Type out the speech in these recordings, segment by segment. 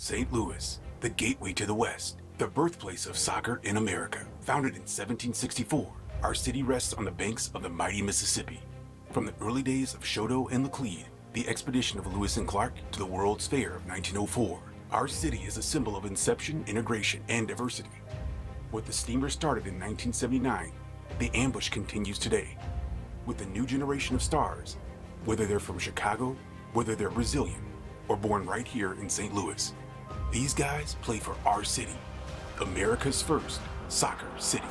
St. Louis, the gateway to the West, the birthplace of soccer in America. Founded in 1764, our city rests on the banks of the mighty Mississippi. From the early days of Choteau and Laclede, the expedition of Lewis and Clark, to the World's Fair of 1904, our city is a symbol of inception, integration, and diversity. With the steamer started in 1979, the ambush continues today. With the new generation of stars, whether they're from Chicago, whether they're Brazilian, or born right here in St. Louis, these guys play for our city, America's first soccer city.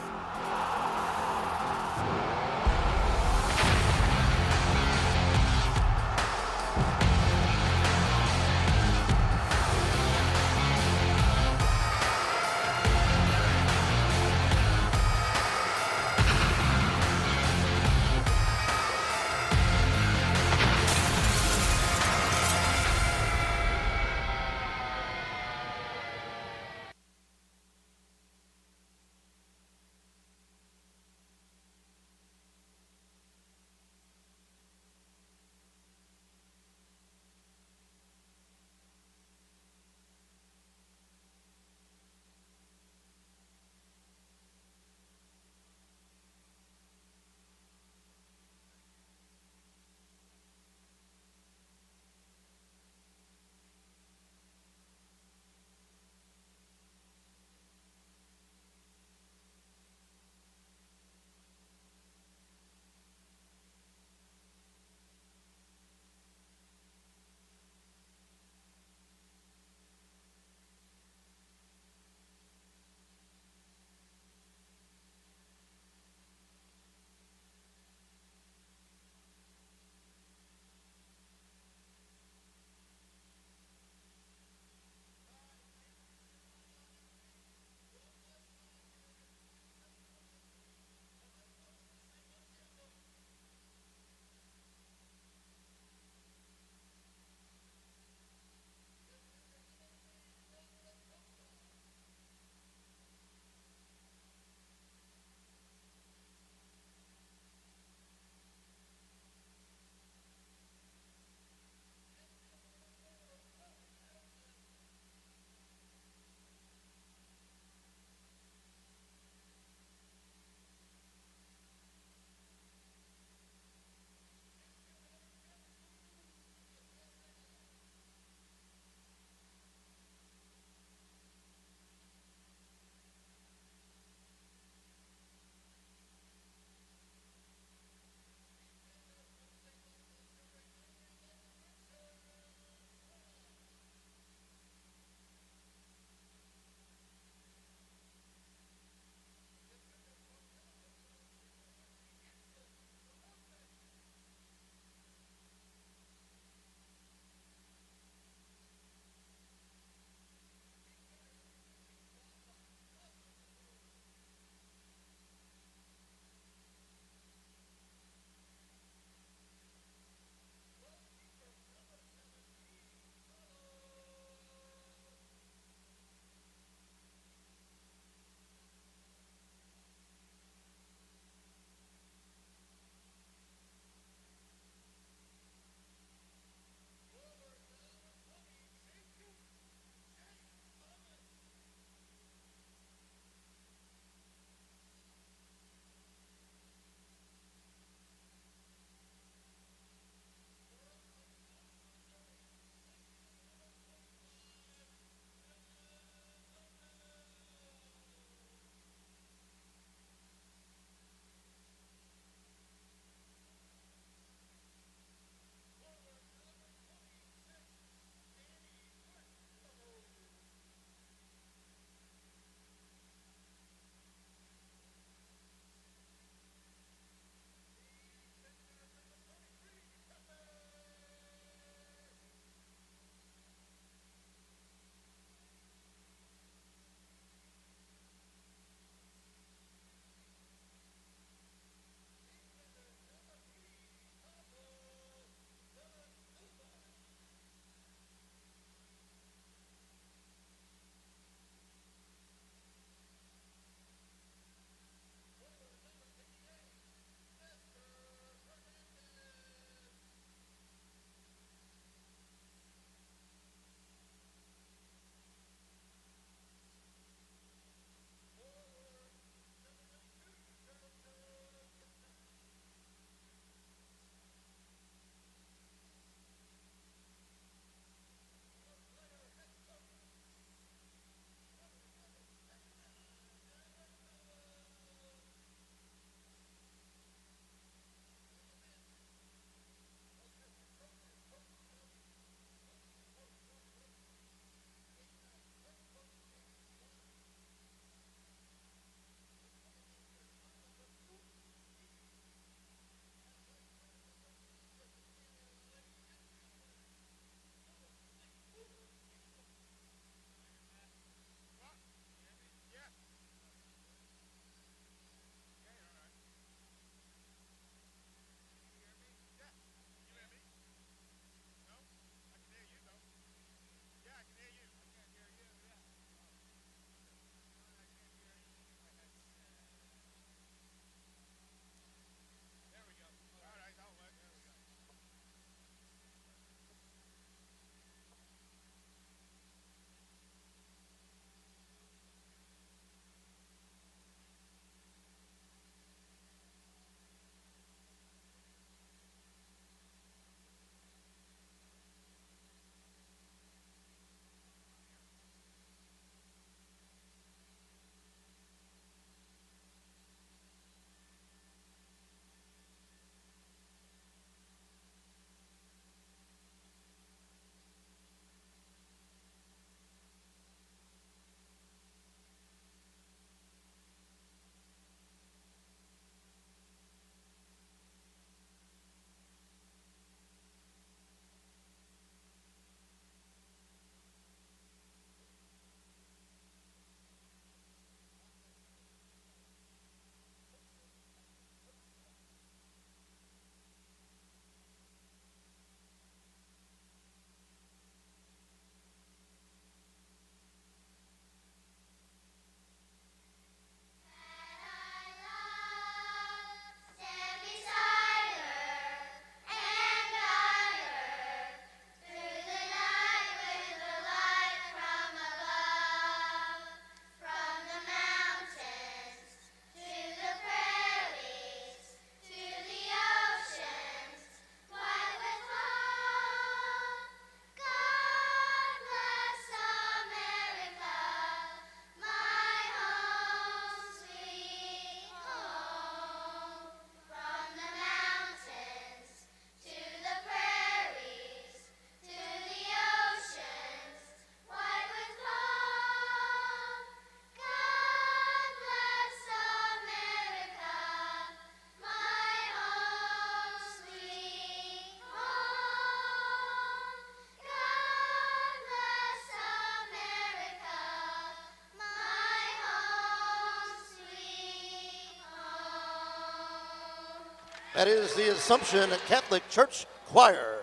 That is the Assumption Catholic Church Choir.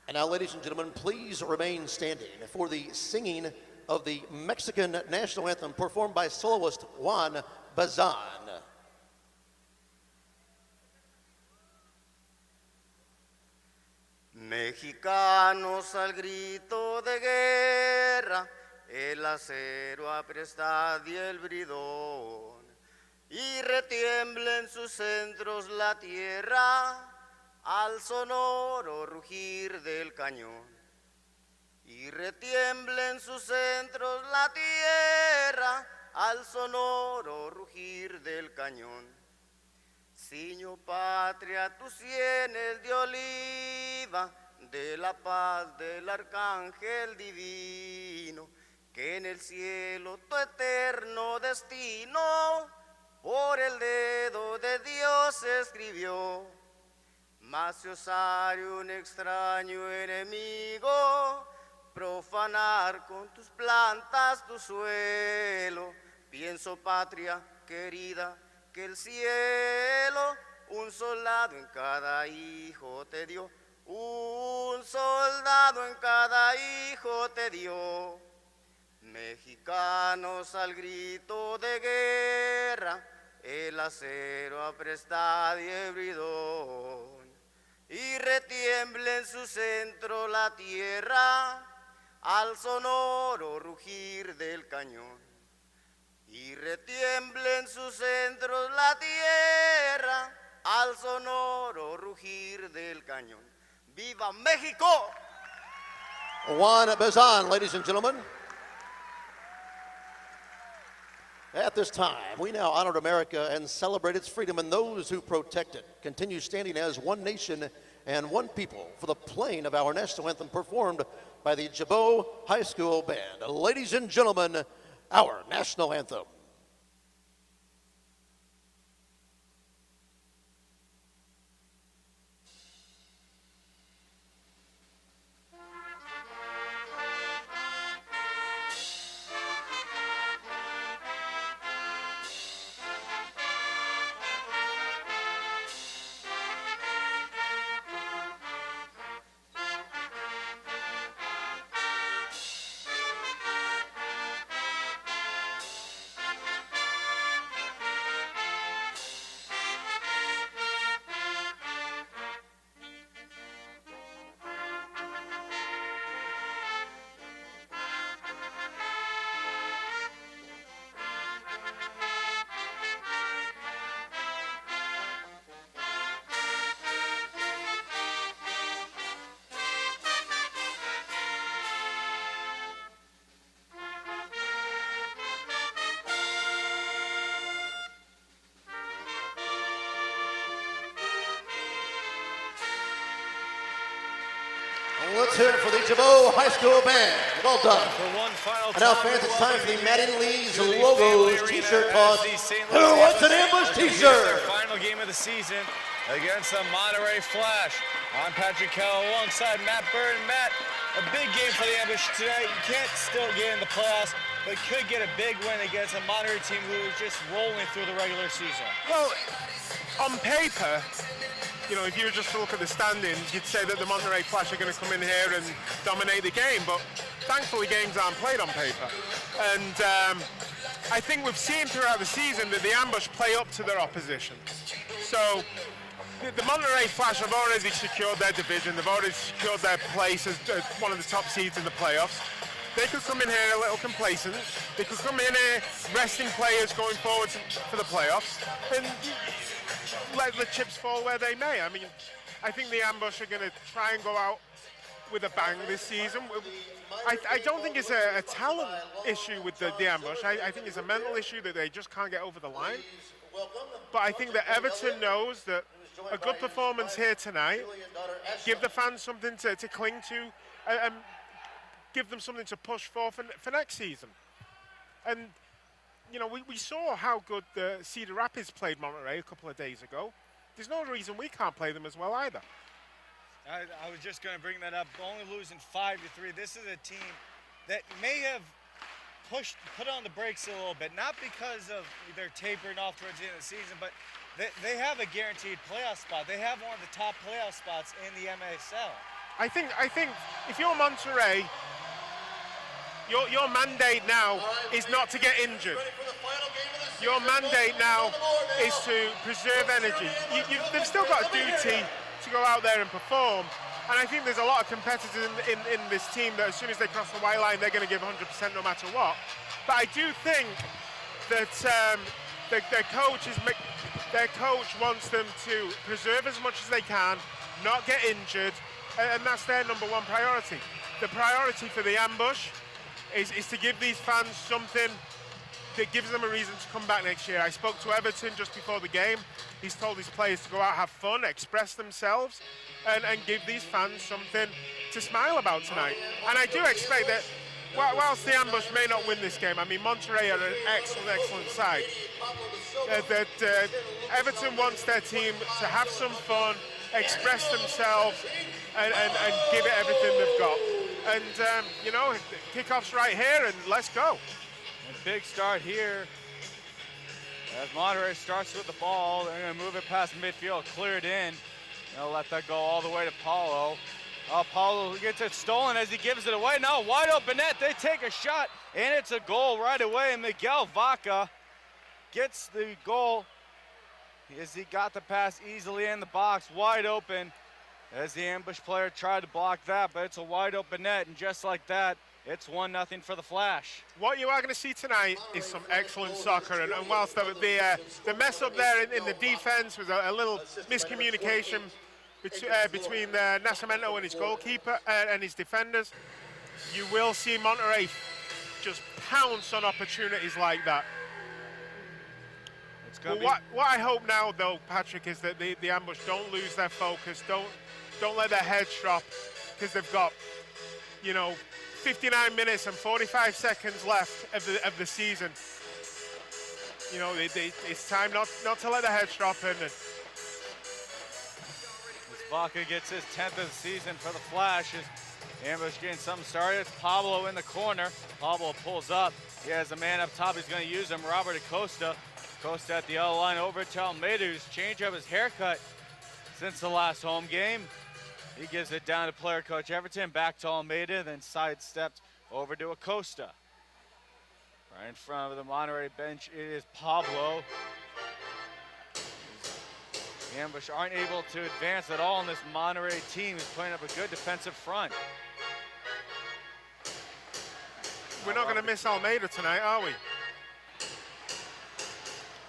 And now, ladies and gentlemen, please remain standing for the singing of the Mexican national anthem performed by soloist Juan Bazan. Mexicanos al grito de guerra, el acero aprestad y el bridón, y retiembla en sus centros la tierra al sonoro rugir del cañón. Y retiembla en sus centros la tierra al sonoro rugir del cañón. Ciño patria tus sienes de oliva, de la paz del arcángel divino, que en el cielo tu eterno destino por el dedo de Dios escribió. Mas se osare un extraño enemigo profanar con tus plantas tu suelo. Pienso, patria querida, que el cielo un soldado en cada hijo te dio, un soldado en cada hijo te dio. Mexicanos al grito de guerra, el acero aprestad y el bridón, y retiembla en su centro la tierra al sonoro rugir del cañón. Y retiembla en sus centros la tierra al sonoro rugir del cañón. ¡Viva México! Juan Bazan, ladies and gentlemen. At this time, we now honor America and celebrate its freedom and those who protect it. Continue standing as one nation and one people for the playing of our national anthem performed by the Jabot High School Band. Ladies and gentlemen, our national anthem. Let's hear it for the Jabot High School Band. Well done. And now, fans, it's time for the Madden Lee's Logos T-shirt toss. Who wants an ambush T-shirt? Final game of the season against the Monterrey Flash. I'm Patrick Kell alongside Matt Burton. Matt, a big game for the ambush today. You can't still get in the playoffs, but could get a big win against a Monterrey team who is just rolling through the regular season. Well, on paper, you know, if you were just to look at the standings, you'd say that the Monterrey Flash are going to come in here and dominate the game, but thankfully games aren't played on paper. And I think we've seen throughout the season that the ambush play up to their opposition. So the Monterrey Flash have already secured their division, they've already secured their place as one of the top seeds in the playoffs. They could come in here a little complacent, they could come in here resting players going forward for the playoffs, and let the chips fall where they may. I mean, I think the ambush are going to try and go out with a bang this season. I don't think it's a talent issue with the ambush. I think it's a mental issue that they just can't get over the line. But I think that Everton knows that a good performance here tonight, give the fans something to cling to, and give them something to push for next season. And you know, we saw how good the Cedar Rapids played Monterrey a couple of days ago. There's no reason we can't play them as well either. I was just going to bring that up. Only losing 5-3. This is a team that may have put on the brakes a little bit, not because of they're tapering off towards the end of the season, but they have a guaranteed playoff spot. They have one of the top playoff spots in the MSL. I think if you're Monterrey, your mandate now is not to get injured. Your mandate now is to preserve energy. They've still got a duty to go out there and perform. And I think there's a lot of competitors in this team that as soon as they cross the white line, they're going to give 100% no matter what. But I do think that their coach wants them to preserve as much as they can, not get injured, and that's their number one priority. The priority for the ambush is to give these fans something that gives them a reason to come back next year. I spoke to Everton just before the game. He's told his players to go out, have fun, express themselves, and give these fans something to smile about tonight. And I do expect that, whilst the ambush may not win this game, I mean, Monterrey are an excellent side, that Everton wants their team to have some fun, express themselves, and give it everything they've got. And, you know, kickoff's right here, and let's go. And big start here as Monterrey starts with the ball. They're going to move it past midfield, clear it in. They'll let that go all the way to Paulo. Paulo gets it stolen as he gives it away. Now wide open net, they take a shot, and it's a goal right away. And Miguel Vaca gets the goal as he got the pass easily in the box, wide open. As the ambush player tried to block that, but it's a wide open net, and just like that, it's 1-0 for the Flash. What you are going to see tonight is some excellent soccer, and whilst the mess up there in the defense was a little miscommunication between Nascimento and his goalkeeper and his defenders, you will see Monterrey just pounce on opportunities like that. What I hope now, though, Patrick, is that the ambush don't lose their focus, don't let their heads drop, because they've got, you know, 59 minutes and 45 seconds left of the season. You know, it's time not to let the heads drop. And as Vaca gets his 10th of the season for the Flash, his ambush getting something started. It's Pablo in the corner. Pablo pulls up. He has a man up top. He's going to use him. Robert Acosta. Acosta at the yellow line over to Almeida, who's changed up his haircut since the last home game. He gives it down to player coach Everton, back to Almeida, then sidestepped over to Acosta. Right in front of the Monterrey bench is Pablo. The ambush aren't able to advance at all, and this Monterrey team is putting up a good defensive front. We're not going to miss Almeida tonight, are we?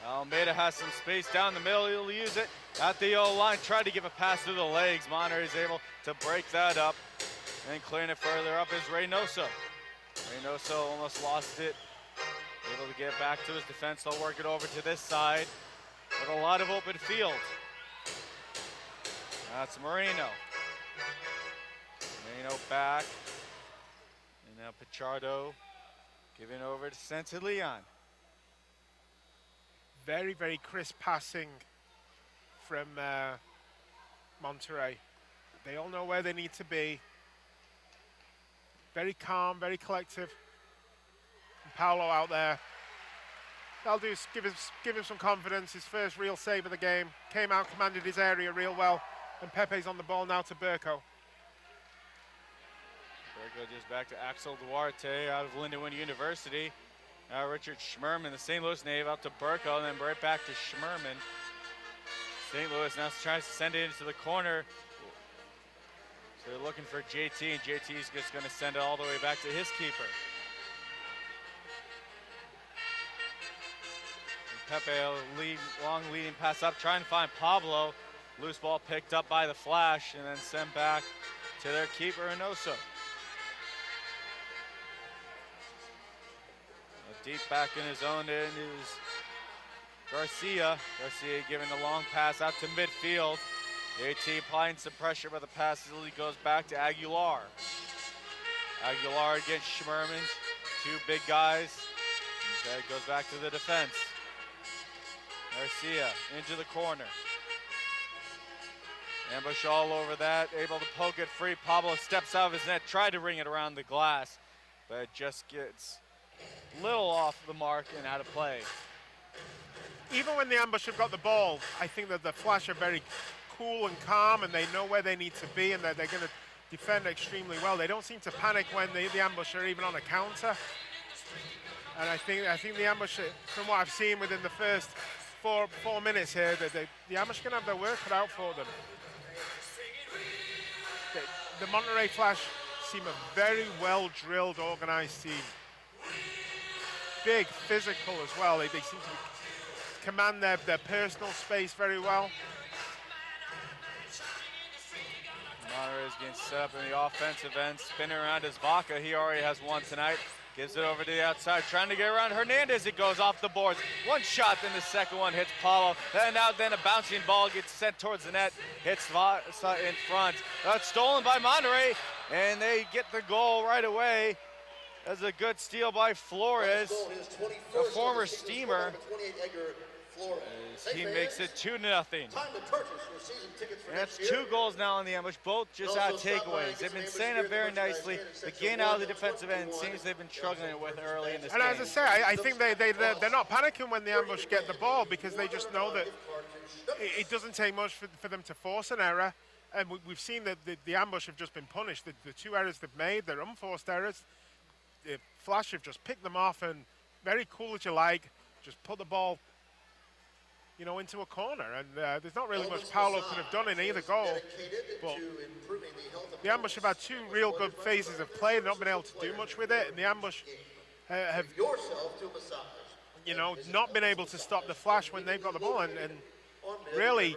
Almeida has some space down the middle. He'll use it at the yellow line. Tried to give a pass through the legs. Monterrey is able to break that up. And clearing it further up is Reynoso. Reynoso almost lost it. Able to get back to his defense. They'll work it over to this side with a lot of open field. That's Moreno. Moreno back. And now Pichardo giving over to Centelleon. Very, very crisp passing from Monterrey. They all know where they need to be. Very calm, very collective. And Paulo out there. That'll do, give him some confidence. His first real save of the game. Came out, commanded his area real well. And Pepe's on the ball now to Burko. Burko just back to Axel Duarte out of Lindenwood University. Now Richard Schmerman, the St. Louis native, up to Burko, and then right back to Schmerman. St. Louis now tries to send it into the corner. So they're looking for JT, and JT's just going to send it all the way back to his keeper. And Pepe, long leading pass up, trying to find Pablo. Loose ball picked up by the Flash, and then sent back to their keeper, Reynoso. Deep back in his own end is Garcia. Garcia giving the long pass out to midfield. JT applying some pressure, but the pass goes back to Aguilar. Aguilar against Schmerman. Two big guys. Instead goes back to the defense. Garcia into the corner. Ambush all over that. Able to poke it free. Pablo steps out of his net. Tried to ring it around the glass, but it just gets little off the mark and out of play. Even when the ambush have got the ball, I think that the Flash are very cool and calm, and they know where they need to be, and they're going to defend extremely well. They don't seem to panic when the ambush are even on a counter. And I think the ambush, from what I've seen within the first four minutes here, that the ambush can have their work cut out for them. The Monterrey Flash seem a very well-drilled, organized team. Big, physical as well. They seem to command their personal space very well. Monterrey is getting set up in the offensive end, spinning around his Vaca. He already has one tonight. Gives it over to the outside, trying to get around Hernandez. It goes off the boards. One shot, then the second one hits Paulo. Then a bouncing ball gets sent towards the net, hits Vaca in front. That's stolen by Monterrey, and they get the goal right away. That's a good steal by Flores, the former Steamer. His team makes it 2-0. And that's 2 goals now on the ambush, both just out of takeaways. They've been setting up very nicely. The gain out of the defensive end seems they've been struggling with early in this game. And as I say, I think they're not panicking when the ambush get the ball, because they just know that it doesn't take much for them to force an error. And we've seen that the ambush have just been punished. The 2 errors they've made, they're unforced errors. The Flash have just picked them off, and very cool as you like, just put the ball into a corner, and there's not really much Paulo could have done in either goal. But the ambush have had 2 real good phases of play, not been able to do much with it, and the ambush have, not been able to stop the Flash when they've got the ball, and really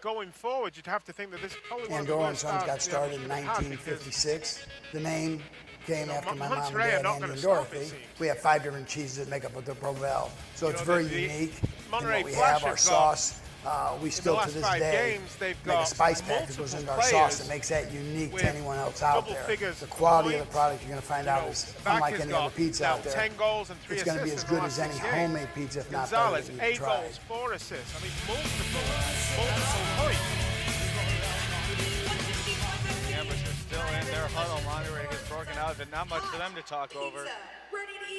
going forward, you'd have to think that this is probably one of the worst Sons got started in 1956. The name came after my mom and Monterrey are dad, not Andy gonna and stop, Dorothy. it seems. We have 5 different cheeses that make up the Provel, so it's very unique. And Monterrey what we Flash have, our have sauce, we still to last this 5 day games, they've make a got spice pack that goes into our sauce that makes that unique to anyone else out double there. figures The quality of points. the product you're going to find out is Vaca's unlike any got other pizza now out there. 10 goals and 3 It's going to be assists as in the good as last any 6 games. homemade pizza, if not better, Gonzalez, that you 8 can try. goals, 4 assists. I mean, multiple points. The ambush are still in their huddle. Monterrey has broken out, but not much for them to talk over.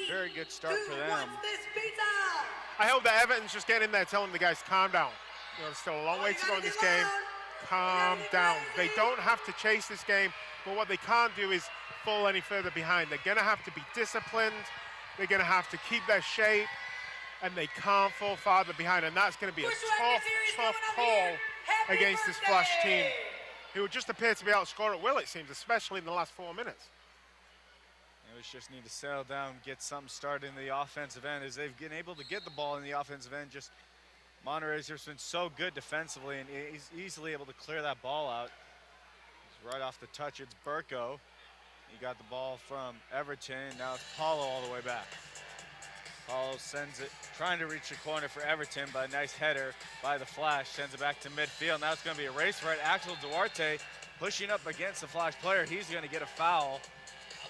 Very good start for them. I hope that Everton's just getting in there telling the guys, calm down. There's still a long way to go in this game. Calm down. They don't have to chase this game, but what they can't do is fall any further behind. They're going to have to be disciplined. They're going to have to keep their shape, and they can't fall farther behind. And that's going to be a tough call against this Flash team, who just appear to be outscored at will, it seems, especially in the last 4 minutes. They just need to settle down, get something started in the offensive end, as they've been able to get the ball in the offensive end. Just Monterrey's just been so good defensively, and he's easily able to clear that ball out. It's right off the touch, it's Burko. He got the ball from Everton, now it's Paulo all the way back. Paulo sends it, trying to reach the corner for Everton, but a nice header by the Flash, sends it back to midfield. Now it's going to be a race right. Axel Duarte pushing up against the Flash player. He's going to get a foul,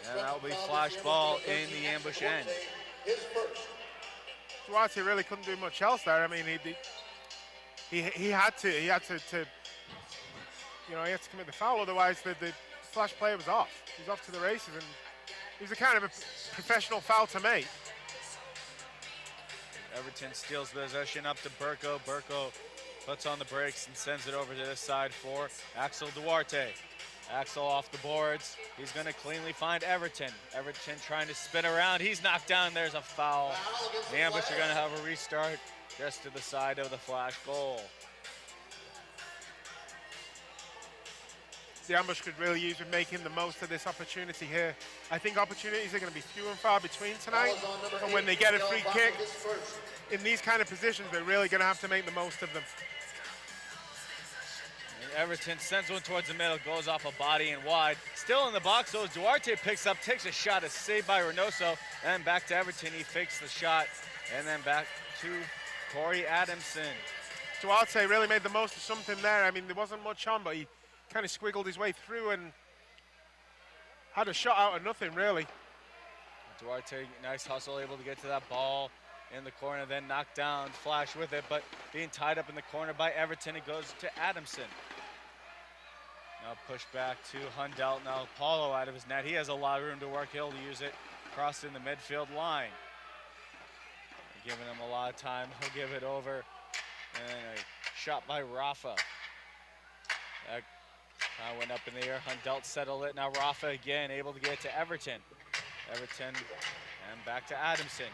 and that will be Flash ball in the ambush end. Duarte really couldn't do much else there. I mean, he had to commit the foul, otherwise the Flash player was off. He's off to the races, and he was the kind of a professional foul to make. Everton steals possession up to Burko. Burko puts on the brakes and sends it over to this side for Axel Duarte. Axel off the boards. He's going to cleanly find Everton. Everton trying to spin around. He's knocked down. There's a foul. The ambush are going to have a restart just to the side of the Flash goal. The ambush could really use making the most of this opportunity here. I think opportunities are going to be few and far between tonight, and when they get a free kick in these kind of positions, they're really going to have to make the most of them. And Everton sends one towards the middle, goes off a body and wide. Still in the box, though, Duarte picks up, takes a shot, is saved by Reynoso, and back to Everton. He fakes the shot, and then back to Corey Adamson. Duarte really made the most of something there. I mean, there wasn't much on, but he kind of squiggled his way through and had a shot out of nothing, really. Duarte, nice hustle, able to get to that ball in the corner, then knocked down, Flash with it, but being tied up in the corner by Everton, it goes to Adamson. Now pushed back to Hundelt. Now Paulo out of his net. He has a lot of room to work. He'll use it. crossing the midfield line. They're giving him a lot of time. He'll give it over. And a shot by Rafa. That went up in the air. Hundelt settled it. Now Rafa again able to get it to Everton. Everton and back to Adamson.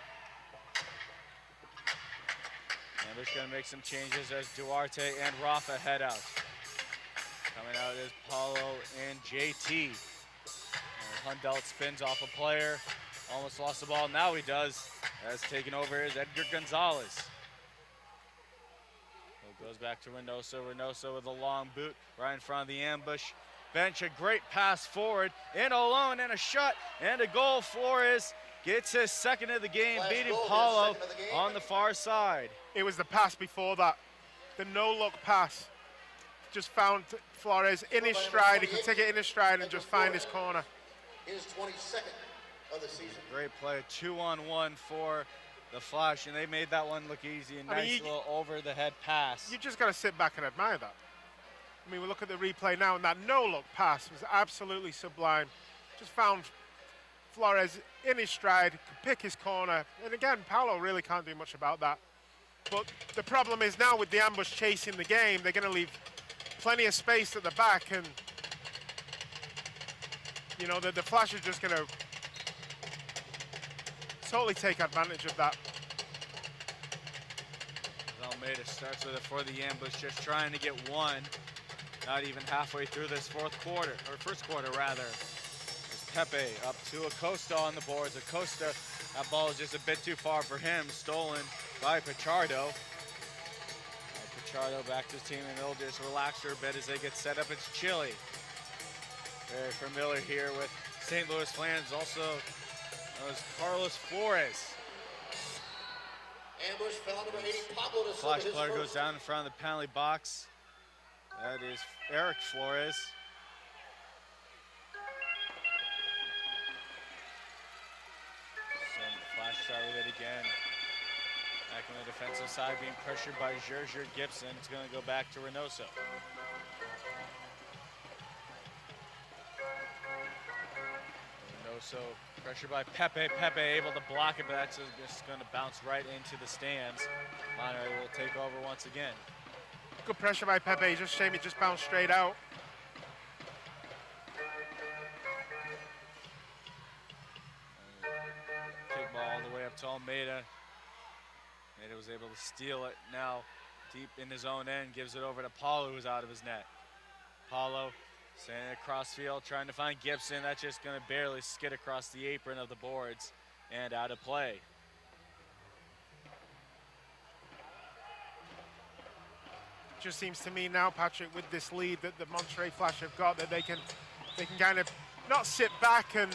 Ambush gonna make some changes as Duarte and Rafa head out. Coming out is Paulo and JT. And Hundelt spins off a player. Almost lost the ball. Now he does. As taken over is Edgar Gonzalez. Goes back to Reynoso. Reynoso with a long boot right in front of the ambush. Bench, a great pass forward. In alone and a shot and a goal. Flores gets his second of the game, beating Paulo on the far side. It was the pass before that. The no-look pass. Just found Flores in his stride. He could take it in his stride and just find his corner. His 22nd of the season. Great play, 2-on-1 for the Flash, and they made that one look easy. A nice little over-the-head pass. You just got to sit back and admire that. I mean, we look at the replay now, and that no-look pass was absolutely sublime. Just found Flores in his stride, could pick his corner. And again, Paulo really can't do much about that. But the problem is now with the ambush chasing the game, they're going to leave plenty of space at the back. And, you know, the Flash are just going to totally take advantage of that. Almeida starts with it for the ambush, just trying to get one. Not even halfway through this first quarter rather. It's Pepe up to Acosta on the boards. Acosta, that ball is just a bit too far for him. Stolen by Pichardo. Pichardo back to his team, and they'll just relax for a bit as they get set up. It's Chile. Very familiar here with St. Louis fans. Also, was Carlos Flores. Ambush foul number 80, Pablo de Silva. Flash player goes down in front of the penalty box. That is Eric Flores. So Flash start with it again. Back on the defensive side, being pressured by Gerger Gibson. It's going to go back to Reynoso. So pressure by Pepe. Pepe able to block it, but that's just going to bounce right into the stands. Monterrey will take over once again. Good pressure by Pepe. Just shame it just bounced straight out. Kick ball all the way up to Almeida. Almeida was able to steal it. Now deep in his own end, gives it over to Paulo, who's out of his net. Paulo sending it across field, trying to find Gibson. That's just going to barely skid across the apron of the boards and out of play. Just seems to me now, Patrick, with this lead that the Monterrey Flash have got, that they can kind of not sit back and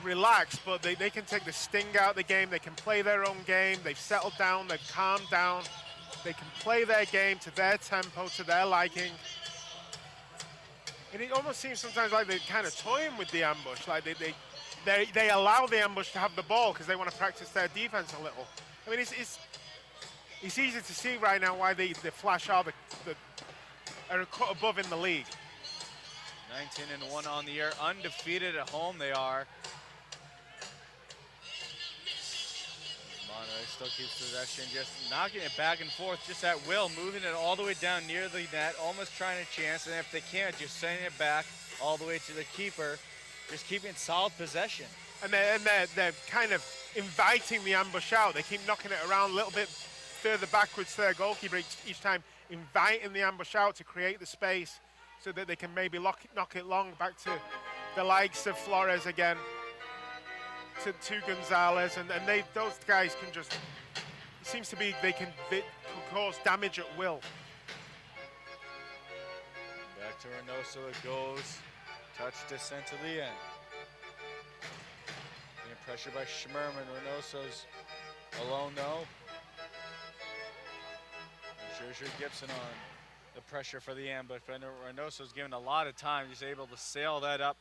relax, but they can take the sting out of the game. They can play their own game. They've settled down. They've calmed down. They can play their game to their tempo, to their liking. And it almost seems sometimes like they're kind of toying with the ambush. Like they allow the ambush to have the ball because they want to practice their defense a little. I mean, it's easy to see right now why the Flash are a cut above in the league. 19-1 on the year, undefeated at home they are. Monterrey still keeps possession, just knocking it back and forth, just at will, moving it all the way down near the net, almost trying to chance, and if they can't, just sending it back all the way to the keeper, just keeping solid possession. And they're kind of inviting the ambush out. They keep knocking it around a little bit further backwards to their goalkeeper each time, inviting the ambush out to create the space so that they can maybe knock it long back to the likes of Flores again, to Gonzalez, and those guys can just, it seems to be they can cause damage at will. Back to Reynoso it goes, touch descent to the end. Being pressured by Schmerman, Reynoso's alone though. Gerger Gibson on the pressure for the ambush, but Reynoso's given a lot of time, he's able to sail that up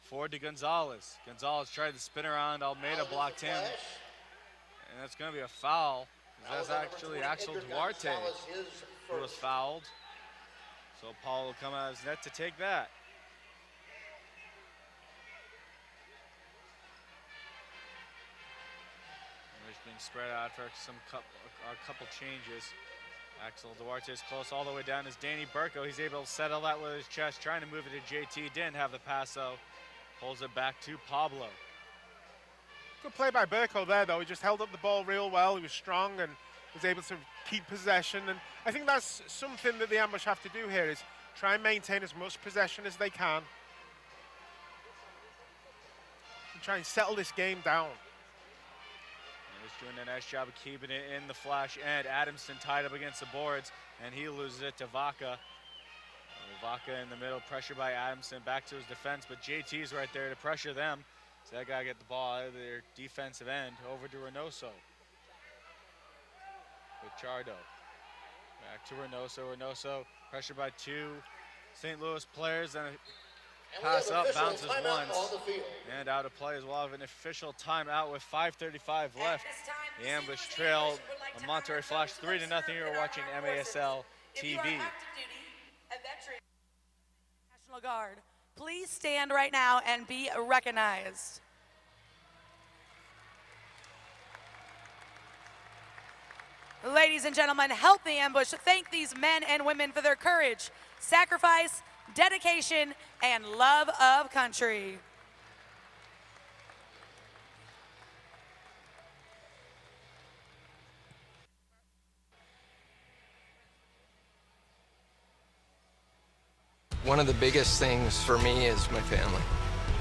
forward to Gonzalez. Gonzalez tried to spin around, Almeida blocked him, and that's going to be a foul. That's actually Axel Duarte who was fouled. So Paul will come out of his net to take that. spread out for a couple changes. Axel Duarte is close all the way down as Danny Burko. He's able to settle that with his chest, trying to move it to JT. Didn't have the pass, though. Pulls it back to Pablo. Good play by Burko there, though. He just held up the ball real well. He was strong and was able to keep possession. And I think that's something that the Ambush have to do here, is try and maintain as much possession as they can. And try and settle this game down. Doing a nice job of keeping it in the flash end. Adamson tied up against the boards, and he loses it to Vaca. Vaca in the middle, pressured by Adamson, back to his defense, but JT's right there to pressure them. So that guy get the ball out of their defensive end over to Reynoso. Pichardo. Back to Reynoso. Reynoso pressured by two St. Louis players, and pass up, bounces once, and out of play as well. Have an official timeout with 5:35 left. The Ambush trail on Monterrey Flash 3-0. You're watching MASL TV. National Guard, please stand right now and be recognized. Ladies and gentlemen, help the Ambush thank these men and women for their courage, sacrifice, dedication, and love of country. One of the biggest things for me is my family.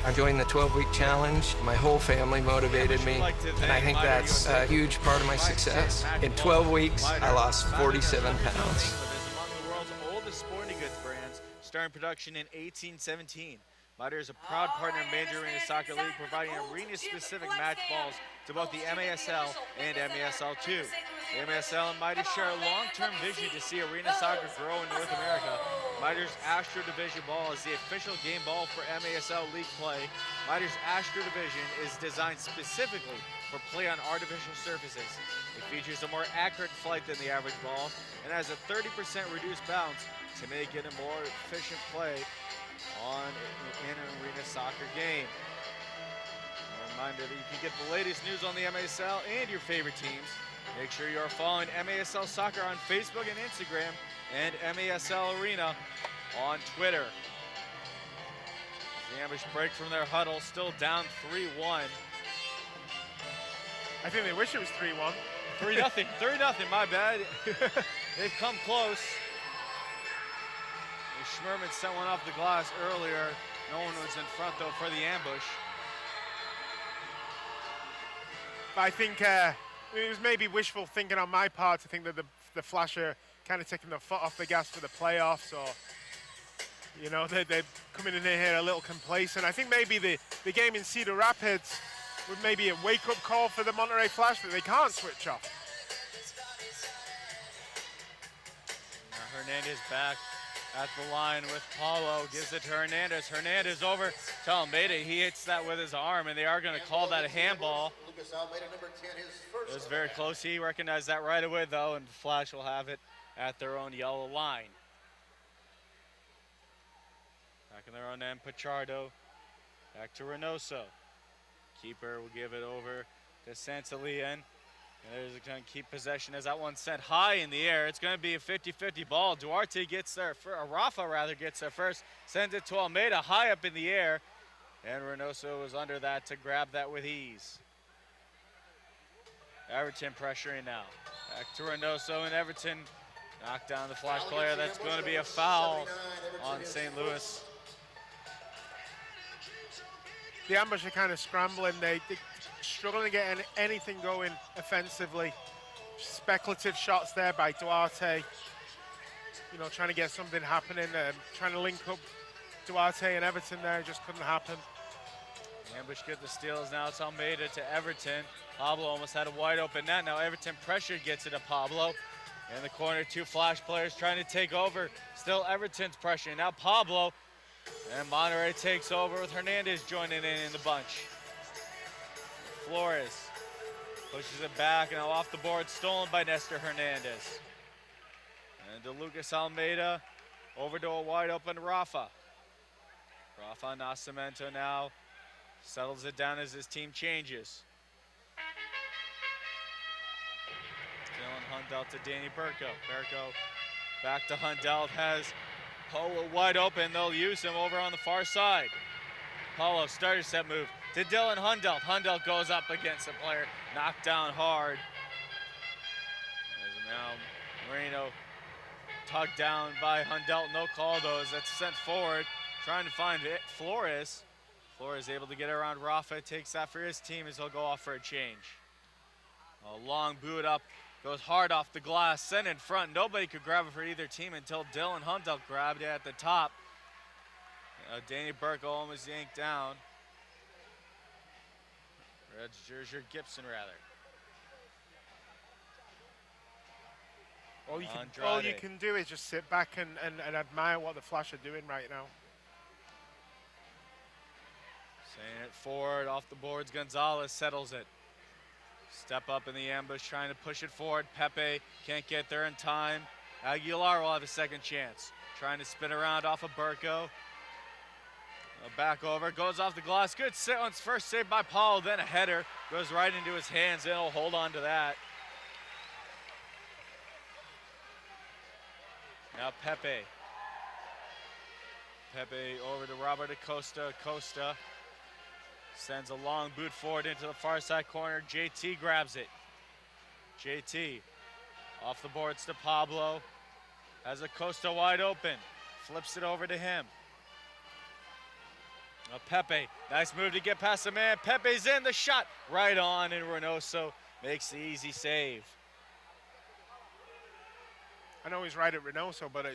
I joined the 12-week challenge. My whole family motivated me, and I think that's a huge part of my success. In 12 weeks, I lost 47 pounds. Among the world's oldest sporting goods brands, starting production in 1817. Mitre is a proud partner of Major Arena Soccer League, providing arena-specific match balls to both the MASL and MASL2. The MASL and Mitre share a long-term vision to see arena soccer grow in North America. Mitre's Astro Division ball is the official game ball for MASL League play. Mitre's Astro Division is designed specifically for play on artificial surfaces. It features a more accurate flight than the average ball and has a 30% reduced bounce to make it a more efficient play on an arena soccer game. A reminder that you can get the latest news on the MASL and your favorite teams. Make sure you are following MASL Soccer on Facebook and Instagram, and MASL Arena on Twitter. The Ambush break from their huddle, still down 3-1. I think they wish it was 3-1. 3-0, 3-0, my bad. They've come close. Schmerman sent one off the glass earlier. No one was in front, though, for the Ambush. But I think it was maybe wishful thinking on my part to think that the Flash are kind of taking the foot off the gas for the playoffs, or, you know, they're coming in here a little complacent. I think maybe the game in Cedar Rapids was maybe a wake-up call for the Monterrey Flash that they can't switch off. Now Hernandez back at the line with Paulo, gives it to Hernandez. Hernandez over to Almeida. He hits that with his arm, and they are going to call that a handball. It was very close. He recognized that right away, though, and Flash will have it at their own yellow line. Back in their own end, Pichardo. Back to Reynoso. Keeper will give it over to Santillán. And there's going to keep possession as that one sent high in the air. It's going to be a 50-50 ball. Duarte gets there, Rafa rather gets there first, sends it to Almeida high up in the air. And Reynoso was under that to grab that with ease. Everton pressuring now. Back to Reynoso, and Everton knocked down the Flash player. That's going to be a foul on St. Louis. The Ambush are kind of scrambling. They're struggling to get anything going offensively. Speculative shots there by Duarte. You know, trying to get something happening, trying to link up Duarte and Everton there. It just couldn't happen. The Ambush get the steals now. It's Almeida to Everton. Pablo almost had a wide open net. Now Everton pressure gets it to Pablo. In the corner, two Flash players trying to take over. Still Everton's pressuring. Now Pablo. And Monterrey takes over with Hernandez joining in the bunch. Flores pushes it back, and now off the board, stolen by Nestor Hernandez. And to Lucas Almeida, over to a wide open Rafa. Rafa Nascimento now settles it down as his team changes. Hundelt to Danny Burko. Burko back to Hundelt, has Polo wide open. They'll use him over on the far side. Polo starter set move to Dylan Hundelt. Hundelt goes up against the player, knocked down hard. As now Moreno tugged down by Hundelt, no call though, as that's sent forward, trying to find it. Flores able to get around Rafa, takes that for his team as he'll go off for a change. A long boot up, goes hard off the glass, sent in front. Nobody could grab it for either team until Dylan Hundelt grabbed it at the top. Danny Burko almost yanked down. Gibson rather. All you can do is just sit back and admire what the Flash are doing right now. Saying it forward, off the boards, Gonzalez settles it. Step up in the ambush, trying to push it forward. Pepe can't get there in time. Aguilar will have a second chance. Trying to spin around off of Burko. Back over, goes off the glass. Good sit on first save by Paul, then a header. Goes right into his hands, and he'll hold on to that. Now Pepe. Pepe over to Robert Acosta. Acosta sends a long boot forward into the far side corner. JT grabs it. JT off the boards to Pablo. Has Acosta wide open. Flips it over to him. Now Pepe, nice move to get past the man. Pepe's in, the shot right on, and Reynoso makes the easy save. I know he's right at Reynoso, but a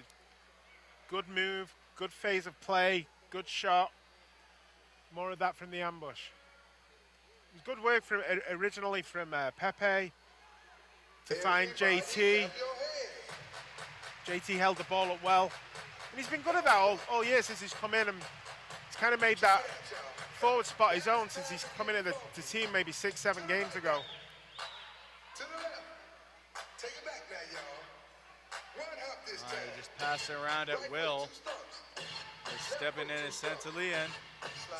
good move, good phase of play, good shot. More of that from the ambush. It was good work from originally from Pepe to find JT. JT held the ball up well. And he's been good at that all year since he's come in, and he's kind of made that forward spot his own since he's come into the team maybe 6-7 games ago. Just pass it around at will. They're stepping in as Santalian.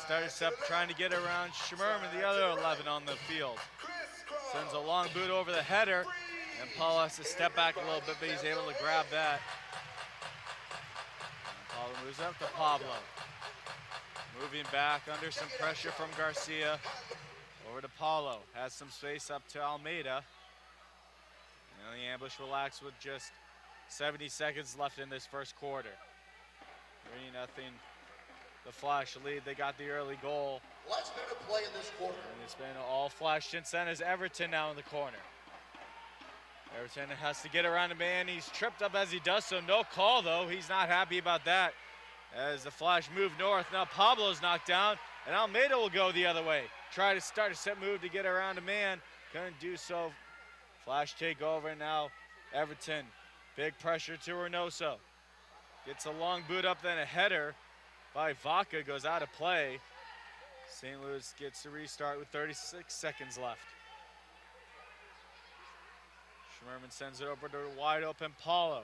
Starter step trying to get around Schmerman, the other 11 on the field. Sends a long boot over the header, and Paul has to step back a little bit, but he's able to grab that. And Paulo moves up to Pablo. Moving back under some pressure from Garcia. Over to Paulo, has some space up to Almeida. And the ambush relaxed with just 70 seconds left in this first quarter. 3-0, the Flash lead. They got the early goal. Last minute of play in this quarter. And it's been all Flash since then as Everton now in the corner. Everton has to get around a man. He's tripped up as he does so. No call though. He's not happy about that. As the Flash move north. Now Pablo's knocked down, and Almeida will go the other way. Try to start a set move to get around a man. Couldn't do so. Flash take over now. Everton. Big pressure to Reynoso. Gets a long boot up, then a header by Vaca goes out of play. St. Louis gets to restart with 36 seconds left. Schmerman sends it over to wide open Paulo.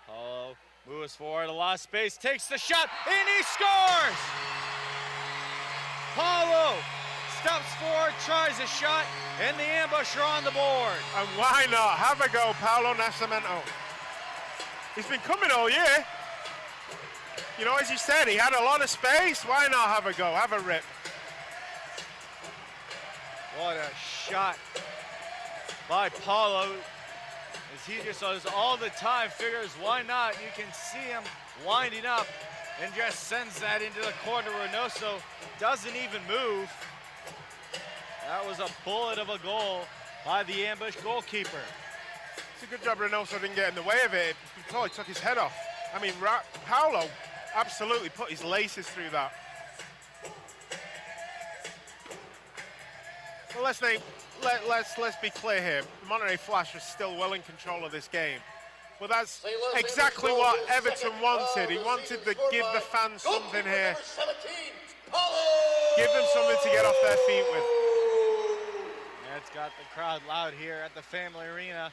Paulo moves forward, a lot of space, takes the shot, and he scores! Paulo steps forward, tries a shot, and the ambusher on the board. And why not? Have a go, Paulo Nascimento. He's been coming all year. You know, as you said, he had a lot of space. Why not have a go, have a rip? What a shot by Paulo. As he just does all the time, figures why not? You can see him winding up and just sends that into the corner. Reynoso doesn't even move. That was a bullet of a goal by the ambush goalkeeper. It's a good job Reynoso didn't get in the way of it. He probably took his head off. I mean, Paulo absolutely put his laces through that. Well, let's be clear here. The Monterrey Flash are still well in control of this game. Well, that's exactly what Everton wanted. He wanted to give the fans something here. Give them something to get off their feet with. Yeah, it's got the crowd loud here at the Family Arena.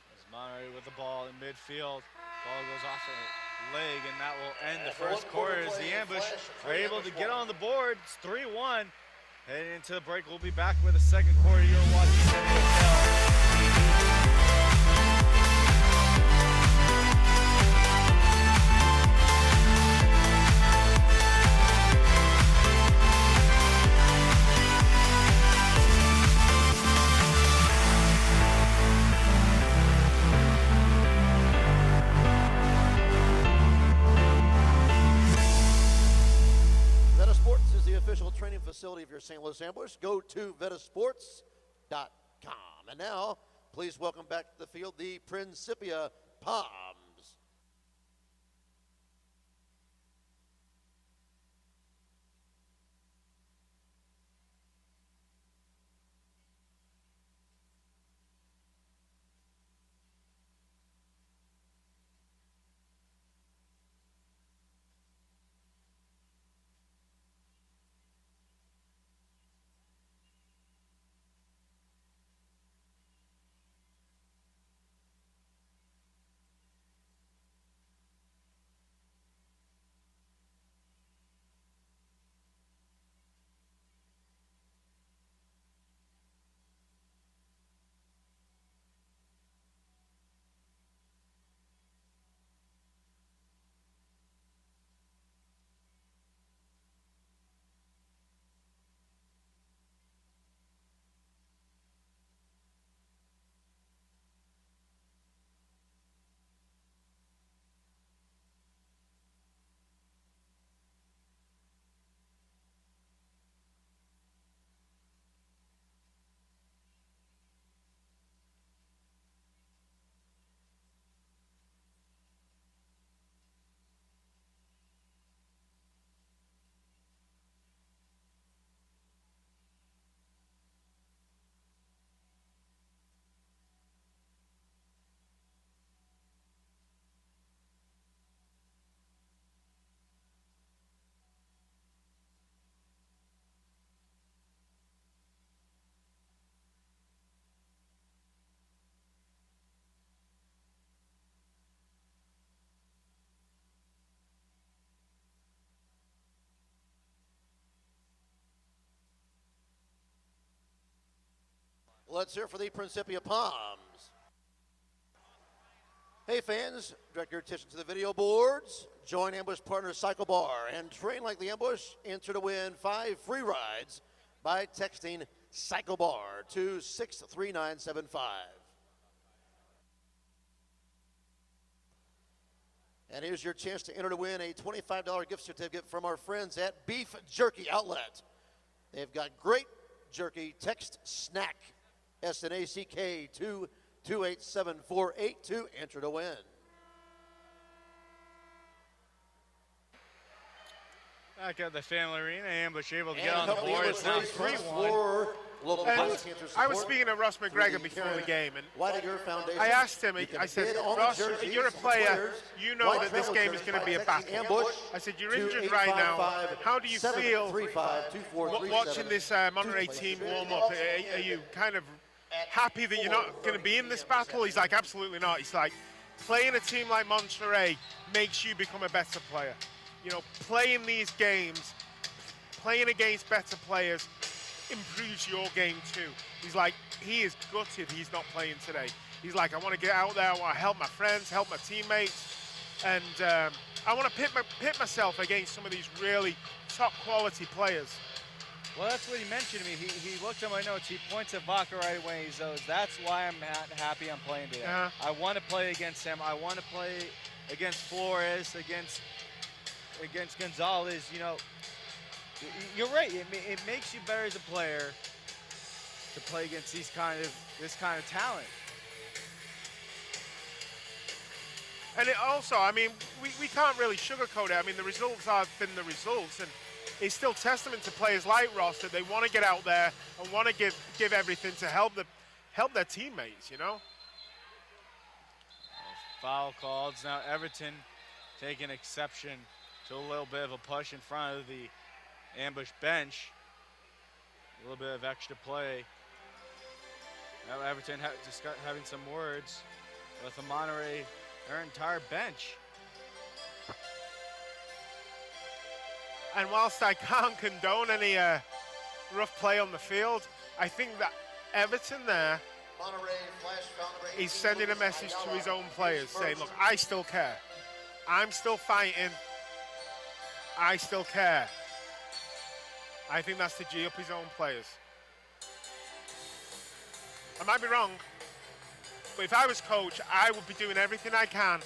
There's Monterrey with the ball in midfield. Ball goes off a leg, and that will end the first quarter as the ambush are able to get on the board. It's 3-1. Heading into the break, we'll be back with the second quarter. You're watching the NFL. Sports is the official training facility of your St. Louis Ambush. Go to vetasports.com. And now, please welcome back to the field the Principia Palms. Let's hear for the Principia Palms. Hey fans, direct your attention to the video boards. Join Ambush partner Cycle Bar and train like the Ambush. Enter to win 5 free rides by texting Cycle Bar to 63975. And here's your chance to enter to win a $25 gift certificate from our friends at Beef Jerky Outlet. They've got great jerky. Text SNACK, SNACK, to 28748 to enter to win. Back at the Family Arena, Ambush able to get on the board. It's now 3-1. I was speaking to Russ McGregor before the game, and I asked him, I said, Russ, you're a player, you know that this game is going to be a battle. I said, you're injured right now. How do you feel watching this Monterrey team warm up? Are you kind of happy that you're not going to be in this battle? He's like, absolutely not. He's like, playing a team like Monterrey makes you become a better player. You know, playing these games, playing against better players improves your game too. He's like, he is gutted he's not playing today. He's like, I want to get out there, I want to help my friends, help my teammates, and I want to pit myself against some of these really top quality players. Well, that's what he mentioned to me. He looked at my notes. He points at Vaca right away. He goes, that's why I'm happy I'm playing today. I want to play against him. I want to play against Flores, against Gonzalez. You know, you're right. It makes you better as a player to play against this kind of talent. And it also, I mean, we can't really sugarcoat it. I mean, the results have been the results, and it's still testament to players like Ross that they want to get out there and want to give everything to help their teammates, you know? Foul called. Now Everton taking exception to a little bit of a push in front of the Ambush bench. A little bit of extra play. Now Everton just having some words with the Monterrey, their entire bench. And whilst I can't condone any rough play on the field. I think that Everton there is sending a message to his own players saying, look, I still care. I'm still fighting. I still care. I think that's to G up his own players. I might be wrong, but if I was coach, I would be doing everything I can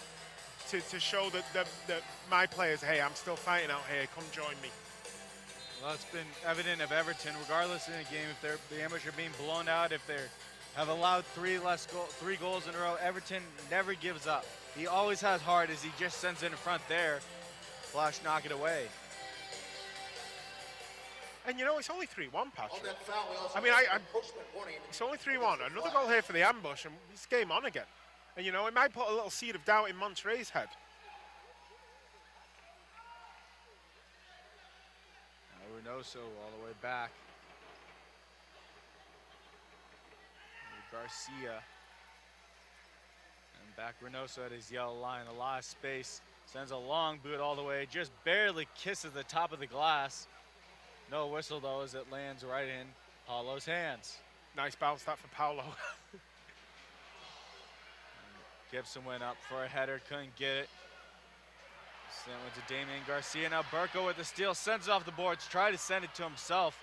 to show that my players, hey, I'm still fighting out here. Come join me. Well, it's been evident of Everton, regardless in the game, if the Ambush are being blown out, if they have allowed three goals in a row, Everton never gives up. He always has heart as he just sends it in front there. Flash knock it away. And you know, it's only 3-1, Patrick. I mean, it's only 3-1. Another goal here for the Ambush, and it's game on again. And you know, it might put a little seed of doubt in Monterrey's head. Reynoso all the way back. Garcia. And back Reynoso at his yellow line. A lot of space. Sends a long boot all the way. Just barely kisses the top of the glass. No whistle though as it lands right in Paulo's hands. Nice bounce that for Paulo. Gibson went up for a header, couldn't get it. Sent it to Damian Garcia. Now Burko with the steal, sends it off the boards, tried to send it to himself.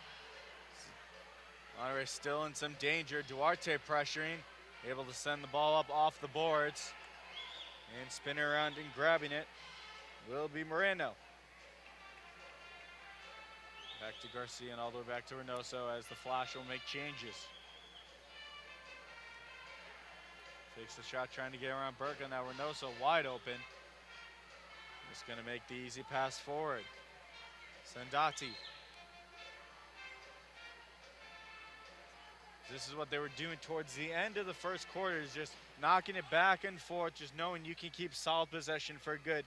Monterrey still in some danger. Duarte pressuring, able to send the ball up off the boards. And spinning around and grabbing it will be Moreno. Back to Garcia and all the way back to Reynoso as the Flash will make changes. Takes the shot trying to get around Burko. Now Reynoso wide open. Just going to make the easy pass forward. Sandati. This is what they were doing towards the end of the first quarter, is just knocking it back and forth, just knowing you can keep solid possession for a good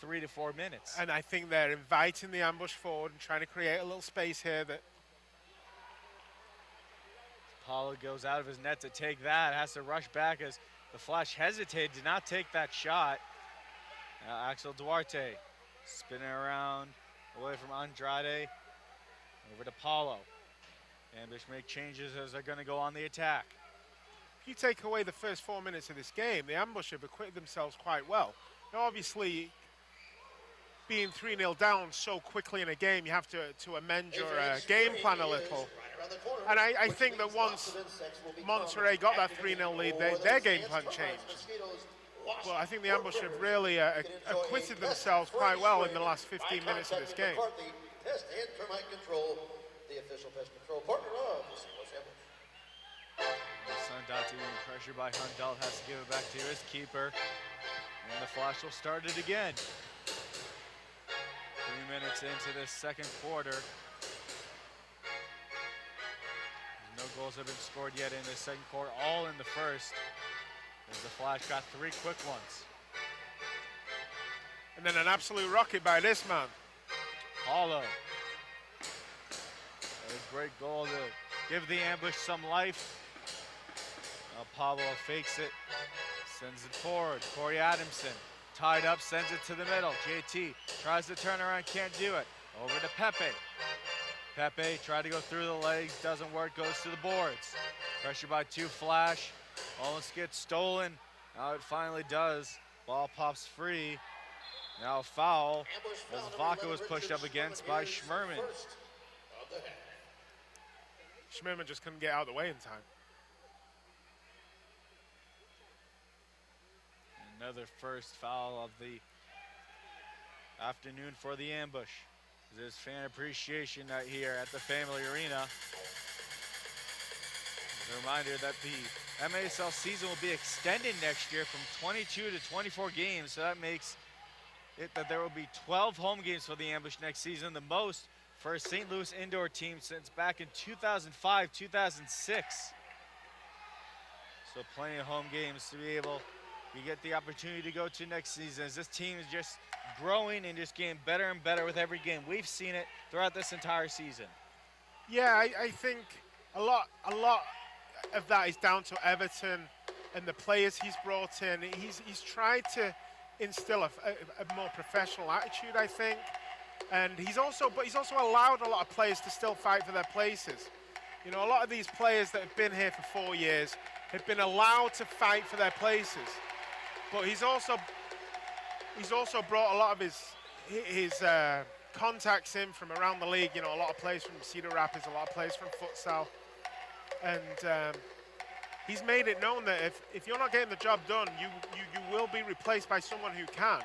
3 to 4 minutes. And I think they're inviting the Ambush forward and trying to create a little space here that Paulo goes out of his net to take that, has to rush back as the Flash hesitated, did not take that shot. Now Axel Duarte spinning around away from Andrade, over to Paulo. Ambush make changes as they're going to go on the attack. if you take away the first 4 minutes of this game, the Ambush have acquitted themselves quite well. Now, obviously, being 3-0 down so quickly in a game, you have to amend your game plan a little. And I think that once Monterrey got that 3-0 lead, their game plan changed. Well, I think the Ambush have really acquitted themselves quite well in the last 15 minutes of this game. Pest and termite control, the official pest control partner of the St. Louis Ambush. Sandati, pressured by Hundalt, has to give it back to his keeper. And the Flash will start it again. 3 minutes into this second quarter. No goals have been scored yet in the second quarter, all in the first. As the Flash got 3 quick ones. And then an absolute rocket by this man. Paulo. A great goal to give the Ambush some life. Now Pablo fakes it, sends it forward. Corey Adamson tied up, sends it to the middle. JT tries to turn around, can't do it. Over to Pepe. Pepe tried to go through the legs, doesn't work, goes to the boards. Pressure by 2 Flash. Almost gets stolen. Now it finally does. Ball pops free. Now a foul as Vaca was pushed up against by Schmerman. Schmerman just couldn't get out of the way in time. Another first foul of the afternoon for the Ambush. This is fan appreciation night here at the Family Arena. As a reminder that the MASL season will be extended next year from 22 to 24 games, so that makes it that there will be 12 home games for the Ambush next season, the most for a St. Louis indoor team since back in 2005, 2006. So plenty of home games to be able to get the opportunity to go to next season, as this team is just growing and just getting better and better with every game. We've seen it throughout this entire season. Yeah, I think a lot of that is down to Everton and the players he's brought in. He's tried to instill a more professional attitude, I think. And he's also allowed a lot of players to still fight for their places. You know, a lot of these players that have been here for 4 years have been allowed to fight for their places. But he's also brought a lot of his contacts in from around the league. You know, a lot of players from Cedar Rapids, a lot of players from futsal. And he's made it known that if you're not getting the job done, you will be replaced by someone who can.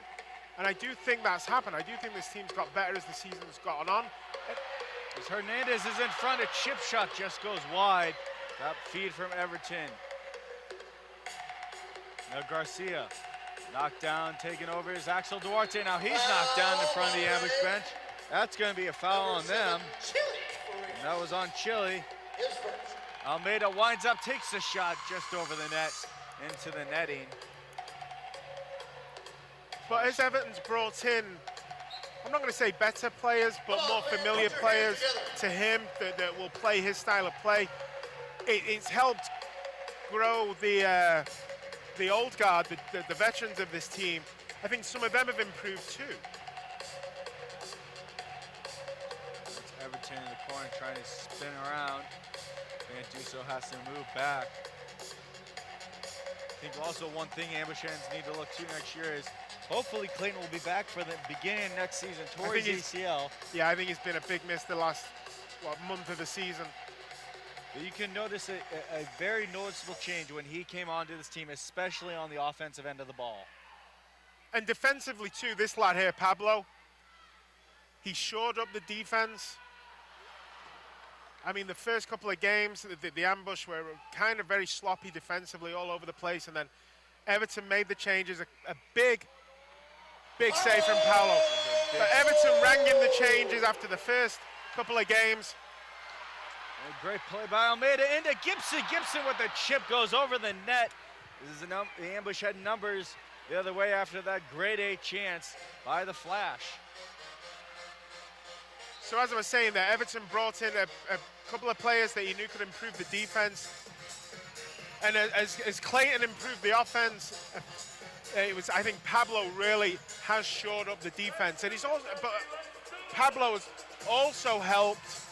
And I do think that's happened. I do think this team's got better as the season's gotten on. As Hernandez is in front, a chip shot just goes wide. Top feed from Everton. Now Garcia, knocked down, taking over is Axel Duarte. Now he's knocked down in front of the ambush bench. That's going to be a foul on them. And that was on Chile. Almeida winds up, takes the shot just over the net, into the netting. But as Everton's brought in, I'm not going to say better players, but more familiar players to him that will play his style of play, it's helped grow the old guard, the veterans of this team. I think some of them have improved too. It's Everton in the corner trying to spin around. Manduso has to move back. I think also one thing ambush fans need to look to next year is hopefully Clayton will be back for the beginning next season towards ACL. Yeah, I think it's been a big miss the last month of the season. But you can notice a very noticeable change when he came onto this team, especially on the offensive end of the ball. And defensively too, this lad here, Pablo, he shored up the defense. I mean, the first couple of games, the ambush were kind of very sloppy defensively all over the place, and then Everton made the changes. A big save from Paolo. But Everton rang in the changes after the first couple of games. A great play by Almeida into Gibson. Gibson with the chip goes over the net. This is the ambush had numbers the other way after that grade A chance by the Flash. So as I was saying there, Everton brought in a couple of players that he knew could improve the defense. And as Clayton improved the offense, I think Pablo really has shored up the defense. And but Pablo has also helped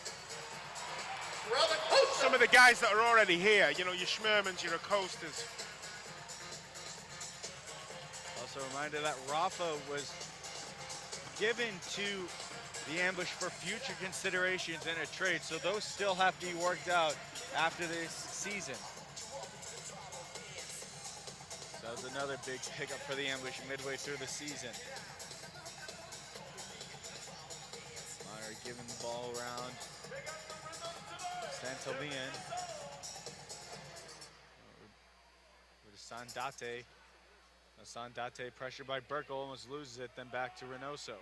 some of the guys that are already here. You know, your Schmermans, your Acostas. Also a reminder that Rafa was given to the ambush for future considerations in a trade, so those still have to be worked out after this season. So that was another big pickup for the ambush midway through the season. Monterrey giving the ball around. Santillan. With Sandate. Sandate pressured by Burkle, almost loses it, then back to Reynoso.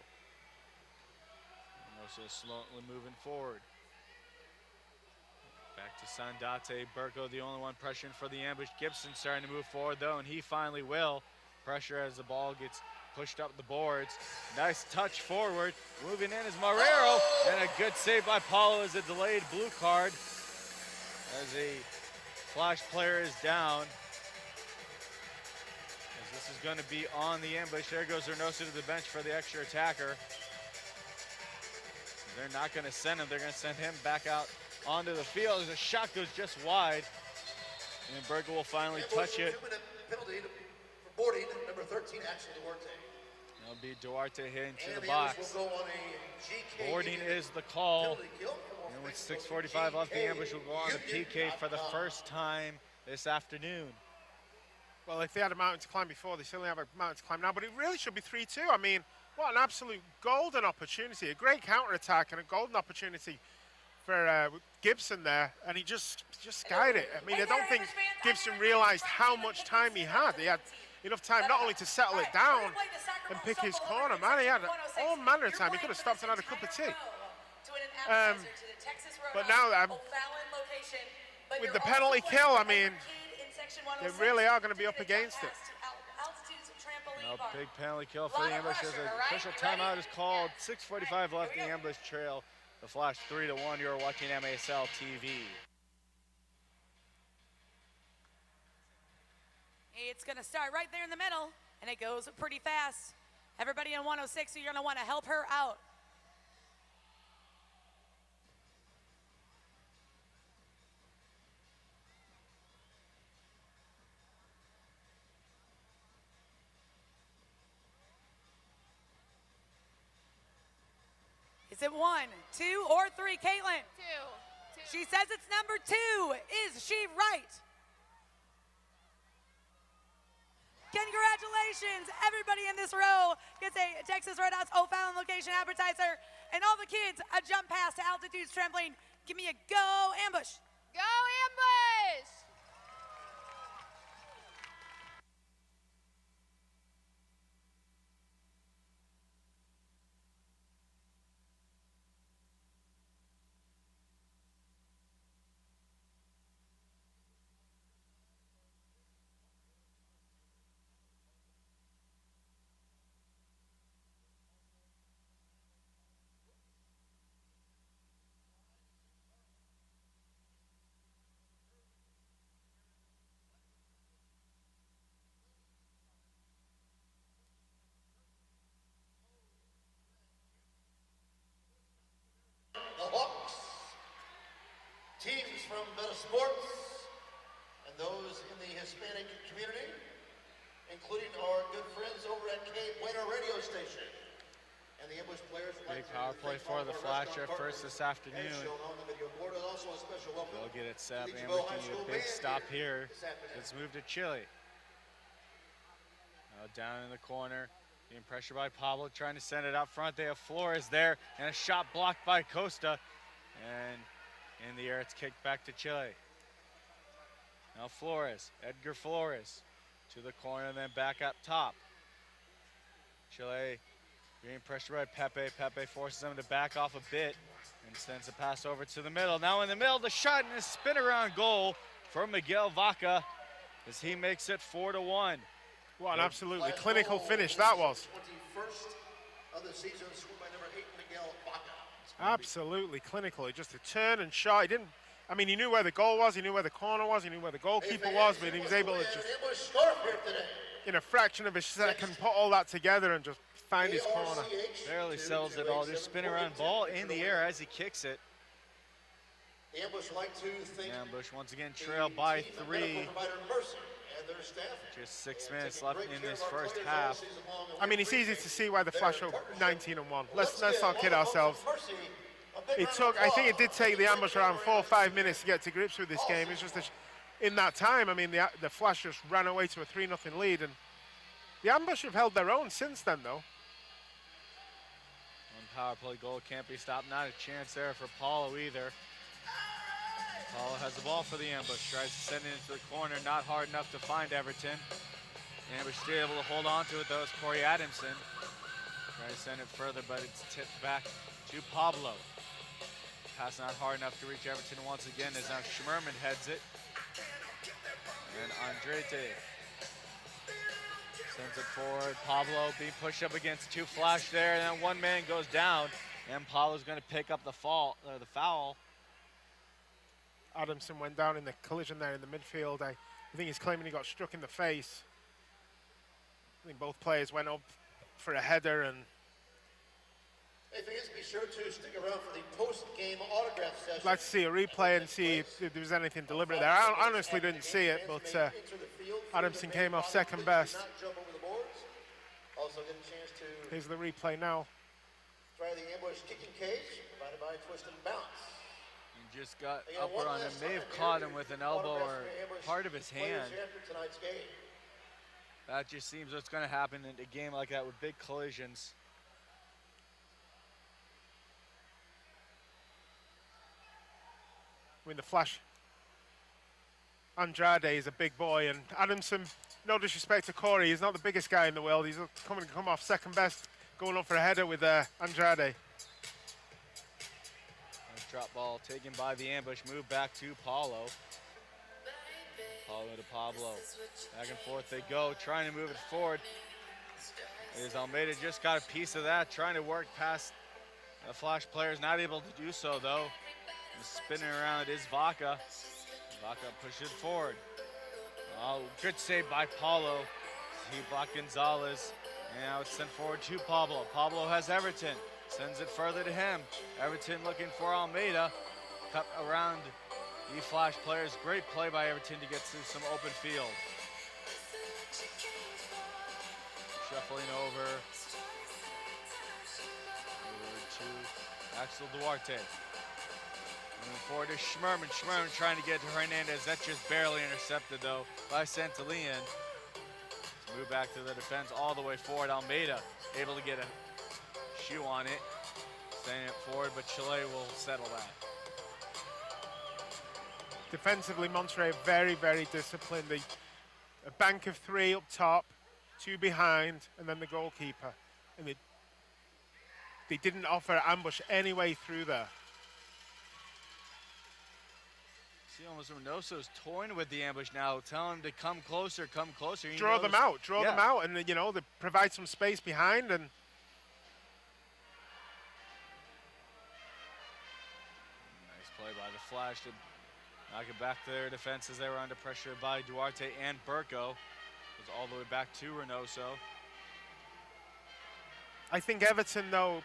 Reynoso slowly moving forward. Back to Sandate. Burkle, the only one pressuring for the ambush. Gibson starting to move forward though, and he finally will. Pressure as the ball gets pushed up the boards. Nice touch forward. Moving in is Marrero, and a good save by Paulo as a delayed blue card. As a Flash player is down. As this is going to be on the ambush. There goes Reynoso to the bench for the extra attacker. They're not going to send him. They're going to send him back out onto the field as the shot goes just wide. And Burkle will finally touch it. Penalty for boarding, number 13, Axel Duarte. That'll be Duarte hitting to the box. Boarding is the call. And with 6:45 left, the ambush will go on the PK for the first time this afternoon. Well, if they had a mountain to climb before, they certainly have a mountain to climb now, but it really should be 3-2. I mean, what an absolute golden opportunity. A great counter-attack and a golden opportunity for Gibson there, and he just skied it. I mean, I don't think Gibson realized how much time he had. He had enough time not only to settle it down and pick his corner. Man, he had all manner of time. He could have stopped and had a cup of tea. But now, with the penalty kill, I mean, they really are going to be up against it. Now, big penalty kill for the ambush as an official timeout is called. 6:45 left, the ambush trail. The Flash 3-1. You're watching MASL TV. It's going to start right there in the middle, and it goes pretty fast. Everybody in 106, you're going to want to help her out. it 1, 2, or 3? Caitlin? 2. She says it's number 2. Is she right? Congratulations. Everybody in this row gets a Texas Red Hot's O'Fallon location appetizer, and all the kids a jump pass to Altitude's trampoline. Give me a go ambush. Go ambush! The Hawks, teams from Better Sports, and those in the Hispanic community, including our good friends over at K Bueno radio station. And the ambush players would Big like to power play thank for all the of our Flash restaurant first this partners, afternoon. as shown on the video board, and also a special welcome They'll get it set. to the Ambush High can School get a big band stop here. this afternoon. Let's move to Chile. Now down in the corner, being pressured by Pablo, trying to send it up front. They have Flores there, and a shot blocked by Costa. And in the air, it's kicked back to Chile. Now Flores, Edgar Flores, to the corner, then back up top. Chile being pressured by Pepe. Pepe forces them to back off a bit and sends a pass over to the middle. Now in the middle, the shot and a spin around goal for Miguel Vaca as he makes it 4-1. What an absolutely clinical finish that was. 21st of the season, scored by number 8, Miguel Vaca. Absolutely clinical. Just a turn and shot. He didn't. I mean, he knew where the goal was. He knew where the corner was. He knew where the goalkeeper was. But he was able to just, in a fraction of a second, put all that together and just find his corner. Barely sells it all. Just spin around ball in the air as he kicks it. The ambush like to thank Ambush once again trailed by 3. Just Just 6 minutes left in this first half. I mean, it's easy to see why the Flash are 19-1. Let's not kid ourselves. It took, I think it did take the ambush around 4 or 5 minutes to get to grips with this game. It's just that in that time, I mean, the Flash just ran away to a 3-0 lead, and the ambush have held their own since then, though. One power play goal can't be stopped. Not a chance there for Paulo either. Paulo has the ball for the ambush. Tries to send it into the corner. Not hard enough to find Everton. Ambush still able to hold on to it, though, is Corey Adamson. Tries to send it further, but it's tipped back to Pablo. Pass not hard enough to reach Everton once again as now Schmerman heads it. And Andrete sends it forward. Pablo being pushed up against 2 Flash there, and then one man goes down, and Pablo's going to pick up the foul. Adamson went down in the collision there in the midfield. I think he's claiming he got struck in the face. I think both players went up for a header, and hey fans, be sure to stick around for the post-game autograph session. I'd like to see a replay and see if there was anything deliberate there. I honestly didn't see it, but Adamson came off second best. Also get a chance to Here's the replay now. try the ambush kicking cage, provided by Twist and Bounce. He just got upward on him. May have caught him with an elbow or part of his hand. That just seems what's going to happen in a game like that with big collisions. I mean, the Flash, Andrade is a big boy, and Adamson, no disrespect to Corey, he's not the biggest guy in the world. He's come off second best, going up for a header with Andrade. Nice drop ball taken by the ambush, move back to Paulo. Paulo to Pablo. Back and forth they go, trying to move it forward. As Almeida just got a piece of that, trying to work past the Flash players, not able to do so though. And spinning around is Vaca. Vaca pushes it forward. Oh, good save by Paulo. He blocked Gonzalez. And now it's sent forward to Pablo. Pablo has Everton. Sends it further to him. Everton looking for Almeida. Cut around the Flash players. Great play by Everton to get to some open field. Shuffling over to Axel Duarte. Moving forward to Schmerman. Schmerman trying to get to Hernandez. That's just barely intercepted, though, by Santillan. Move back to the defense all the way forward. Almeida able to get a shoe on it. Sending it forward, but Chile will settle that. Defensively, Monterrey very, very disciplined. A bank of 3 up top, 2 behind, and then the goalkeeper. And they didn't offer ambush any way through there. See, almost Reynoso's toying with the ambush now, telling him to come closer, come closer. Draw them out, and you know, they provide some space behind. And nice play by the Flash to knock it back to their defense as they were under pressure by Duarte and Burko. It was all the way back to Reynoso. I think Everton, though,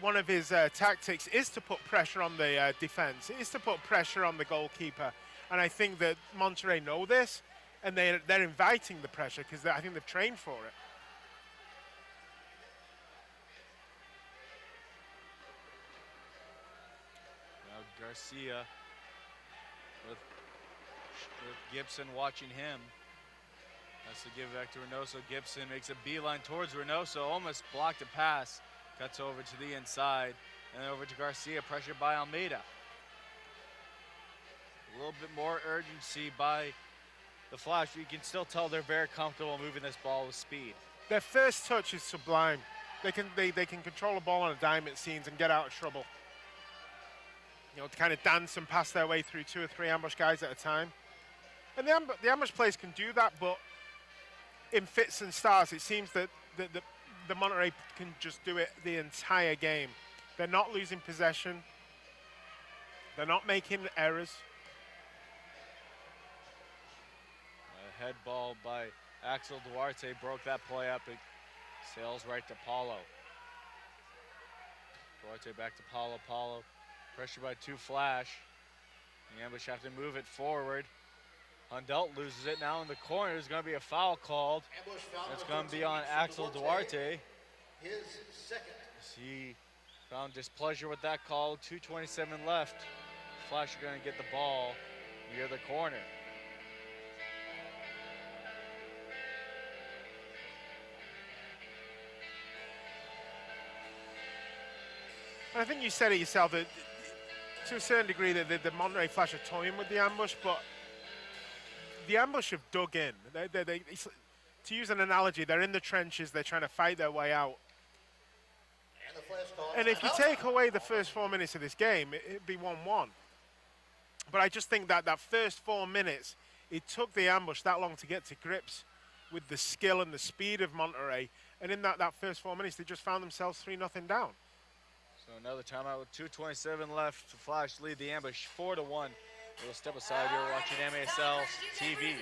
one of his tactics is to put pressure on the defense, is to put pressure on the goalkeeper. And I think that Monterrey know this, and they're inviting the pressure because I think they've trained for it. Now Garcia with Gibson watching him. Has to give it back to Reynoso. Gibson makes a beeline towards Reynoso, almost blocked a pass. Cuts over to the inside, and then over to Garcia, pressured by Almeida. A little bit more urgency by the Flash, but you can still tell they're very comfortable moving this ball with speed. Their first touch is sublime. They can control a ball on a dime, it seems, and get out of trouble. You know, to kind of dance and pass their way through 2 or 3 ambush guys at a time. And the ambush players can do that, but in fits and starts, it seems that the Monterrey can just do it the entire game. They're not losing possession. They're not making errors. A head ball by Axel Duarte broke that play up. It sails right to Paulo. Duarte back to Paulo. Paulo pressured by 2 Flash. The ambush have to move it forward. Hundelt loses it now in the corner. There's going to be a foul called. It's going to be on Axel Duarte. His second. He found displeasure with that call. 2:27 left. Flash are going to get the ball near the corner. I think you said it yourself that to a certain degree that the Monterrey Flash are toying with the ambush, but the ambush have dug in. To use an analogy, they're in the trenches, they're trying to fight their way out. And if you take away the first 4 minutes of this game, it'd be 1-1. But I just think that first 4 minutes, it took the ambush that long to get to grips with the skill and the speed of Monterrey. And in that first 4 minutes, they just found themselves 3-0 down. So another timeout with 2:27 left. Flash lead the ambush 4-1. We'll step aside. You're watching MASL TV.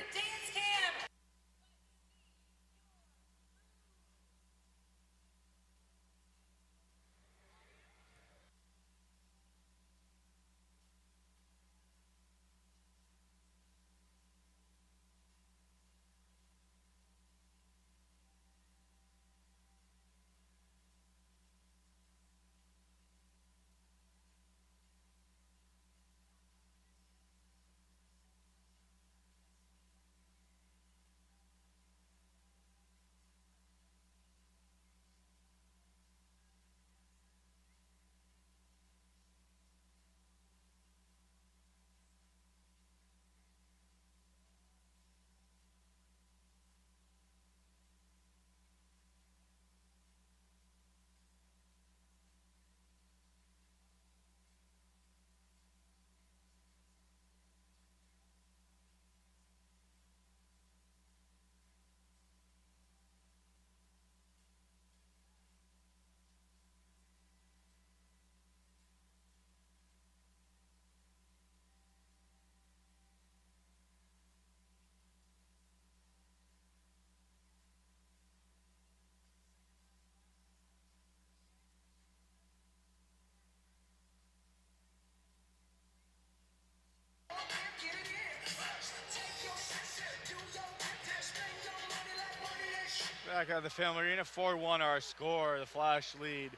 Back at the Family Arena, 4-1 our score. The Flash lead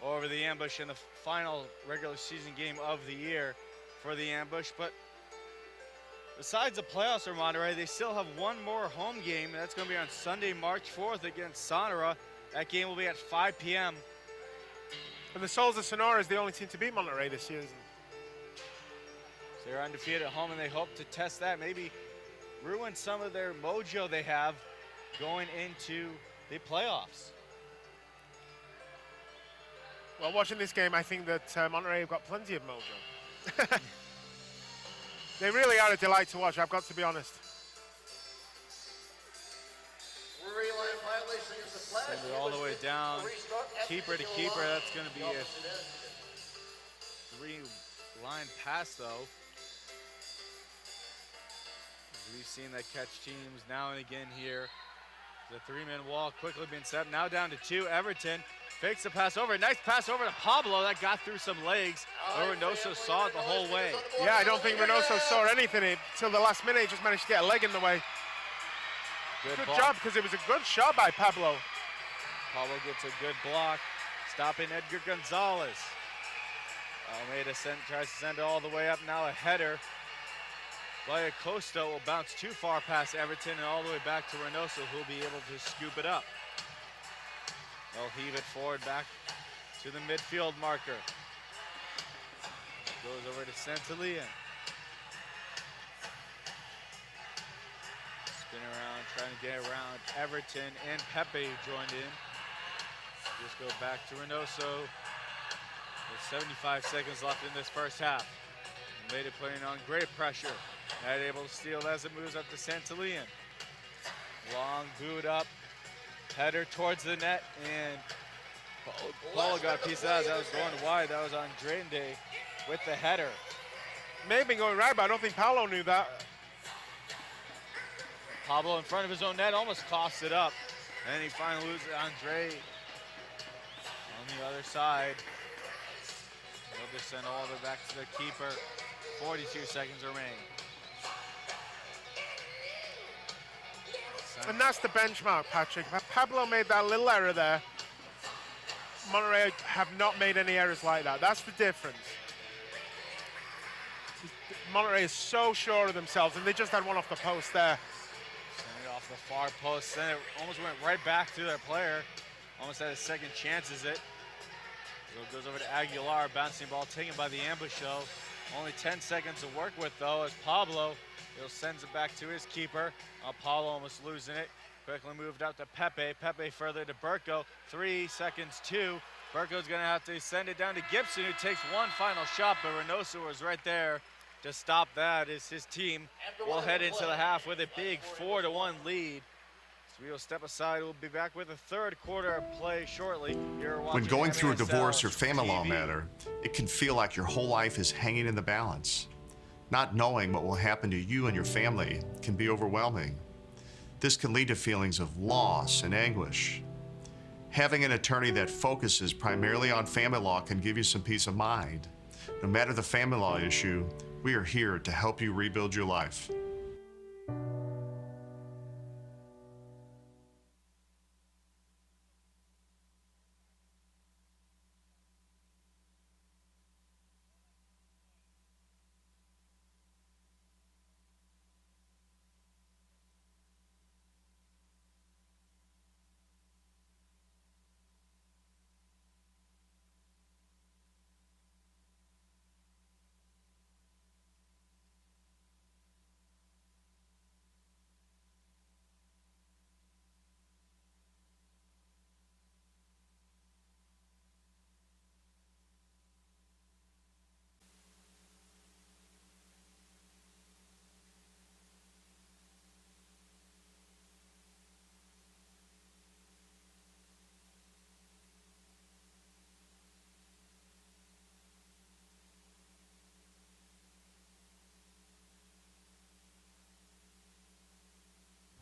over the Ambush in the final regular season game of the year for the Ambush. But besides the playoffs for Monterrey, they still have one more home game, and that's going to be on Sunday, March 4th against Sonora. That game will be at 5 p.m. And the Souls of Sonora is the only team to beat Monterrey this season. So they're undefeated at home, and they hope to test that, maybe ruin some of their mojo they have going into the playoffs. Well, watching this game, I think that Monterrey have got plenty of mojo. They really are a delight to watch, I've got to be honest. Send it all the way down, keeper to keeper. That's going to be a three-line pass, though. We've seen that catch teams now and again here. The three-man wall quickly being set. Now down to two. Everton fakes the pass over. Nice pass over to Pablo. That got through some legs. Reynoso saw it the whole way. Yeah, I don't think Reynoso saw anything until the last minute. He just managed to get a leg in the way. Good job, because it was a good shot by Pablo. Pablo gets a good block, stopping Edgar Gonzalez. Almeida tries to send it all the way up. Now a header. Via Costa will bounce too far past Everton and all the way back to Reynoso, who will be able to scoop it up. They'll heave it forward back to the midfield marker. Goes over to Santillan. Spin around, trying to get around Everton, and Pepe joined in. Just go back to Reynoso. With 75 seconds left in this first half. Made it playing on great pressure. Not able to steal as it moves up to Santillan. Long boot up. Header towards the net, and Paulo got a piece of that. That was going wide. That was Andrade with the header. May have been going right, but I don't think Paulo knew that. Pablo in front of his own net almost cost it up. And he finally loses Andre on the other side. They'll just send all the way back to the keeper. 42 seconds remain. And that's the benchmark, Patrick. Pablo made that little error there. Monterrey have not made any errors like that. That's the difference. Monterrey is so sure of themselves, and they just had one off the post there. Send it off the far post. Then it almost went right back to their player. Almost had a second chance, is it? So it goes over to Aguilar, bouncing ball taken by the ambush show. Only 10 seconds to work with, though, as Pablo sends it back to his keeper. Paulo almost losing it. Quickly moved out to Pepe. Pepe further to Burko. 3 seconds, 2. Burko's going to have to send it down to Gibson, who takes one final shot, but Reynoso was right there to stop that. As his team will head into the half with a big 4-1 lead. So we will step aside. We'll be back with a third quarter of play shortly. When going through a divorce or family law matter, it can feel like your whole life is hanging in the balance. Not knowing what will happen to you and your family can be overwhelming. This can lead to feelings of loss and anguish. Having an attorney that focuses primarily on family law can give you some peace of mind. No matter the family law issue, we are here to help you rebuild your life.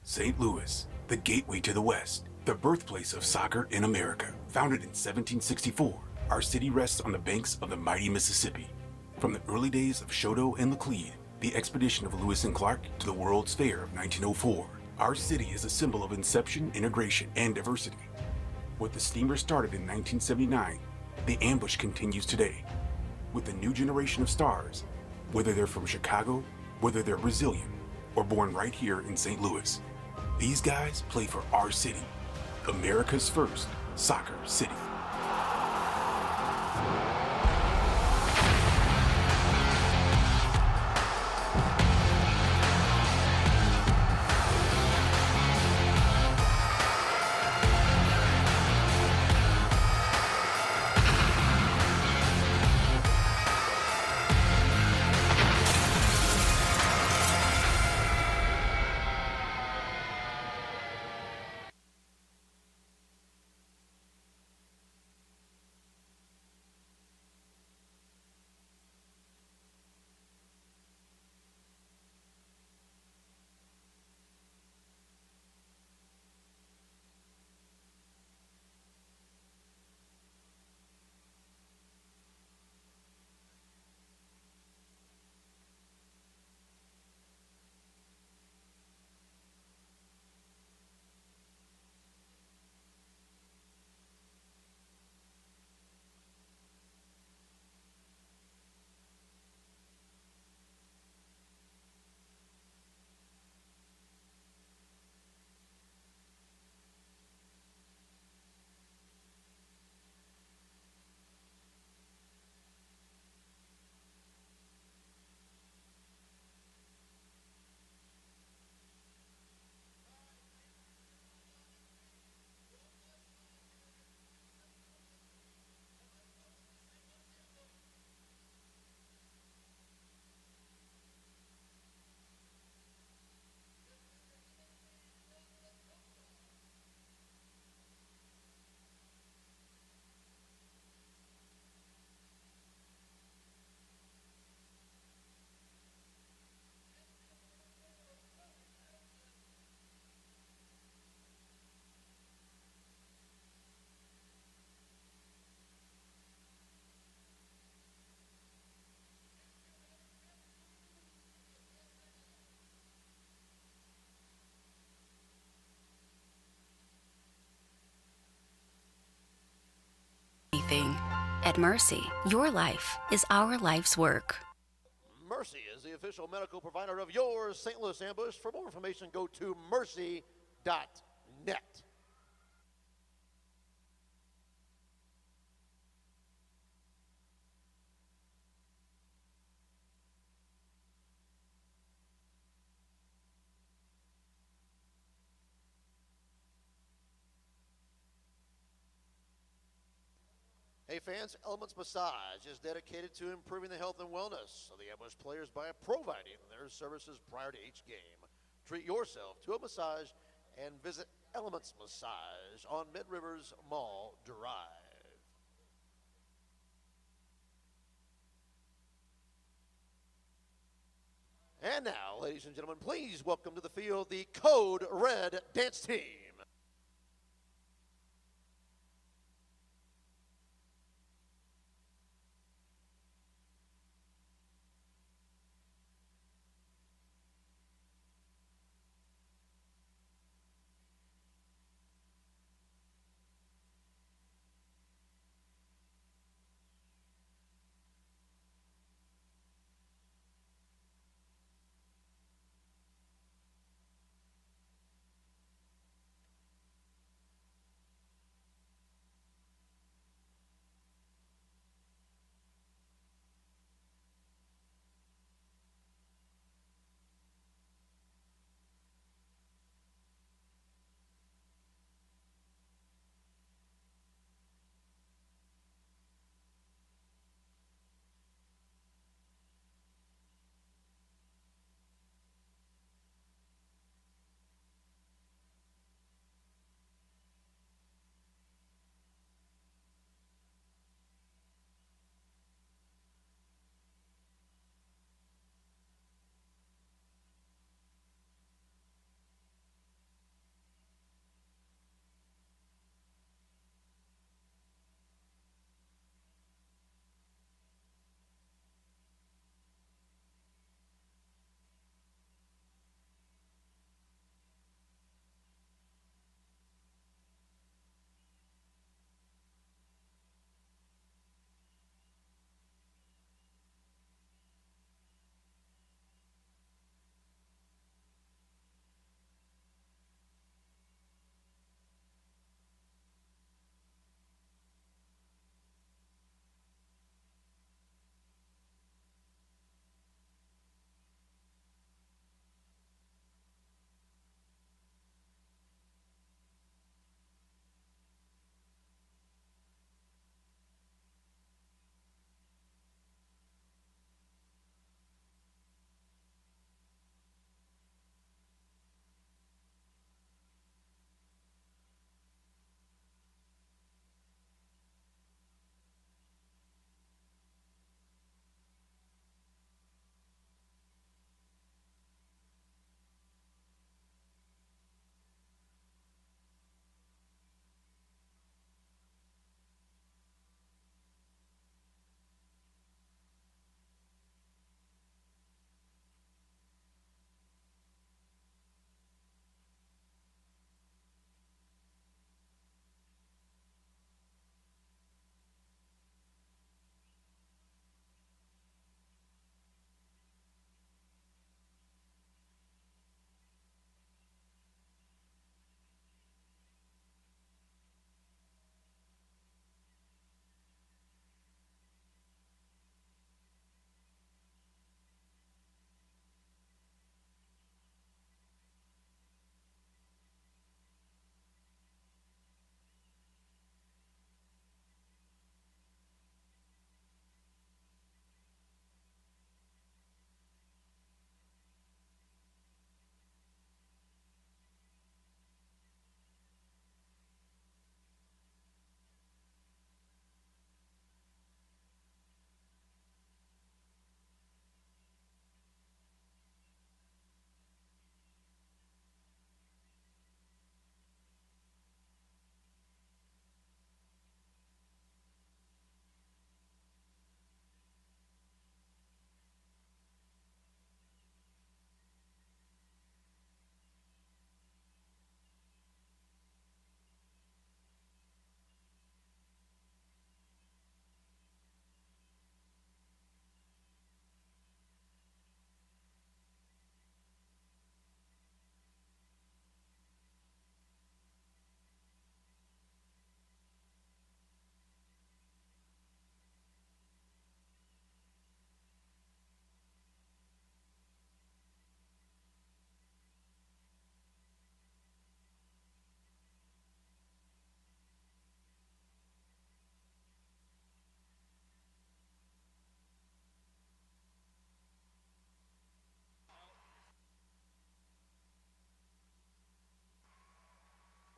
St. Louis, the gateway to the West, the birthplace of soccer in America. Founded in 1764, our city rests on the banks of the mighty Mississippi. From the early days of Shodo and Laclede, the expedition of Lewis and Clark, to the World's Fair of 1904, our city is a symbol of inception, integration, and diversity. What the steamer started in 1979 the ambush continues today with a new generation of stars, whether they're from Chicago, whether they're Brazilian, or born right here in St. Louis. These guys play for our city, America's first soccer city. At Mercy, your life is our life's work. Mercy is the official medical provider of your St. Louis Ambush. For more information, go to mercy.net. Hey fans, Elements Massage is dedicated to improving the health and wellness of the Ambush players by providing their services prior to each game. Treat yourself to a massage and visit Elements Massage on Mid-Rivers Mall Drive. And now, ladies and gentlemen, please welcome to the field the Code Red Dance Team.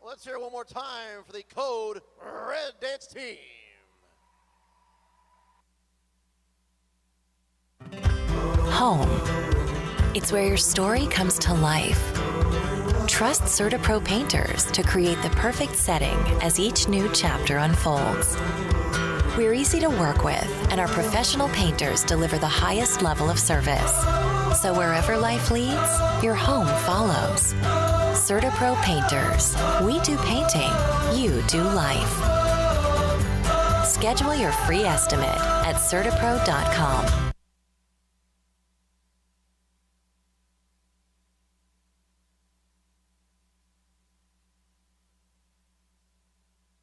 Let's hear it one more time for the Code Red Dance team. Home. It's where your story comes to life. Trust CertaPro painters to create the perfect setting as each new chapter unfolds. We're easy to work with, and our professional painters deliver the highest level of service. So wherever life leads, your home follows. CertaPro painters. We do painting, you do life. Schedule your free estimate at CertaPro.com.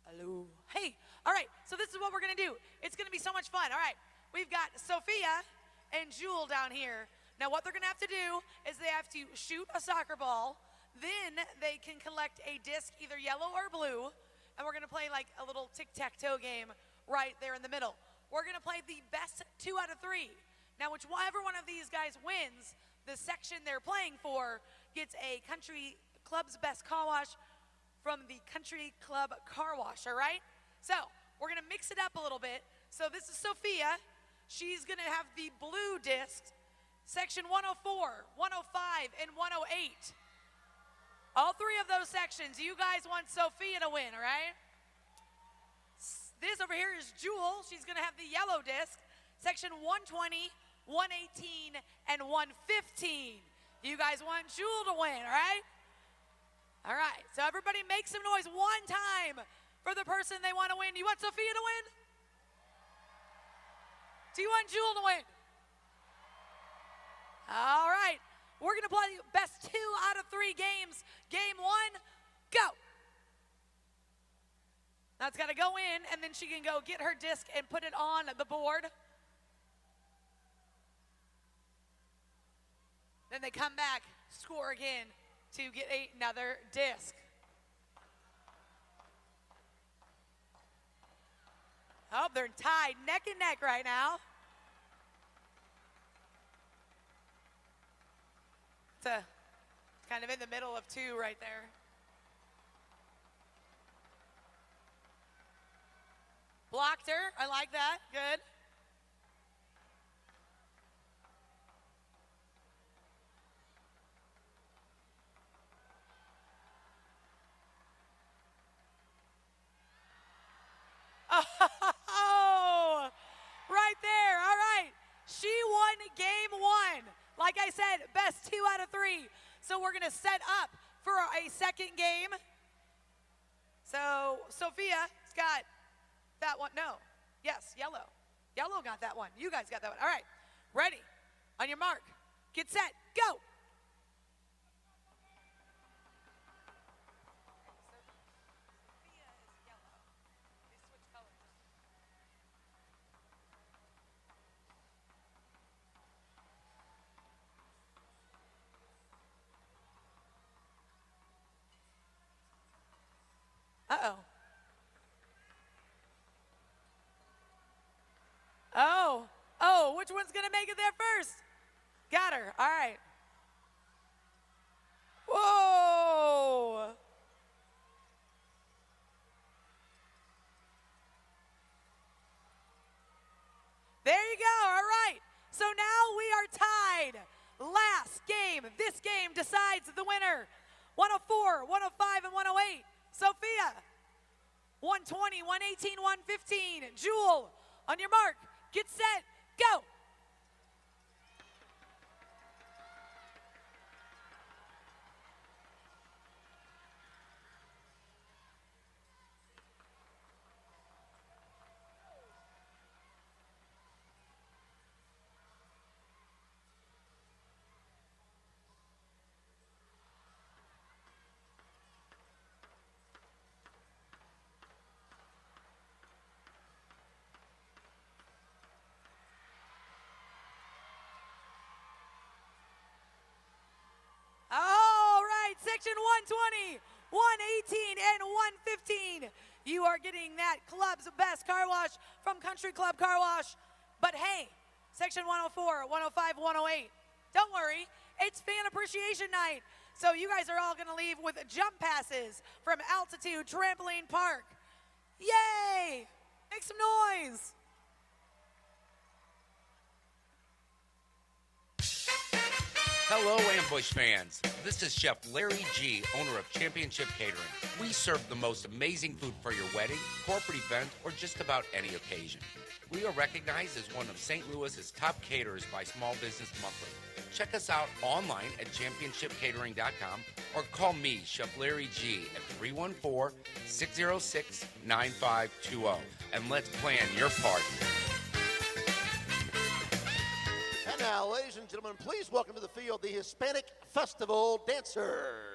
Hello. Hey, all right, so this is what we're gonna do. It's gonna be so much fun. All right, we've got Sophia and Jewel down here. Now what they're gonna have to do is they have to shoot a soccer ball, then they can collect a disc, either yellow or blue, and we're gonna play like a little tic-tac-toe game right there in the middle. We're gonna play the best 2 out of 3. Now whichever one of these guys wins, the section they're playing for gets a Country Club's Best Car Wash from the Country Club Car Wash, all right? So we're gonna mix it up a little bit. So this is Sophia. She's gonna have the blue disc, section 104, 105, and 108. All 3 of those sections, you guys want Sophia to win, all right? This over here is Jewel. She's gonna have the yellow disc, section 120, 118, and 115. You guys want Jewel to win, all right? All right, so everybody make some noise one time for the person they want to win. Do you want Sophia to win? Do you want Jewel to win? All right, we're gonna play best 2 out of 3 games. Game 1, go. Now it's gotta go in, and then she can go get her disc and put it on the board. Then they come back, score again to get another disc. Oh, they're tied neck and neck right now. It's kind of in the middle of 2 right there. Blocked her, I like that, good. Oh, right there, all right. She won game 1. Like I said, best 2 out of 3. So we're gonna set up for a second game. So Sophia's got that one, no, yes, yellow. Yellow got that one, you guys got that one. All right, ready, on your mark, get set, go. Uh-oh. Oh, which one's gonna make it there first? Got her, all right. Whoa. There you go, all right. So now we are tied. Last game, this game decides the winner. 104, 105, and 108. Sophia, 120, 118, 115. Jewel, on your mark, get set, go. Section 120, 118, and 115. You are getting that club's best car wash from Country Club Car Wash. But hey, section 104, 105, 108, don't worry, it's Fan Appreciation Night. So you guys are all going to leave with jump passes from Altitude Trampoline Park. Yay! Make some noise. Hello, Ambush fans. This is Chef Larry G., owner of Championship Catering. We serve the most amazing food for your wedding, corporate event, or just about any occasion. We are recognized as one of St. Louis's top caterers by Small Business Monthly. Check us out online at championshipcatering.com or call me, Chef Larry G., at 314-606-9520. And let's plan your party. And now, ladies and gentlemen, please welcome to the field the Hispanic Festival Dancers.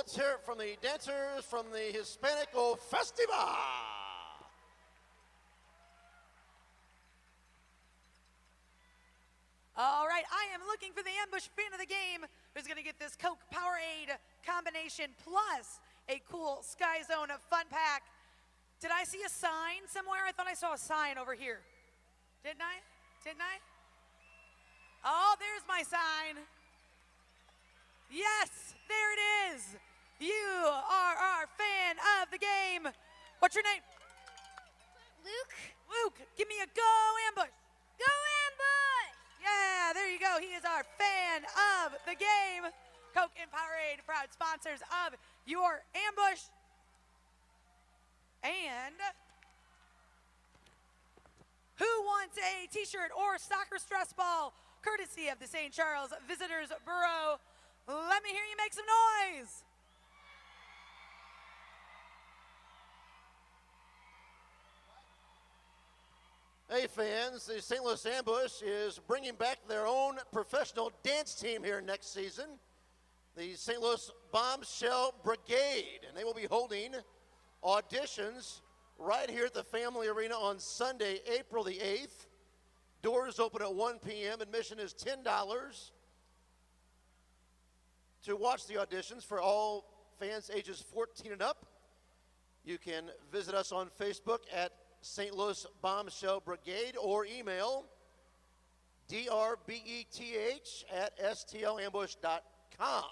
let's hear it from the dancers from the Hispanico Festival. All right, I am looking for the ambush fan of the game who's going to get this Coke Powerade combination plus a cool Sky Zone fun pack. Did I see a sign somewhere? I thought I saw a sign over here. Didn't I? Didn't I? Oh, there's my sign. Yes, there it is. You are our fan of the game. What's your name? Luke. Luke, give me a go ambush. Go ambush! Yeah, there you go. He is our fan of the game. Coke and Powerade, proud sponsors of your ambush. And who wants a t-shirt or soccer stress ball courtesy of the St. Charles Visitors Bureau? Let me hear you make some noise. Hey fans, the St. Louis Ambush is bringing back their own professional dance team here next season, the St. Louis Bombshell Brigade, and they will be holding auditions right here at the Family Arena on Sunday, April the 8th. Doors open at 1 p.m. Admission is $10. To watch the auditions for all fans ages 14 and up, you can visit us on Facebook at St. Louis Bombshell Brigade or email drbeth@stlambush.com.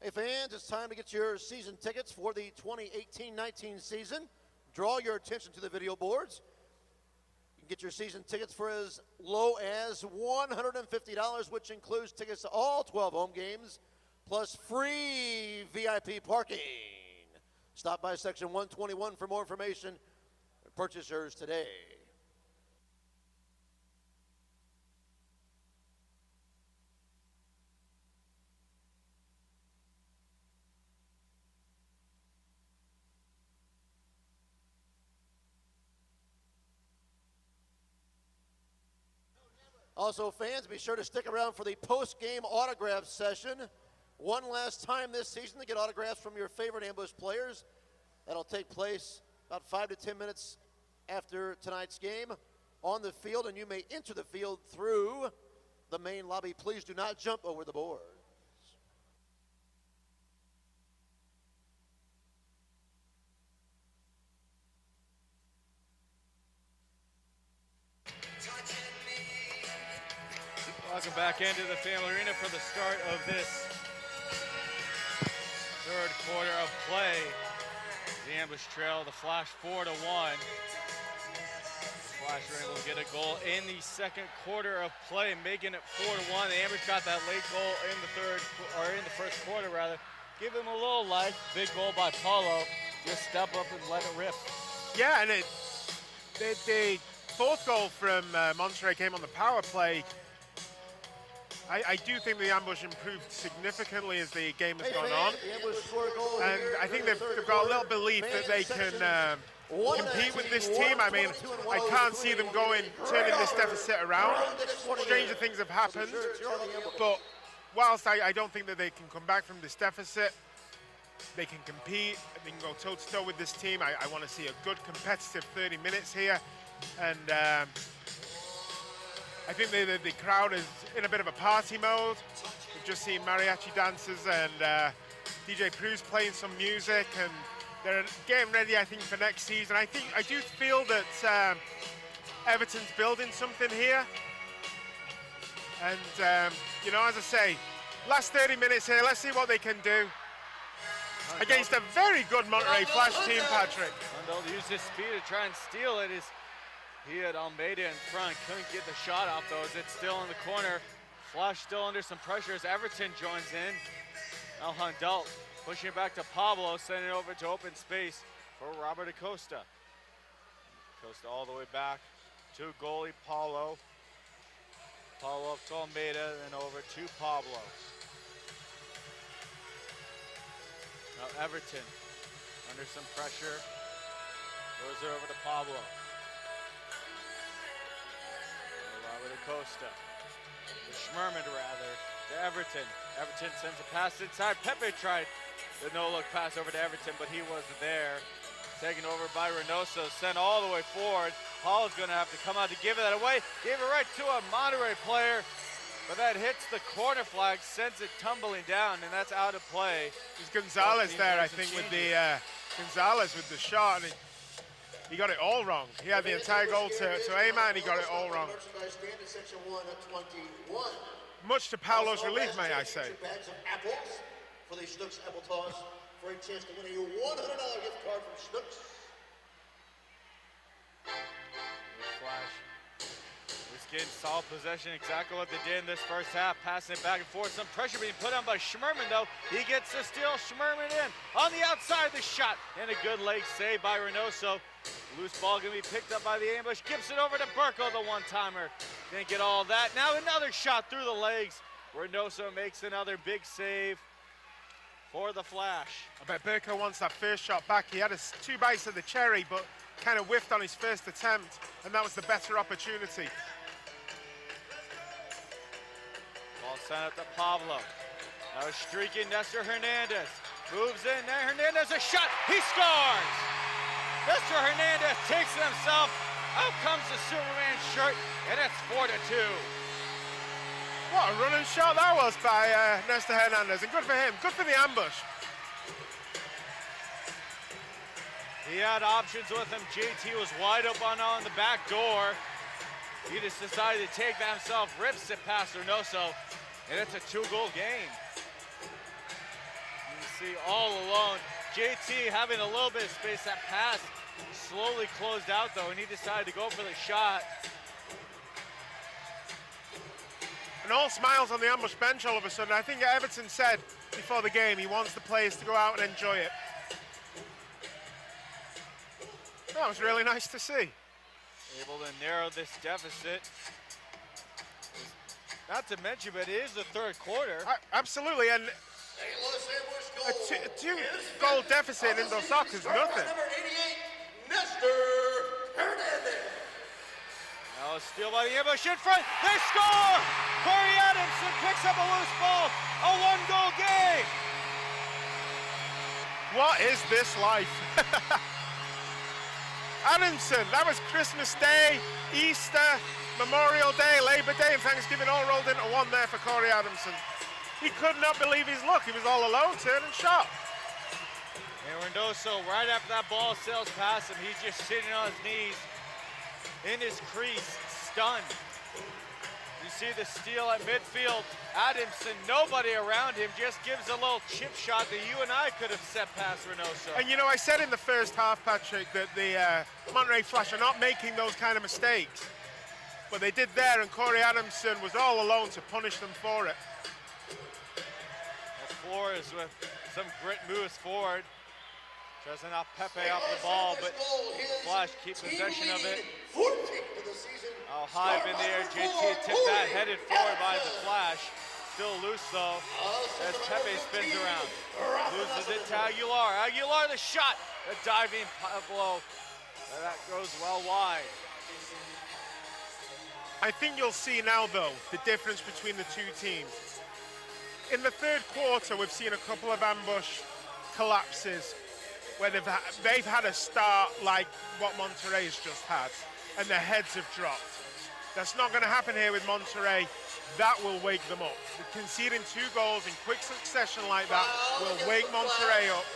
Hey fans, it's time to get your season tickets for the 2018-19 season. Draw your attention to the video boards. You can get your season tickets for as low as $150, which includes tickets to all 12 home games, plus free VIP parking. Stop by section 121 for more information. Purchase yours today. Also, fans, be sure to stick around for the post-game autograph session. One last time this season to get autographs from your favorite ambush players. That'll take place about 5 to 10 minutes after tonight's game on the field, and you may enter the field through the main lobby. Please do not jump over the board. Welcome back into the Family Arena for the start of this third quarter of play. The ambush trail, the Flash 4-1. The Flash were able to get a goal in the second quarter of play, making it 4-1. The ambush got that late goal in the first quarter rather. Give them a little life. Big goal by Paulo. Just step up and let it rip. Yeah, and the fourth goal from Monterrey came on the power play. I do think the ambush improved significantly as the game has gone on. And I think they've got a little belief that they can compete with this team. I mean, I can't see them turning this deficit around. Stranger things have happened. But whilst I don't think that they can come back from this deficit, they can compete, they can go toe-to-toe with this team. I want to see a good competitive 30 minutes here. And I think the crowd is in a bit of a party mode. We've just seen mariachi dancers and DJ Cruz playing some music, and they're getting ready, I think, for next season. I do feel that Everton's building something here. And, you know, as I say, last 30 minutes here, let's see what they can do against a very good Monterrey Flash team, Patrick. And they'll use this speed to try and steal it. He had Almeida in front, couldn't get the shot off though, as it's still in the corner. Flash still under some pressure as Everton joins in. Now Hundalt pushing it back to Pablo, sending it over to open space for Robert Acosta. Acosta all the way back to goalie Paulo. Paulo up to Almeida, then over to Pablo. Now Everton under some pressure. Goes it over to Pablo. Robert Acosta. To Schmerman rather. To Everton. Everton sends a pass inside. Pepe tried the no-look pass over to Everton, but he wasn't there. Taken over by Reynoso, sent all the way forward. Paul's gonna have to come out to give that away. Gave it right to a Monterrey player, but that hits the corner flag, sends it tumbling down, and that's out of play. There's Gonzalez there, I think, with the Gonzalez with the shot, and he got it all wrong. He had the entire goal to aim at, and he got it all wrong. Much to Paulo's relief, may I say. 2 bags of apples for the Schnucks Apple Toss for a chance to win a $100 gift card from Schnucks. Flash. Just getting solid possession, exactly what they did in this first half, passing it back and forth. Some pressure being put on by Schmerman, though. He gets the steal, Schmerman in. On the outside, the shot, and a good leg save by Reynoso. Loose ball gonna be picked up by the ambush. Gives it over to Burko, the one-timer. Didn't get all that. Now another shot through the legs. Reynoso makes another big save for the Flash. I bet Burko wants that first shot back. He had 2 bites of the cherry, but kind of whiffed on his first attempt, and that was the better opportunity. Ball sent out to Pablo. Now streaking Nestor Hernandez. Moves in, now Hernandez, a shot, he scores! Nestor Hernandez takes it himself. Out comes the Superman shirt, and it's 4-2. What a running shot that was by Nestor Hernandez, and good for him, good for the ambush. He had options with him. JT was wide open on the back door. He just decided to take that himself, rips it past Reynoso, and it's a 2-goal game. You see all alone. JT having a little bit of space. That pass slowly closed out though, and he decided to go for the shot. And all smiles on the ambush bench all of a sudden. I think Everton said before the game he wants the players to go out and enjoy it. That was really nice to see. Able to narrow this deficit. Not to mention, but it is the third quarter. Absolutely, and a 2-goal deficit in indoor soccer is nothing. Number 88, Nestor Hernandez. Now a steal by the ambush in front. They score! Corey Adamson picks up a loose ball. A 1-goal game. What is this life? Adamson, that was Christmas Day, Easter, Memorial Day, Labor Day, and Thanksgiving all rolled into one there for Corey Adamson. He could not believe his luck. He was all alone, turned and shot. And Reynoso, right after that ball sails past him, he's just sitting on his knees in his crease, stunned. You see the steal at midfield. Adamson, nobody around him, just gives a little chip shot that you and I could have set past Reynoso. And you know, I said in the first half, Patrick, that the Monterrey Flash are not making those kind of mistakes. But they did there, and Corey Adamson was all alone to punish them for it. Flores with some grit moves forward. Tries to knock Pepe off the ball, but Flash keep possession of it. Oh, high up in the air, JT tipped that, headed forward by the Flash. Still loose though, as Pepe spins around. Loses it to Aguilar. Aguilar the shot, a diving blow. That goes well wide. I think you'll see now though, the difference between the two teams. In the third quarter, we've seen a couple of ambush collapses where they've had a start like what Monterrey's just had, and their heads have dropped. That's not going to happen here with Monterrey. That will wake them up. Conceding 2 goals in quick succession like that will wake Monterrey up.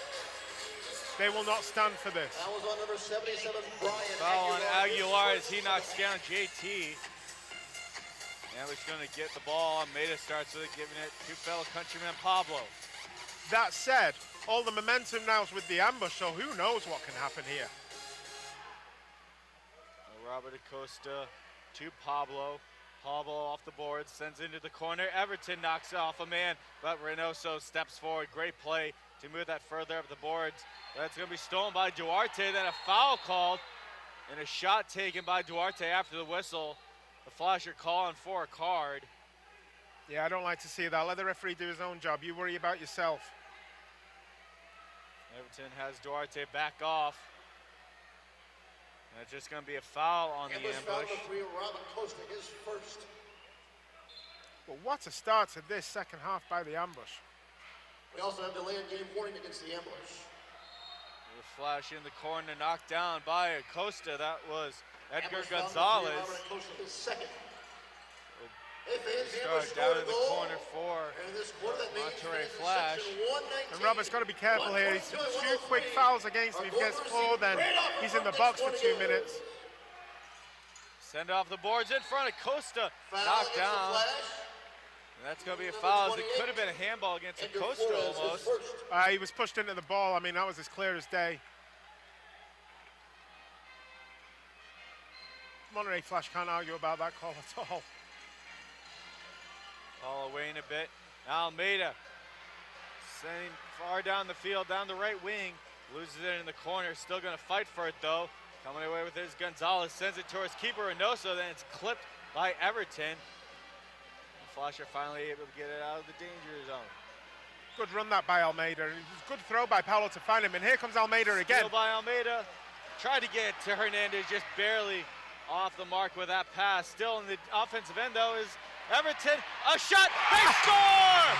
They will not stand for this. That was on number 77, Brian Foul on Aguilar as he knocks down JT. Ambush going to get the ball. Almeida starts with it, giving it to fellow countryman Pablo. That said, all the momentum now is with the ambush, so who knows what can happen here. Robert Acosta to Pablo. Pablo off the board, sends into the corner. Everton knocks off a man, but Reynoso steps forward. Great play to move that further up the boards. That's going to be stolen by Duarte. Then a foul called and a shot taken by Duarte after the whistle. The Flasher calling for a card. Yeah, I don't like to see that. Let the referee do his own job. You worry about yourself. Everton has Duarte back off. And it's just going to be a foul on the ambush. Well, what a start to this second half by the ambush. We also have delayed game warning against the ambush. The Flash in the corner, knocked down by Acosta. That was Edgar Gonzalez. Start down in the corner for Monterrey Flash. And Robert's got to be careful here. He's 2 quick fouls against him. If he gets 4, then he's in the box for 2 minutes. Send off the boards in front of Acosta. Knocked down. And that's going to be a foul, as it could have been a handball against Acosta almost. He was pushed into the ball. I mean, that was as clear as day. Monterrey Flash can't argue about that call at all. Ball away in a bit. Almeida sending far down the field, down the right wing. Loses it in the corner. Still going to fight for it, though. Coming away with his Gonzalez. Sends it towards keeper Reynoso. Then it's clipped by Everton. Flasher finally able to get it out of the danger zone. Good run that by Almeida. Good throw by Paulo to find him. And here comes Almeida again. Steal by Almeida. Tried to get to Hernandez, just barely off the mark with that pass. Still in the offensive end, though, is Everton. A shot. They score!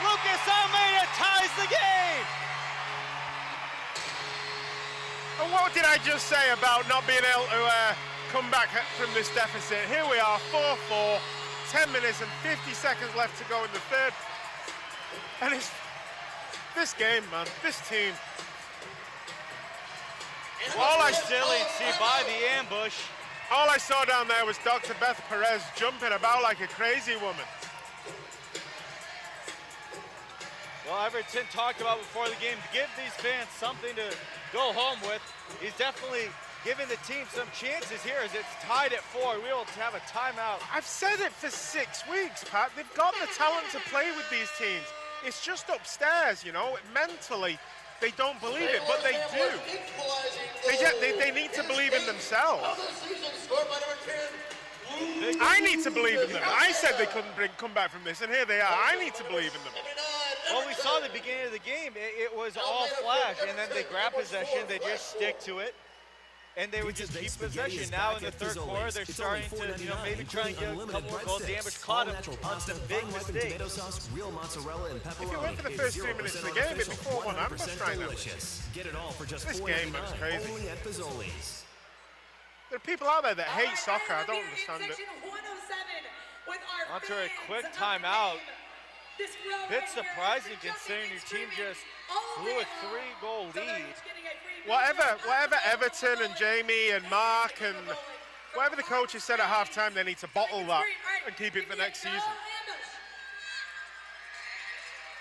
Lucas Almeida ties the game. And what did I just say about not being able to come back from this deficit? Here we are, 4-4. 10 minutes and 50 seconds left to go in the third. And it's this game, man, this team. All I still see by the ambush. All I saw down there was Dr. Beth Perez jumping about like a crazy woman. Well, Everton talked about before the game to give these fans something to go home with. He's definitely giving the team some chances here as it's tied at 4. We will have a timeout. I've said it for 6 weeks, Pat. They've got the talent to play with these teams. It's just upstairs, you know. Mentally, they don't believe it, but they do. They need to believe in themselves. I need to believe in them. I said they couldn't come back from this, and here they are. I need to believe in them. Well, we saw at the beginning of the game, it was all Flash, and then they grab possession, they just stick to it, and they would just keep possession. Now in the third quarter, they're starting to, maybe try and get a couple more goals. The ambush caught them on some big mistakes. If you went for the first 3 minutes of the game, it'd be 4-1 ambush right now. This game looks crazy. There are people out there that hate soccer. I don't understand it. Onto a quick timeout. Bit surprising considering your team just blew a 3-goal lead. Whatever Everton and Jamie and Mark and whatever the coaches said at halftime, they need to bottle that and keep it for next season.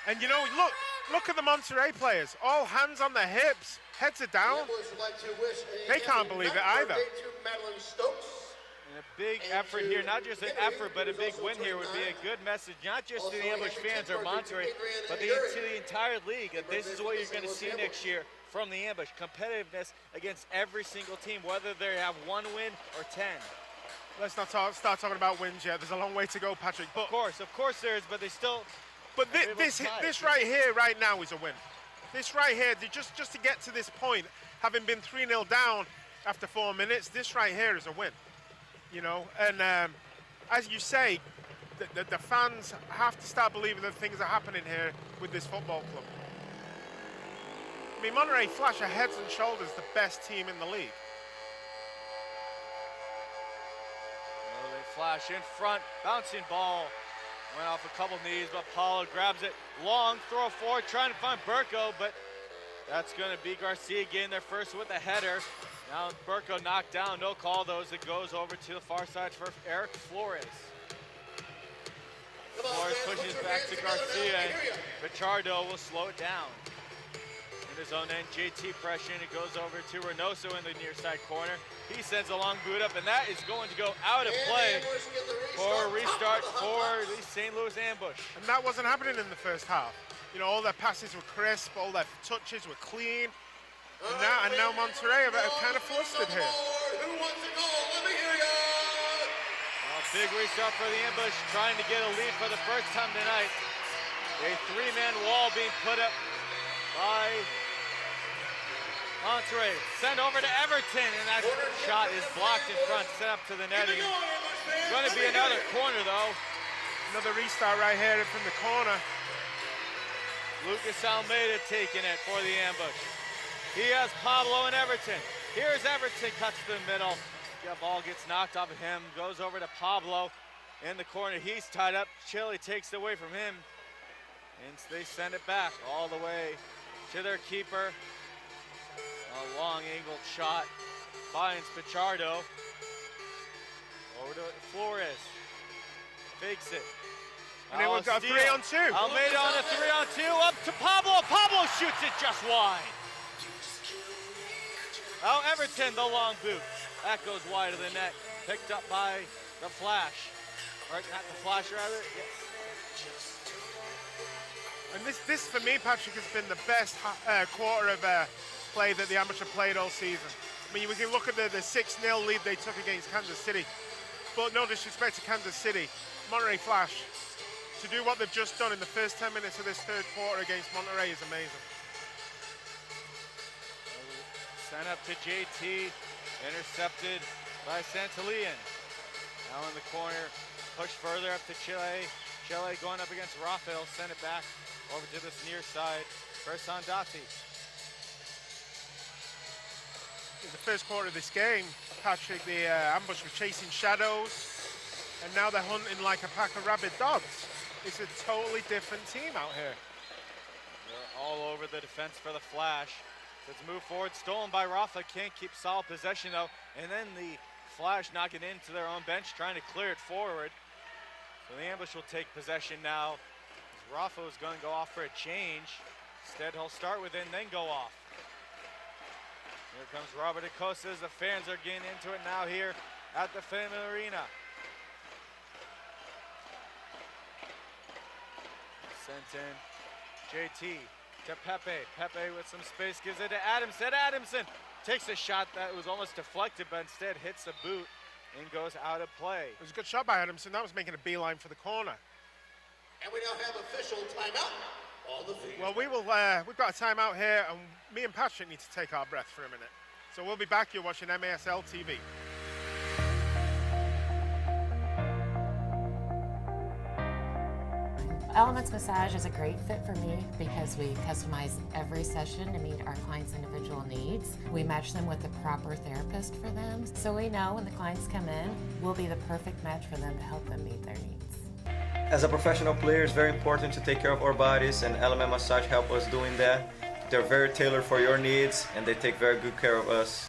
And you know, look at the Monterrey players, all hands on their hips, heads are down. They can't believe it either. And a big effort here, not just an effort, but a big win here would be a good message, not just to the Ambush fans or Monterrey, but to the entire league. That this is what you're going to see next year from the Ambush. Competitiveness against every single team, whether they have 1 win or 10. Let's not start talking about wins yet. There's a long way to go, Patrick. But of course there is, but they still... But this right here, right now, is a win. This right here, just to get to this point, having been 3-0 down after 4 minutes, this right here is a win. You know, and as you say, the fans have to start believing that things are happening here with this football club. I mean, Monterrey Flash are heads and shoulders the best team in the league. Well, they flash in front, bouncing ball. Went off a couple knees, but Paulo grabs it. Long throw forward, trying to find Burko, but that's going to be Garcia getting there first with a header. Now Burko knocked down, no call though, as it goes over to the far side for Eric Flores. Flores pushes back to Garcia, and Pichardo will slow it down. In his own end, JT pressure, and it goes over to Reynoso in the near side corner. He sends a long boot up, and that is going to go out of play for a restart for the St. Louis Ambush. And that wasn't happening in the first half. You know, all their passes were crisp, all their touches were clean. And now Monterrey are kind of flustered here. Big restart for the Ambush, trying to get a lead for the first time tonight. A three-man wall being put up by Monterrey. Sent over to Everton, and that shot is blocked in front, sent up to the netting. It's going to be another corner, though. Another restart right here from the corner. Lucas Almeida taking it for the Ambush. He has Pablo and Everton. Here's Everton, cuts to the middle. The ball gets knocked off of him, goes over to Pablo in the corner. He's tied up. Chile takes it away from him, and they send it back all the way to their keeper. A long angled shot finds Pichardo. Over to Flores. Fakes it. And it was a 3-on-2. Almeida on a 3-on-2, up to Pablo. Pablo shoots it just wide. Oh, Everton, the long boot. That goes wide of the net. Picked up by the Flash. Or not the Flash, rather. Yes. And this for me, Patrick, has been the best quarter of play that the Ambush have played all season. I mean, we can look at the 6-0 lead they took against Kansas City. But no disrespect to Kansas City, Monterrey Flash, to do what they've just done in the first 10 minutes of this third quarter against Monterrey is amazing. Sent up to JT. Intercepted by Santillan. Now in the corner, push further up to Chile. Chile going up against Rafael, send it back over to this near side for Sandati. In the first quarter of this game, Patrick, the Ambush were chasing shadows, and now they're hunting like a pack of rabid dogs. It's a totally different team out here. They're all over the defense for the Flash. Let's move forward, stolen by Rafa, can't keep solid possession though, and then the Flash knocking into their own bench, trying to clear it forward. So the Ambush will take possession now. Rafa is going to go off for a change. Instead, he'll start with it and then go off. Here comes Robert Acosta as the fans are getting into it now here at the Family Arena. Sent in JT. To Pepe. Pepe with some space gives it to Adamson. Adamson takes a shot that was almost deflected, but instead hits the boot and goes out of play. It was a good shot by Adamson. That was making a beeline for the corner. And we now have official timeout on the field. Well, we've got a timeout here, and me and Patrick need to take our breath for a minute. So we'll be back. You're watching MASL TV. Elements Massage is a great fit for me because we customize every session to meet our clients' individual needs. We match them with the proper therapist for them, so we know when the clients come in, we'll be the perfect match for them to help them meet their needs. As a professional player, it's very important to take care of our bodies, and Element Massage help us doing that. They're very tailored for your needs, and they take very good care of us.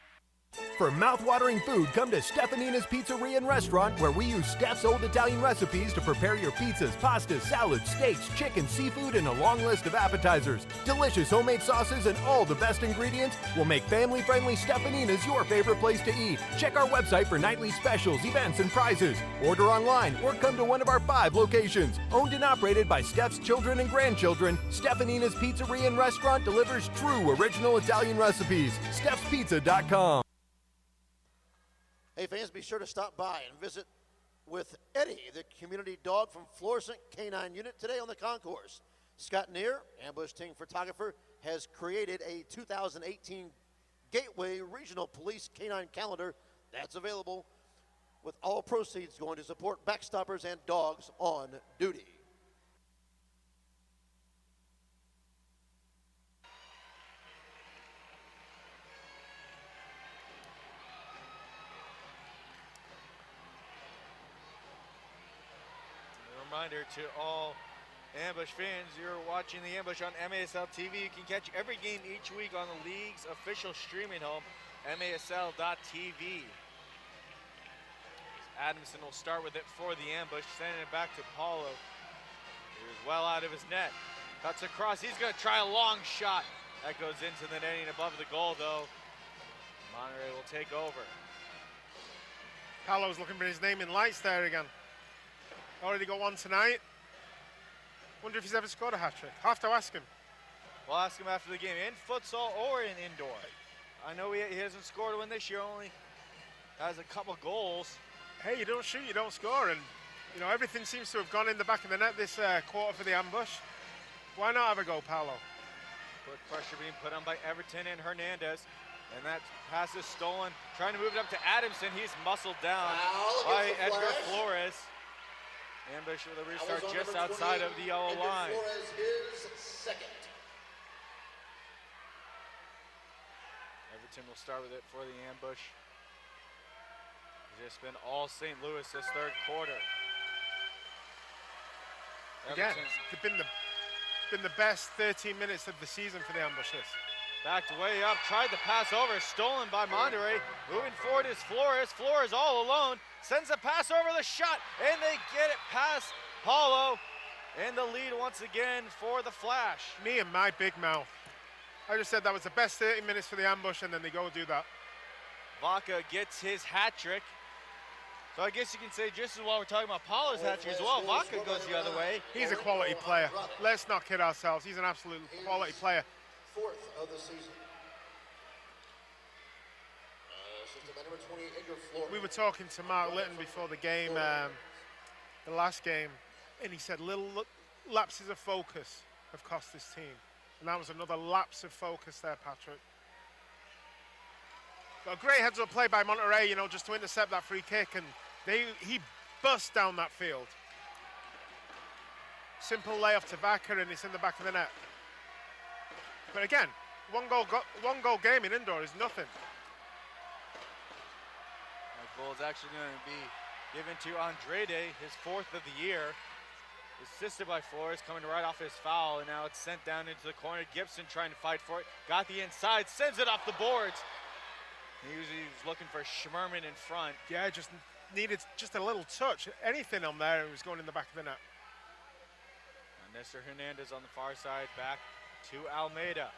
For mouth-watering food, come to Stefanina's Pizzeria and Restaurant, where we use Steph's old Italian recipes to prepare your pizzas, pastas, salads, steaks, chicken, seafood, and a long list of appetizers. Delicious homemade sauces and all the best ingredients will make family-friendly Stefanina's your favorite place to eat. Check our website for nightly specials, events, and prizes. Order online or come to one of our 5 locations. Owned and operated by Steph's children and grandchildren, Stefanina's Pizzeria and Restaurant delivers true original Italian recipes. Steph'sPizza.com. Hey fans, be sure to stop by and visit with Eddie, the community dog from Florissant Canine Unit, today on the concourse. Scott Neer, Ambush Team photographer, has created a 2018 Gateway Regional Police Canine Calendar that's available, with all proceeds going to support backstoppers and dogs on duty. Reminder to all Ambush fans, you're watching the Ambush on MASL TV. You can catch every game each week on the league's official streaming home, MASL.tv. Adamson will start with it for the Ambush, sending it back to Paulo. He was well out of his net. Cuts across, he's gonna try a long shot. That goes into the netting above the goal though. Monterrey will take over. Paolo's looking for his name in lights there again. Already got one tonight. Wonder if he's ever scored a hat-trick. Have to ask him. We'll ask him after the game, in futsal or in indoor. I know he hasn't scored one this year, only has a couple goals. Hey, you don't shoot, you don't score, and you know everything seems to have gone in the back of the net this quarter for the ambush. Why not have a go, Paolo? Quick pressure being put on by Everton and Hernandez, and that pass is stolen. Trying to move it up to Adamson. He's muscled down by Edgar Flores. Ambush with a restart just outside of the yellow line. Flores, his second. Everton will start with it for the ambush. It's just been all St. Louis this third quarter. Again, it's been the best 13 minutes of the season for the ambushes. Backed way up, tried the pass over, stolen by Monterrey. Moving forward is Flores. Flores all alone, sends a pass over the shot, and they get it past Paulo. And the lead once again for the Flash. Me and my big mouth. I just said that was the best 30 minutes for the ambush, and then they go do that. Vaca gets his hat trick. So I guess you can say just as well we're talking about Paulo's hat trick as well. Vaca goes the other way. He's a quality player. Let's not kid ourselves. He's an absolute quality player. Fourth of the season. Number 20, Edgar Flores. We were talking to Mark Litton before the game, the last game, and he said little lapses of focus have cost this team. And that was another lapse of focus there, Patrick. But a great heads-up play by Monterrey, you know, just to intercept that free kick, and he bust down that field. Simple layoff to Vaca, and it's in the back of the net. But again, one goal game in indoor is nothing. That goal is actually going to be given to Andrade, his fourth of the year. Assisted by Flores, coming right off his foul, and now it's sent down into the corner. Gibson trying to fight for it. Got the inside, sends it off the boards. He was looking for Schmerman in front. Yeah, just needed just a little touch. Anything on there, it was going in the back of the net. And Nestor Hernandez on the far side, back to Almeida.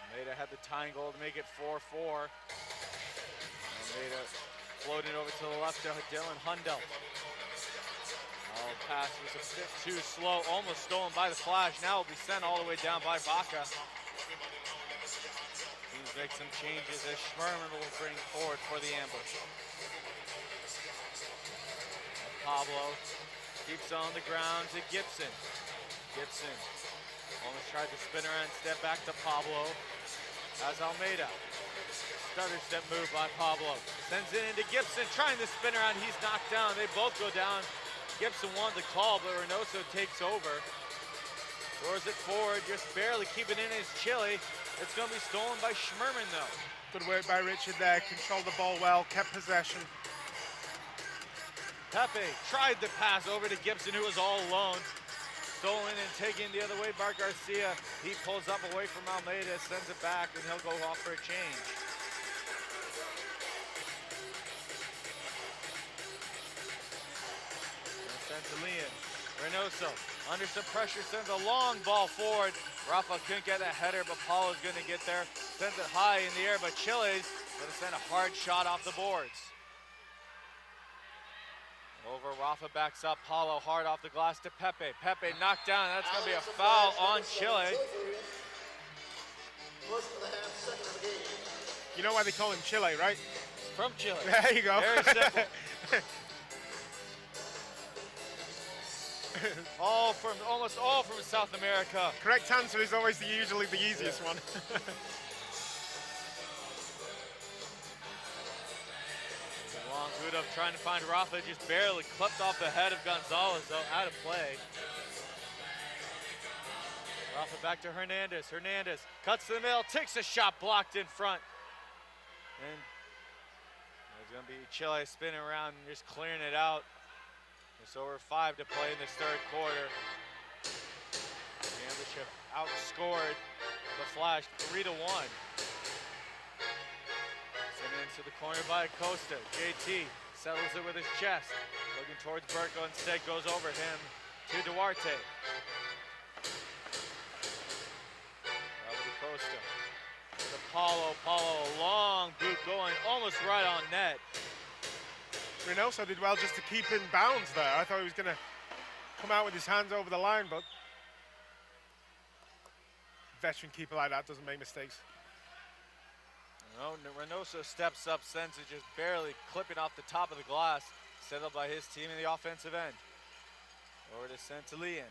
Almeida had the tying goal to make it 4-4. Almeida floating over to the left to Dylan Hundell. Oh, pass was a bit too slow, almost stolen by the Flash. Now will be sent all the way down by Vaca. Teams make some changes as Schmerman will bring forward for the ambush. Pablo keeps on the ground to Gibson. Gibson almost tried to spin around, step back to Pablo. As Almeida. Stutter step move by Pablo. Sends it into Gibson, trying to spin around. He's knocked down. They both go down. Gibson wanted the call, but Reynoso takes over. Throws it forward, just barely keeping it in his chili. It's going to be stolen by Schmerman, though. Good work by Richard there. Controlled the ball well, kept possession. Pepe tried the pass over to Gibson, who was all alone. Stolen and taken the other way. Bart Garcia, he pulls up away from Almeida, sends it back, and he'll go off for a change. Leon. Reynoso under some pressure sends a long ball forward. Rafa couldn't get that header, but Paulo's going to get there. Sends it high in the air, but Chile's going to send a hard shot off the boards. Over, Rafa backs up. Paulo hard off the glass to Pepe. Pepe knocked down. That's going to be a foul on Chile. You know why they call him Chile, right? From Chile. There you go. Very simple. Almost all from South America. Correct answer is always usually the easiest one. Long boot up trying to find Rafa, just barely clipped off the head of Gonzalez, though, out of play. Rafa back to Hernandez. Hernandez cuts to the middle, takes a shot blocked in front. And there's going to be Chile spinning around and just clearing it out. It's over 5 to play in this third quarter. The ambush have outscored the Flash 3-1. Sent into the corner by Acosta. JT settles it with his chest. Looking towards Burko, instead goes over him to Duarte. Robert Acosta to Paulo. Paulo, a long boot going almost right on net. Reynoso did well just to keep in bounds there. I thought he was going to come out with his hands over the line, but veteran keeper like that doesn't make mistakes. No, Reynoso steps up, sends it just barely clipping off the top of the glass, set up by his team in the offensive end. Over to Santillán.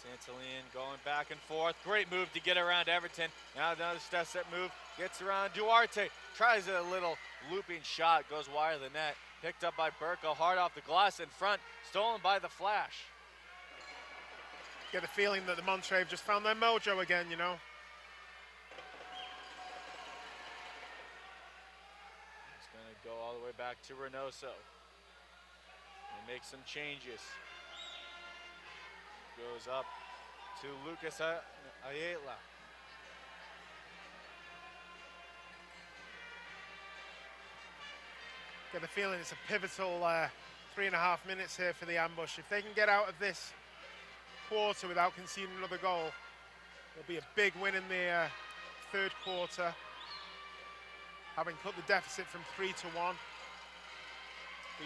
Santillán going back and forth. Great move to get around Everton. Now another step move. Gets around Duarte. Tries a little looping shot. Goes wide of the net. Picked up by Burko. Hard off the glass in front. Stolen by the Flash. Get the feeling that the Monterrey have just found their mojo again, you know. It's going to go all the way back to Reynoso. And make some changes. Goes up to Lucas Ayala. Get the feeling it's a pivotal 3.5 minutes here for the Ambush. If they can get out of this quarter without conceding another goal, it'll be a big win in the third quarter, having cut the deficit from 3 to 1. But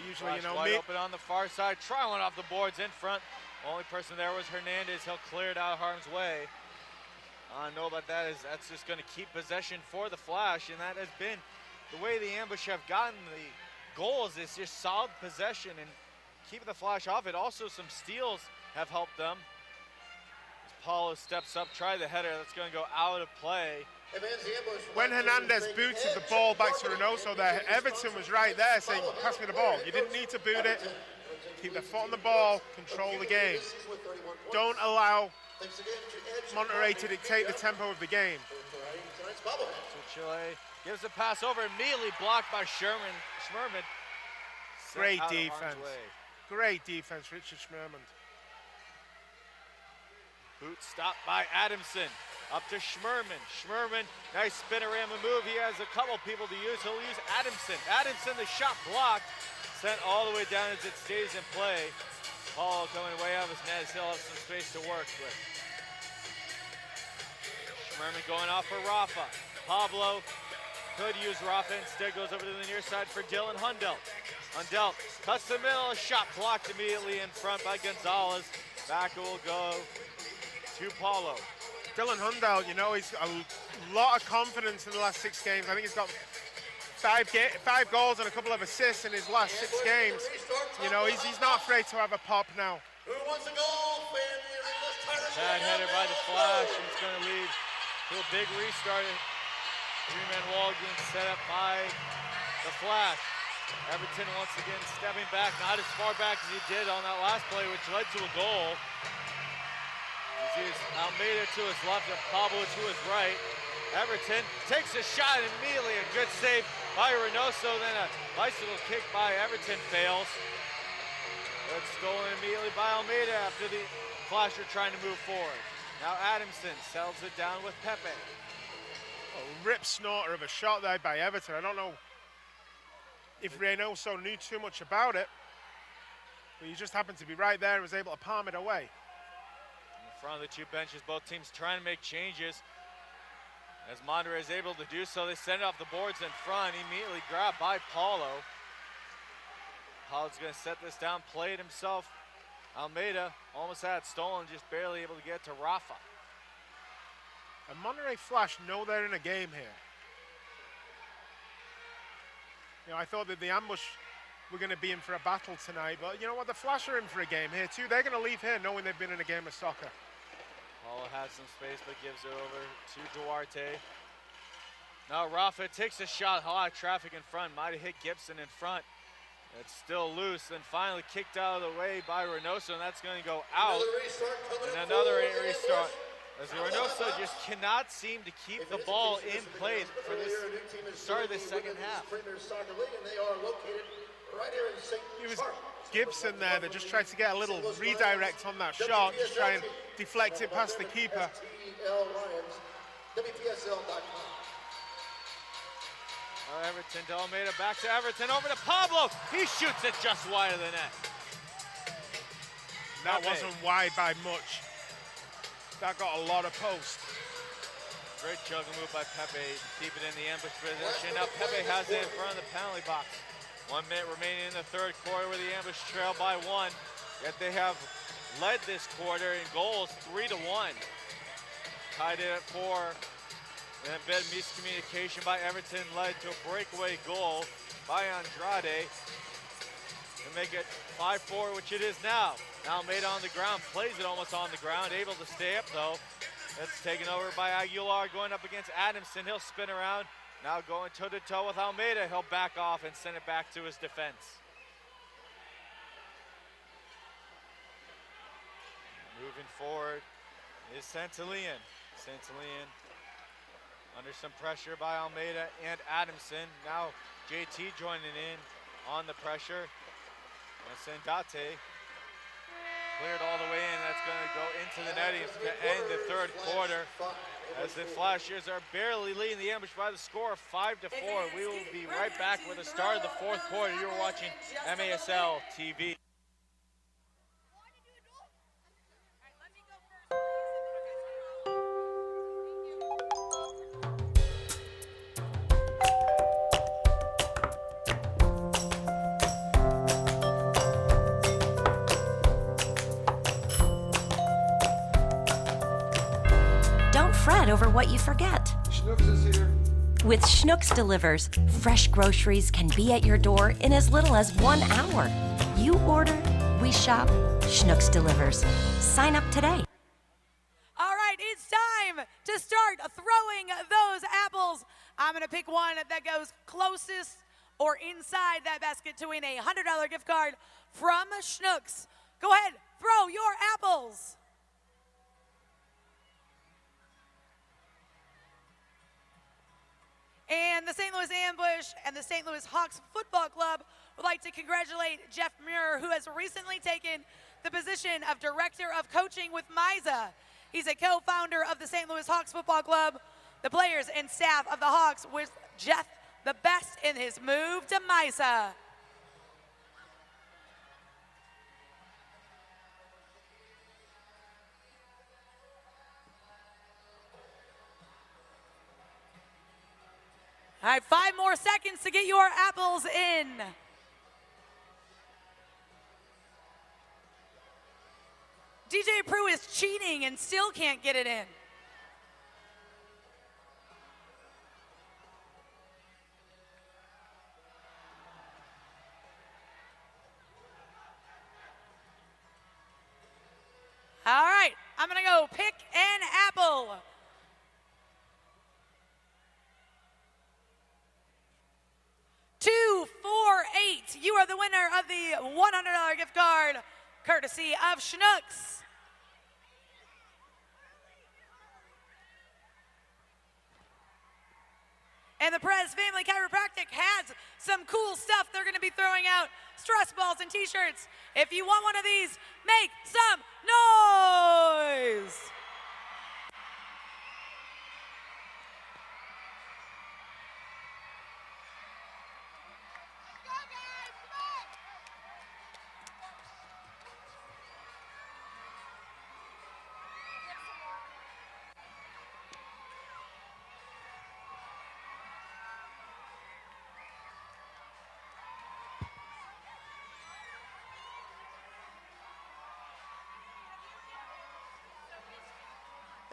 usually, you know, wide open on the far side. Try one off the boards in front. Only person there was Hernandez. He'll clear it out of harm's way. I know about that is that's just going to keep possession for the Flash, and that has been the way the Ambush have gotten the goals. Is just solid possession and keeping the Flash off it. Also, some steals have helped them. As Paulo steps up, try the header. That's going to go out of play. When Hernandez booted the ball back to Reynoso there, Everton was right there saying, pass me the ball. You didn't need to boot it. Keep their foot on the ball, control the game. Don't allow Monterrey to dictate the tempo of the game. So Chile gives a pass over, immediately blocked by Schmerman. Great defense. Great defense, Richard Schmerman. Boot stopped by Adamson. Up to Schmerman. Schmerman, nice spinorama move. He has a couple people to use. He'll use Adamson. Adamson, the shot blocked. Sent all the way down as it stays in play. Paul coming way out of his net. He'll have some space to work with. Schmerman going off for Rafa. Pablo could use Rafa, instead goes over to the near side for Dylan Hundelt. Hundelt cuts the middle, a shot blocked immediately in front by Gonzalez. Back it will go to Paulo. Dylan Hundelt, you know, he's a lot of confidence in the last 6 games. I think he's got 5 goals and a couple of assists in his last 6 games. You know, he's not afraid to have a pop now. Bad header by the Flash, and it's going to lead to a big restart. 3-man wall being set up by the Flash. Everton once again stepping back, not as far back as he did on that last play, which led to a goal. He's Almeida to his left and Pablo to his right. Everton takes a shot immediately, a good save by Reynoso, then a bicycle kick by Everton fails. It's stolen immediately by Almeida after the Flash are trying to move forward. Now Adamson settles it down with Pepe. A rip snorter of a shot there by Everton. I don't know if Reynoso knew too much about it, but he just happened to be right there and was able to palm it away. In front of the 2 benches, both teams trying to make changes. As Monterrey is able to do so, they send it off the boards in front, immediately grabbed by Paulo. Paulo's going to set this down, play it himself. Almeida almost had it stolen, just barely able to get to Rafa. And Monterrey Flash know they're in a game here. You know, I thought that the Ambush were going to be in for a battle tonight, but you know what, the Flash are in for a game here too. They're going to leave here knowing they've been in a game of soccer. Paulo has some space, but gives it over to Duarte. Now Rafa takes a shot, a lot of traffic in front, might have hit Gibson in front. It's still loose, and finally kicked out of the way by Reynoso, and that's going to go out. And another restart. As Reynoso just cannot seem to keep the ball in play for this start of the second half. It was Gibson there that just tried to get a little redirect on that shot, just try and deflect it past the keeper. Everton to Almeida, back to Everton, over to Pablo. He shoots it just wide of the net. That wasn't wide by much. That got a lot of post. Great juggling move by Pepe to keep it in the ambush position. Now Pepe has it in front of the penalty box. 1 minute remaining in the third quarter with the ambush trail by 1. Yet they have led this quarter in goals 3-1. Tied it at 4. And a bit of miscommunication by Everton led to a breakaway goal by Andrade to make it 5-4, which it is now. Now Almeida on the ground, plays it almost on the ground, able to stay up though. That's taken over by Aguilar going up against Adamson. He'll spin around, now going toe-to-toe with Almeida. He'll back off and send it back to his defense. Moving forward is Santillan. Santillan under some pressure by Almeida and Adamson. Now JT joining in on the pressure. And Sendate cleared all the way in. That's going to go into the netting to end the third quarter. As the Flashers are barely leading the ambush by the score of 5-4. We will be right back with the start of the fourth quarter. You're watching MASL TV. Fret over what you forget. Schnooks is here. With Schnooks Delivers, fresh groceries can be at your door in as little as 1 hour. You order, we shop, Schnooks Delivers. Sign up today. All right, it's time to start throwing those apples. I'm going to pick one that goes closest or inside that basket to win a $100 gift card from Schnooks. Go ahead, throw your apples. And the St. Louis Ambush and the St. Louis Hawks Football Club would like to congratulate Jeff Muir, who has recently taken the position of Director of Coaching with MISA. He's a co-founder of the St. Louis Hawks Football Club. The players and staff of the Hawks wish Jeff the best in his move to MISA. All right, 5 more seconds to get your apples in. DJ Prue is cheating and still can't get it in. All right, I'm gonna go pick an apple. $248. You are the winner of the $100 gift card, courtesy of Schnooks. And the Perez Family Chiropractic has some cool stuff they're going to be throwing out. Stress balls and t-shirts. If you want one of these, make some noise.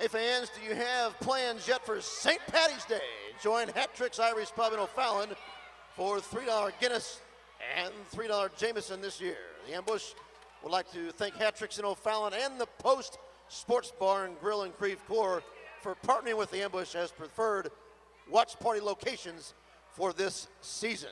Hey fans, do you have plans yet for St. Patty's Day? Join Hat Tricks Irish Pub in O'Fallon for $3 Guinness and $3 Jameson this year. The Ambush would like to thank Hat Tricks in O'Fallon and the Post Sports Bar and Grill in Creve Coeur for partnering with the Ambush as preferred watch party locations for this season.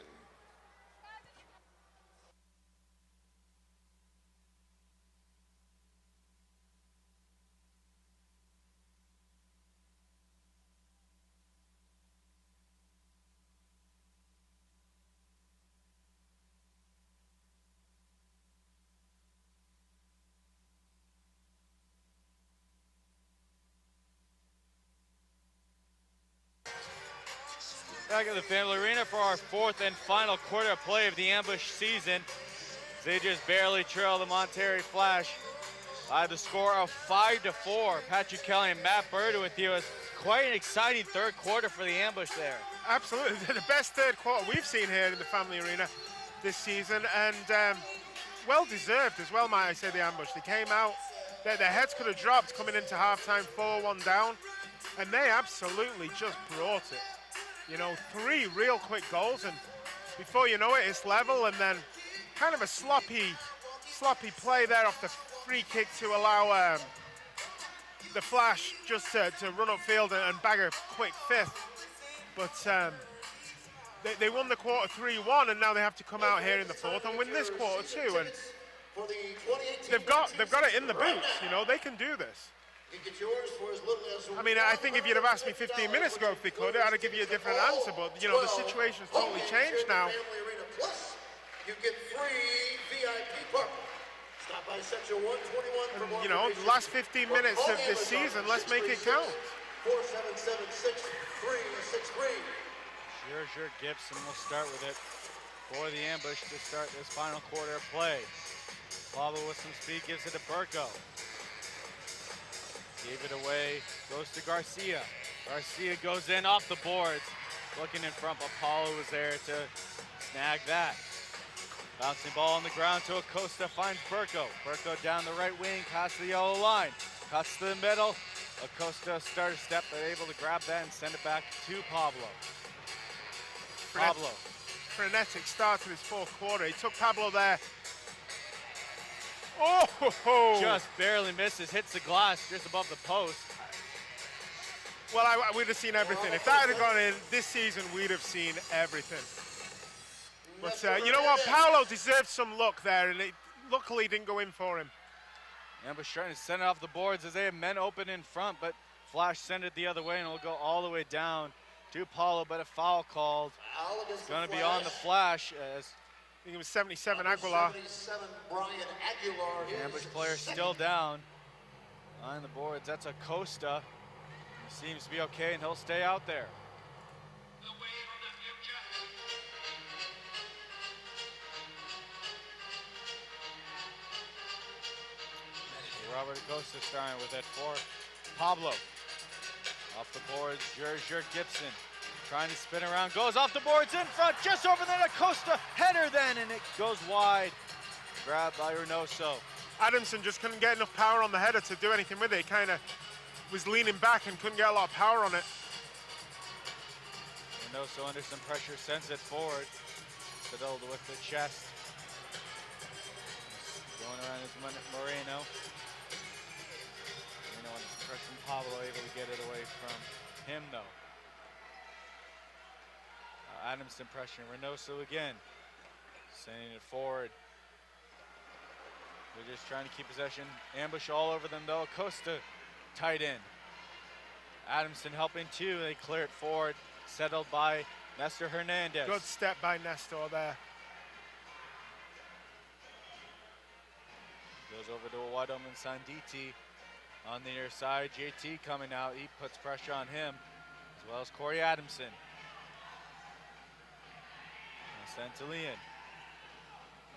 Back at the Family Arena for our fourth and final quarter of play of the Ambush season. They just barely trail the Monterrey Flash by the score of 5-4. Patrick Kelly and Matt Bird with you as quite an exciting third quarter for the Ambush there. Absolutely, the best third quarter we've seen here in the Family Arena this season, and well-deserved as well, might I say, the Ambush. They came out, their heads could have dropped coming into halftime 4-1 down, and they absolutely just brought it. You know, 3 real quick goals, and before you know it, it's level, and then kind of a sloppy play there off the free kick to allow the Flash just to run upfield and bag a quick 5th. But they won the quarter 3-1, and now they have to come out here in the 4th and win this quarter too. And they've got it in the boots. You know, they can do this. I mean, I think if you'd have asked me 15 minutes ago if they could, I'd have given you a different answer. But you know, the situation's totally changed now. You get free VIP parking. Stop by section 121 for more. You know, the last 15 minutes of this season, let's make it count. 477-6363. Sure, Gibson will start with it for the Ambush to start this final quarter of play. Pablo with some speed gives it to Burko. Gave it away, goes to Garcia. Garcia goes in off the boards. Looking in front, but Paulo was there to snag that. Bouncing ball on the ground to Acosta, finds Burko. Burko down the right wing, past the yellow line. Cuts to the middle. Acosta started step, but able to grab that and send it back to Pablo. Frenetic start to this 4th quarter. He took Pablo there. Oh! Just barely misses, hits the glass just above the post. Well, we'd have seen everything. If that had gone in this season, we'd have seen everything. But you know what? Paulo deserved some luck there, and it luckily didn't go in for him. Ambush trying to send it off the boards as they have men open in front, but Flash send it the other way, and it'll go all the way down to Paulo, but a foul called. It's going to be on the Flash as I think it was 77 Aguilar. 77 Brian Aguilar. The Ambush player still down on the boards. That's Acosta. He seems to be okay, and he'll stay out there. Robert Acosta starting with it for Pablo. Off the boards, Jerger Gibson trying to spin around, goes off the boards in front, just over there, Acosta, header then, and it goes wide. Grabbed by Reynoso. Adamson just couldn't get enough power on the header to do anything with it. He kind of was leaning back and couldn't get a lot of power on it. Reynoso under some pressure, sends it forward. Sedilda with the chest. Going around is Moreno. From Pablo able to get it away from him though. Adamson pressuring Reynoso again. Sending it forward. They're just trying to keep possession. Ambush all over them though. Acosta tight in. Adamson helping too. They clear it forward. Settled by Nestor Hernandez. Good step by Nestor there. Goes over to a wide open Sanditi. On the near side, JT coming out. He puts pressure on him, as well as Corey Adamson. Santelian.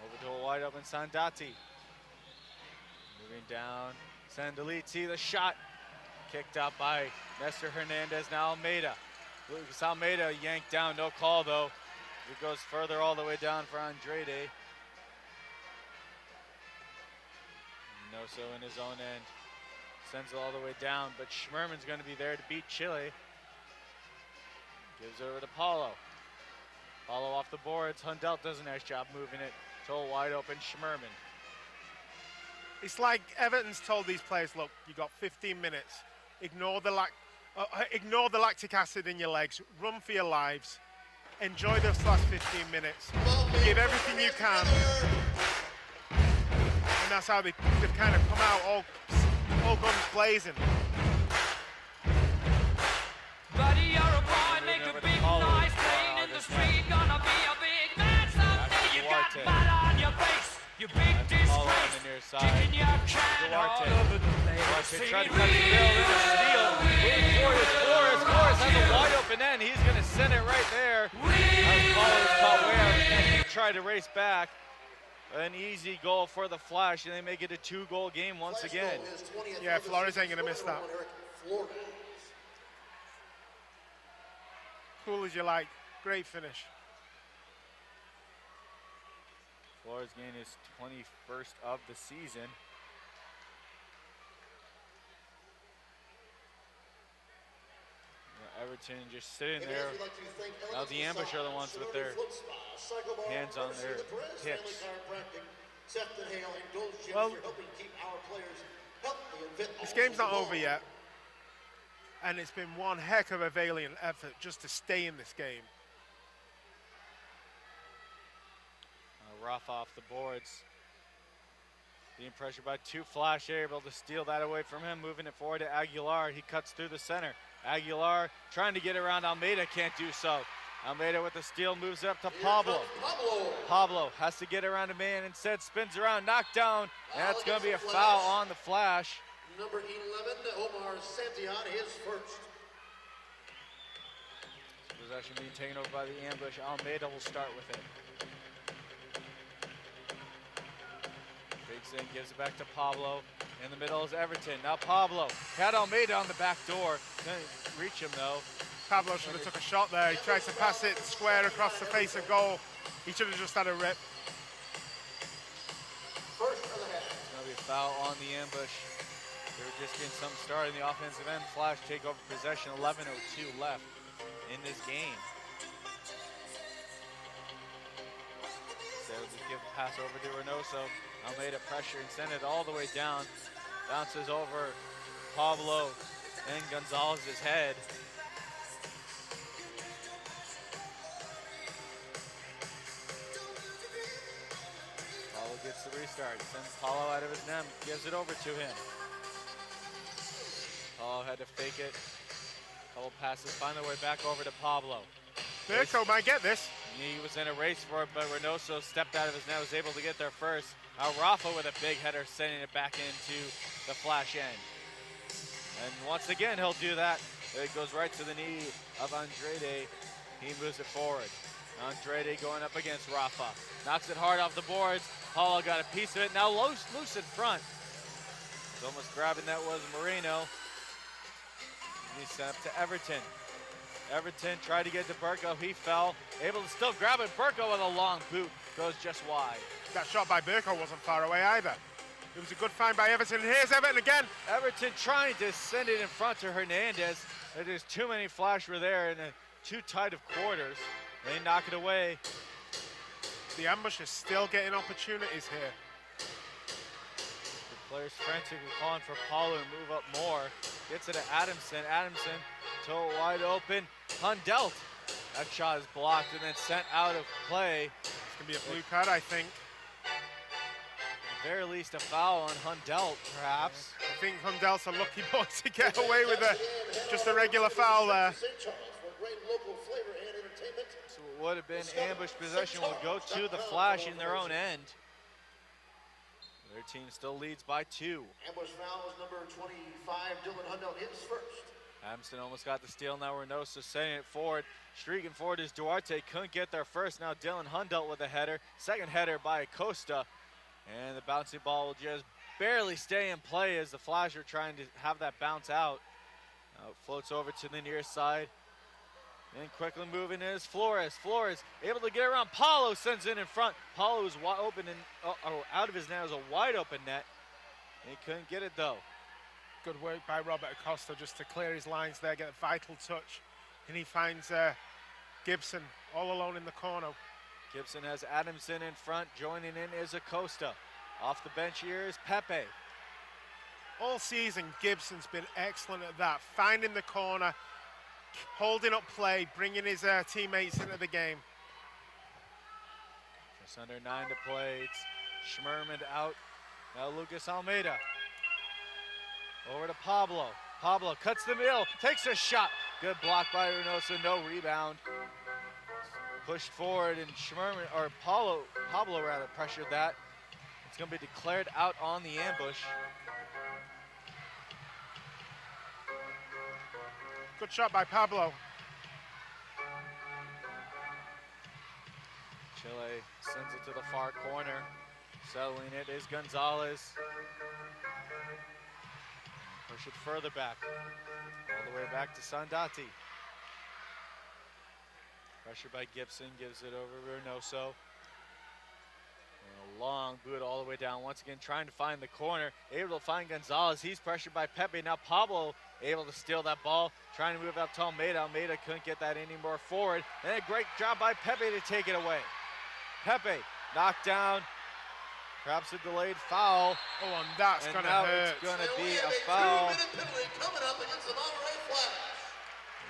Over to a wide open Sandati. Moving down, Sandaliti, the shot. Kicked out by Nestor Hernandez, now Almeida. Lucas Almeida yanked down, no call though. It goes further all the way down for Andrade. Noso in his own end. Sends it all the way down, but Schmerman's going to be there to beat Chile. Gives it over to Paulo. Paulo off the boards. Hundelt does a nice job moving it to a wide open Schmerman. It's like Everton's told these players, look, you got 15 minutes. Ignore the lactic acid in your legs. Run for your lives. Enjoy those last 15 minutes. Give everything you can. And that's how they've kind of come out all guns blazing. Buddy, you're a boy, make a big noise, playing in the street, gonna be a big man someday. You got mud on your face, you big disgrace, kicking your can all over the place. Trying to cut the bill, there's a steal. Moving forward, Flores has a wide open end. He's gonna send it right there. As Paulo's caught where, and he tried to race back. An easy goal for the Flash, and they make it a 2-goal game once again. Yeah, Flores ain't gonna miss that. cool as you like. Great finish. Flores gained his 21st of the season. Everton just sitting there. Now the ambush are the ones with their hands on their hips. Well, this game's not over yet. And it's been one heck of a valiant effort just to stay in this game. Rough off the boards. Being pressured by two Flash, they're able to steal that away from him, moving it forward to Aguilar. He cuts through the center. Aguilar trying to get around Almeida, can't do so. Almeida with the steal, moves up to Pablo. Pablo has to get around a man, instead spins around, knocked down, and that's going to be a foul on the Flash. Number 11, Omar Santillan, his first. Possession being taken over by the ambush. Almeida will start with it. Fakes in, gives it back to Pablo. In the middle is Everton. Now Pablo had Almeida on the back door. Couldn't reach him though. Pablo should have took a shot there. He tried to pass it square across the face of goal. He should have just had a rip. First of the half. It's going to be a foul on the ambush. They were just getting some start in the offensive end. Flash take over possession. 11:02 left in this game. So just give the pass over to Reynoso. Almeida pressure and send it all the way down. Bounces over Pablo and Gonzalez's head. Paulo gets the restart. Sends Paulo out of his net, gives it over to him. Paulo had to fake it. Couple passes, find their way back over to Pablo. Berto might get this. He was in a race for it, but Reynoso stepped out of his net, was able to get there first. Now Rafa with a big header, sending it back into the Flash end. And once again, he'll do that. It goes right to the knee of Andrade. He moves it forward. Andrade going up against Rafa. Knocks it hard off the boards. Paulo got a piece of it. Now loose in front. He's almost grabbing that was Moreno. He sent up to Everton. Everton tried to get to Burko. He fell. Able to still grab it. Burko with a long boot. Goes just wide. That shot by Burko wasn't far away either. It was a good find by Everton. Here's Everton again. Everton trying to send it in front to Hernandez. There's too many Flash were there and too tight of quarters. They knock it away. The ambush is still getting opportunities here. The players frantically calling for Paulo to move up more. Gets it to Adamson. Adamson, toe wide open. Hundelt. That shot is blocked and then sent out of play. It's going to be a blue card, I think. At the very least, a foul on Hundelt, perhaps. I think Hundelt's a lucky boy to get away with just a regular foul there. So it would have been ambush possession will go to the Flash in their own end. Their team still leads by 2. Ambush foul was number 25, Dylan Hundelt, his first. Adamson almost got the steal. Now Reynoso sending it forward. Streaking forward is Duarte. Couldn't get there first. Now Dylan Hundelt with a header. Second header by Acosta. And the bouncy ball will just barely stay in play as the Flash are trying to have that bounce out. Now it floats over to the near side. And quickly moving is Flores. Flores able to get around. Paulo sends it in front. Paulo is wide open and out of his net is a wide open net. He couldn't get it though. Good work by Robert Acosta just to clear his lines there, get a vital touch. And he finds Gibson all alone in the corner. Gibson has Adamson in front. Joining in is Acosta. Off the bench here is Pepe. All season, Gibson's been excellent at that. Finding the corner, holding up play, bringing his teammates into the game. Just under 9 to play. It's Schmerman out. Now Lucas Almeida. Over to Pablo. Pablo cuts the middle, takes a shot. Good block by Reynoso, no rebound. Pushed forward and Schmerman, or Pablo rather, pressured that. It's going to be declared out on the ambush. Good shot by Pablo. Chile sends it to the far corner. Settling it is Gonzalez. Push it further back. All the way back to Sandati. Pressure by Gibson, gives it over Reynoso. A long boot all the way down. Once again, trying to find the corner. Able to find Gonzalez. He's pressured by Pepe. Now Pablo able to steal that ball. Trying to move up to Almeida. Almeida couldn't get that any more forward. And a great job by Pepe to take it away. Pepe knocked down. Perhaps a delayed foul. Oh, and that's going to hurt. It's going to be a foul.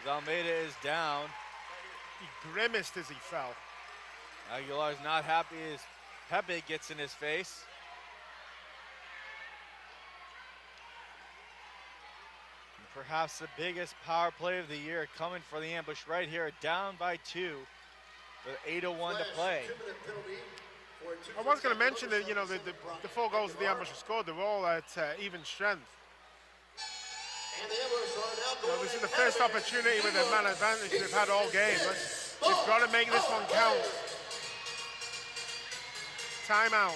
As Almeida is down. He grimaced as he fell. Aguilar's not happy as Pepe gets in his face. And perhaps the biggest power play of the year coming for the Ambush right here, down by 2 with 8:01 to play. I was going to mention that, you know, the 4 goals that the Ambush have scored, they're all at even strength. So this is the first opportunity with a man advantage they've had all game. They've got to make this one count. Timeout.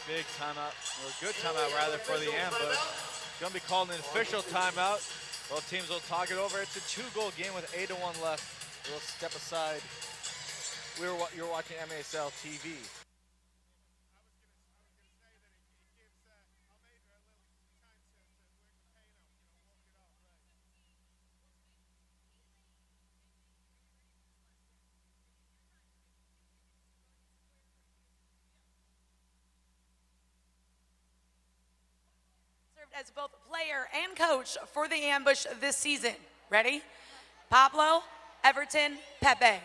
Big timeout, or good timeout rather, for the Ambush. It's going to be called an official timeout. Both teams will talk it over. It's a 2-goal game with 8:01 left. We'll step aside. You're watching MASL TV. As both player and coach for the Ambush this season. Ready? Pablo, Everton, Pepe.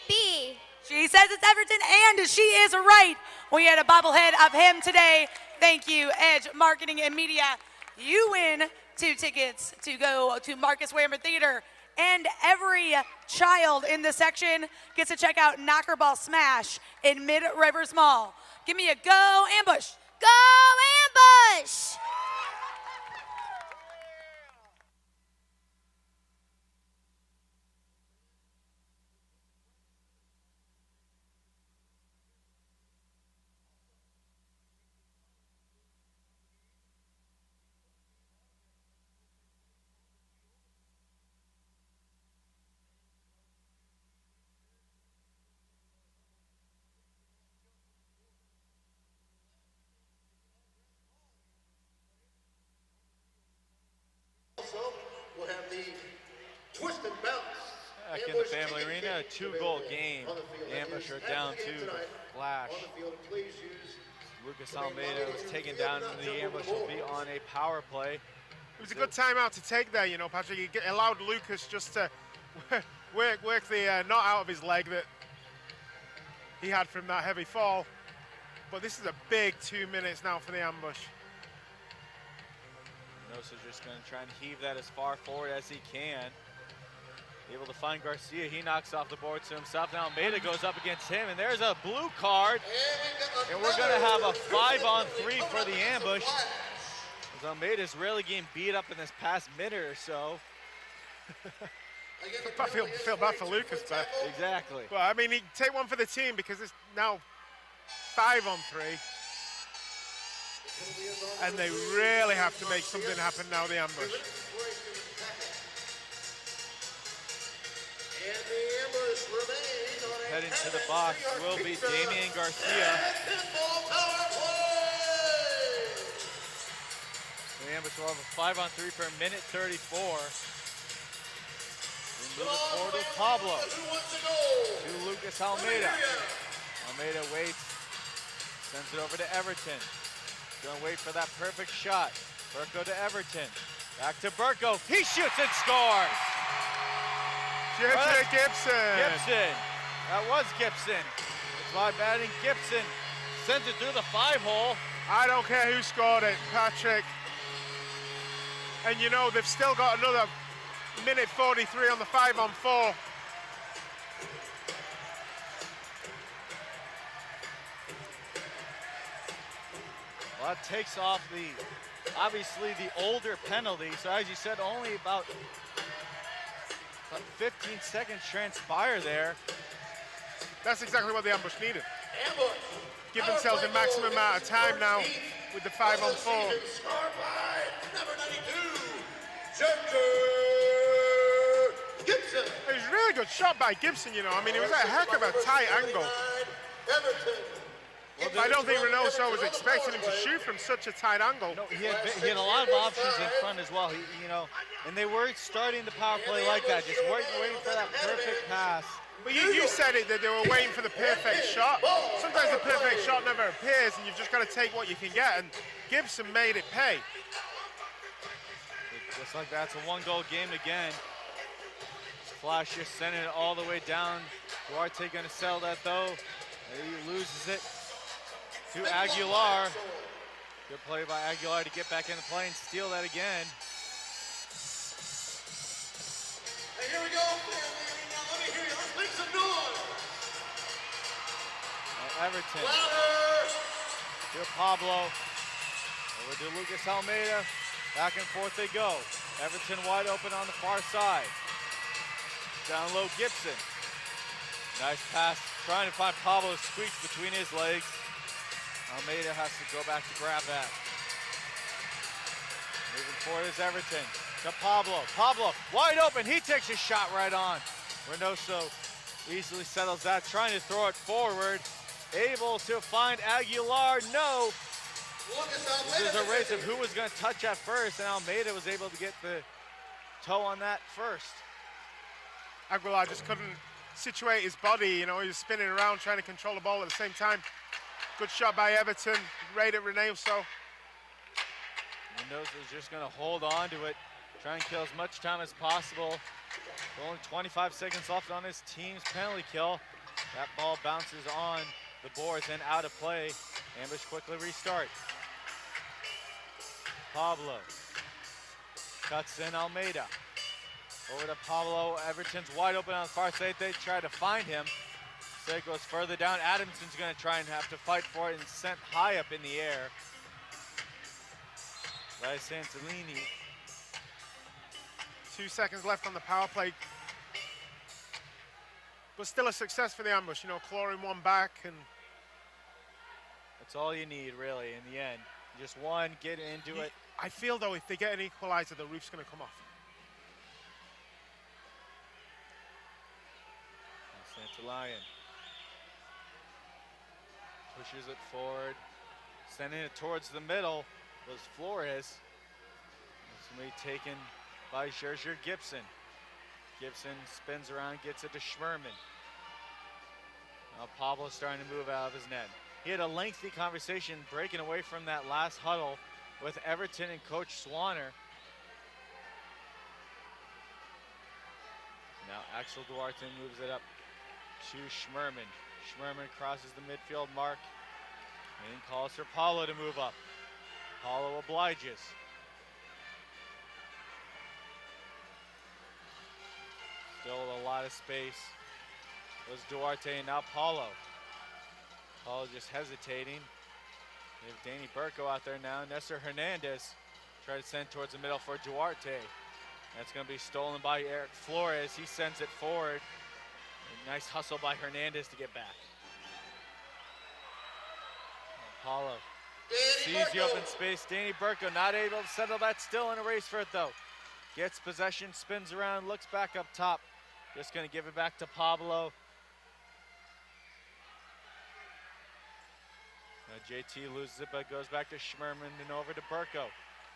B. She says it's Everton, and she is right. We had a bobblehead of him today. Thank you, Edge Marketing and Media. You win 2 tickets to go to Marcus Waymer Theater, and every child in the section gets to check out Knocker Ball Smash in Mid Rivers Mall. Give me a go, Ambush. Go Ambush! Back in the Family Arena, a 2-goal game. The Ambush are down 2 to Flash. Lucas Almeida was taken down, and the Ambush will be on a power play. It was a good timeout to take there, you know, Patrick. He allowed Lucas just to work the knot out of his leg that he had from that heavy fall. But this is a big 2 minutes now for the Ambush. Nosa's just going to try and heave that as far forward as he can. Able to find Garcia. He knocks off the board to himself. Now Almeida goes up against him, and there's a blue card. And we're going to have a 5-on-3 for the Ambush. As Almeida's really getting beat up in this past minute or so. I feel bad for Lucas, but exactly. Well, I mean, he take one for the team because it's now 5-on-3. And they really have to make something happen now, the Ambush. Heading to the box will be Damian Garcia. The Ambush will have a 5-on-3 for a minute 34. We move it forward with Pablo to Lucas Almeida. Almeida waits, sends it over to Everton. Gonna wait for that perfect shot. Burko to Everton. Back to Burko. He shoots and scores. Gibson. Gibson. That was Gibson. It's my batting. Gibson sends it through the 5-hole. I don't care who scored it, Patrick. And you know, they've still got another minute 43 on the 5-on-4. Well, that takes off obviously the older penalty. So as you said, only about 15 seconds transpire there. That's exactly what the Ambush needed. Give themselves a maximum amount of time now with the 5-on-4. good shot by Gibson, you know. I mean, it was a heck of a tight angle. Well, I don't think Reynoso was expecting him to shoot from such a tight angle. No, he had a lot of options in front as well. And they were starting the power play like that, just waiting for that perfect pass. But you said it, that they were waiting for the perfect shot. Sometimes the perfect shot never appears, and you've just got to take what you can get, and Gibson made it pay. Just like that's a one-goal game again. Flash just sending it all the way down. Duarte going to settle that, though. He loses it to Aguilar. Good play by Aguilar to get back into play and steal that again. Hey, here we go. Now let me hear you. Let's make some noise. Everton. To Pablo. Over to Lucas Almeida. Back and forth they go. Everton wide open on the far side. Down low, Gibson. Nice pass. Trying to find Pablo, squeaks between his legs. Almeida has to go back to grab that. Moving forward is Everton. To Pablo. Pablo wide open. He takes a shot right on. Reynoso easily settles that, trying to throw it forward. Able to find Aguilar. No. This is a race of who was going to touch at first, and Almeida was able to get the toe on that first. Aguilar just couldn't situate his body, you know, he was spinning around trying to control the ball at the same time. Good shot by Everton, right at Reynoso. Reynoso's just going to hold on to it, try and kill as much time as possible. Only 25 seconds left on his team's penalty kill. That ball bounces on the boards and out of play. Ambush quickly restart. Pablo cuts in Almeida. Over to Pablo. Everton's wide open on the far side. They try to find him. Instead goes further down. Adamson's going to try and have to fight for it and sent high up in the air by Santolini. 2 seconds left on the power play. But still a success for the ambush, you know, clawing one back, and that's all you need, really, in the end. Just one, get into it. I feel, though, if they get an equalizer, the roof's going to come off. Santolian pushes it forward, sending it towards the middle was Flores. It's going to be taken by Scherzer Gibson. Gibson spins around, gets it to Schmerman. Now Pablo's starting to move out of his net. He had a lengthy conversation breaking away from that last huddle with Everton and Coach Swanner. Now Axel Duarte moves it up to Schmerman. Schmerman crosses the midfield mark and calls for Paulo to move up. Paulo obliges. Still a lot of space. Was Duarte and now Paulo. Paulo just hesitating. We have Danny Burko out there now. Nestor Hernandez try to send towards the middle for Duarte. That's going to be stolen by Eric Flores. He sends it forward. A nice hustle by Hernandez to get back. Paulo sees the open space. Danny Burko not able to settle that. Still in a race for it though. Gets possession, spins around, looks back up top. Just going to give it back to Pablo. Now JT loses it, but goes back to Schmerman and over to Burko.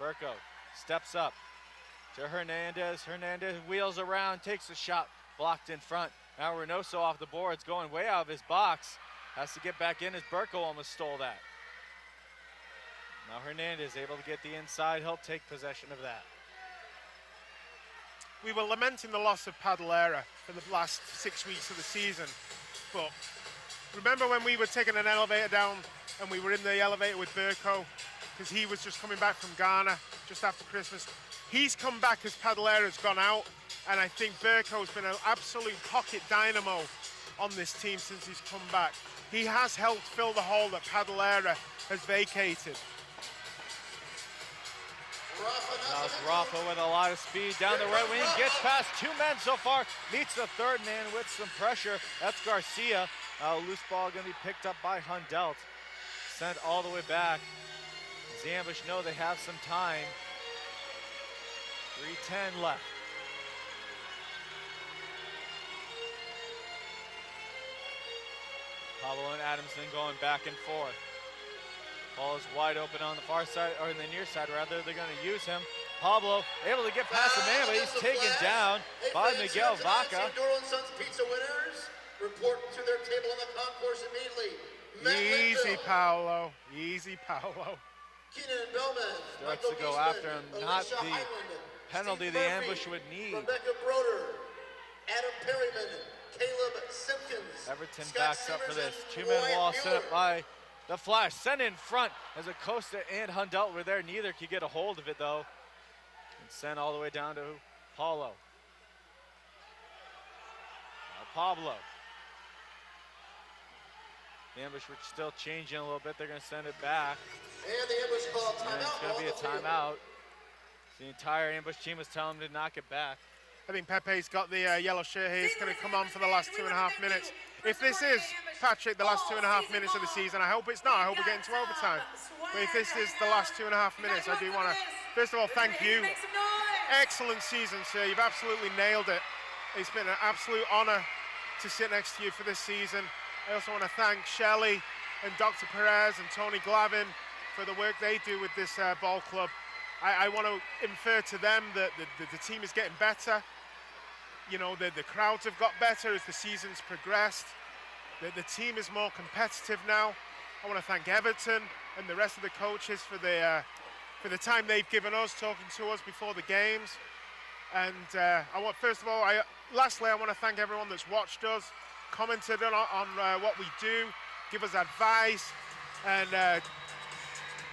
Burko steps up to Hernandez. Hernandez wheels around, takes a shot, blocked in front. Now Reynoso off the boards, going way out of his box. Has to get back in as Burko almost stole that. Now Hernandez able to get the inside. He'll take possession of that. We were lamenting the loss of Padalera for the last 6 weeks of the season, but remember when we were taking an elevator down and we were in the elevator with Burko because he was just coming back from Ghana just after Christmas. He's come back as Padalera's gone out, and I think Burko's been an absolute pocket dynamo on this team since he's come back. He has helped fill the hole that Padalera has vacated. Now it's Rafa with a lot of speed down the right wing, gets past two men so far, meets the third man with some pressure. That's Garcia. Loose ball going to be picked up by Hundelt. Sent all the way back. As the ambush know they have some time. 3:10 left. Pablo and Adamson going back and forth. Ball is wide open on the far side, or in the near side rather. They're going to use him. Pablo able to get past the man, but he's taken down by Miguel Vaca. Duro and Sons Pizza winners report to their table on the concourse immediately. Easy, Paolo. Easy, Paolo. Keenan Bellman. Starts to go after him. Not the penalty the ambush would need. Rebecca Broder. Adam Perryman. Caleb Simpkins. Everton backs up for this. Two-man wall set up by the Flash. Sent in front as Acosta and Hundelt were there. Neither could get a hold of it, though. And sent all the way down to Paulo. Now Pablo. The ambush was still changing a little bit. They're going to send it back. And the ambush call timeout. And it's going to be a timeout. The entire ambush team was telling him to knock it back. I think Pepe's got the yellow shirt here. He's going to come on for the last 2.5 minutes. If this is, Patrick, the last 2.5 minutes of the season, I hope it's not. I hope we're getting to overtime. But if this is the last 2.5 minutes, I do want to, first of all, thank you. Excellent season, sir. You've absolutely nailed it. It's been an absolute honor to sit next to you for this season. I also want to thank Shelley and Dr. Perez and Tony Glavin for the work they do with this ball club. I want to infer to them that the team is getting better. You know, the crowds have got better as the season's progressed. The team is more competitive now. I want to thank Everton and the rest of the coaches for the time they've given us, talking to us before the games. And lastly, I want to thank everyone that's watched us, commented on what we do, give us advice, and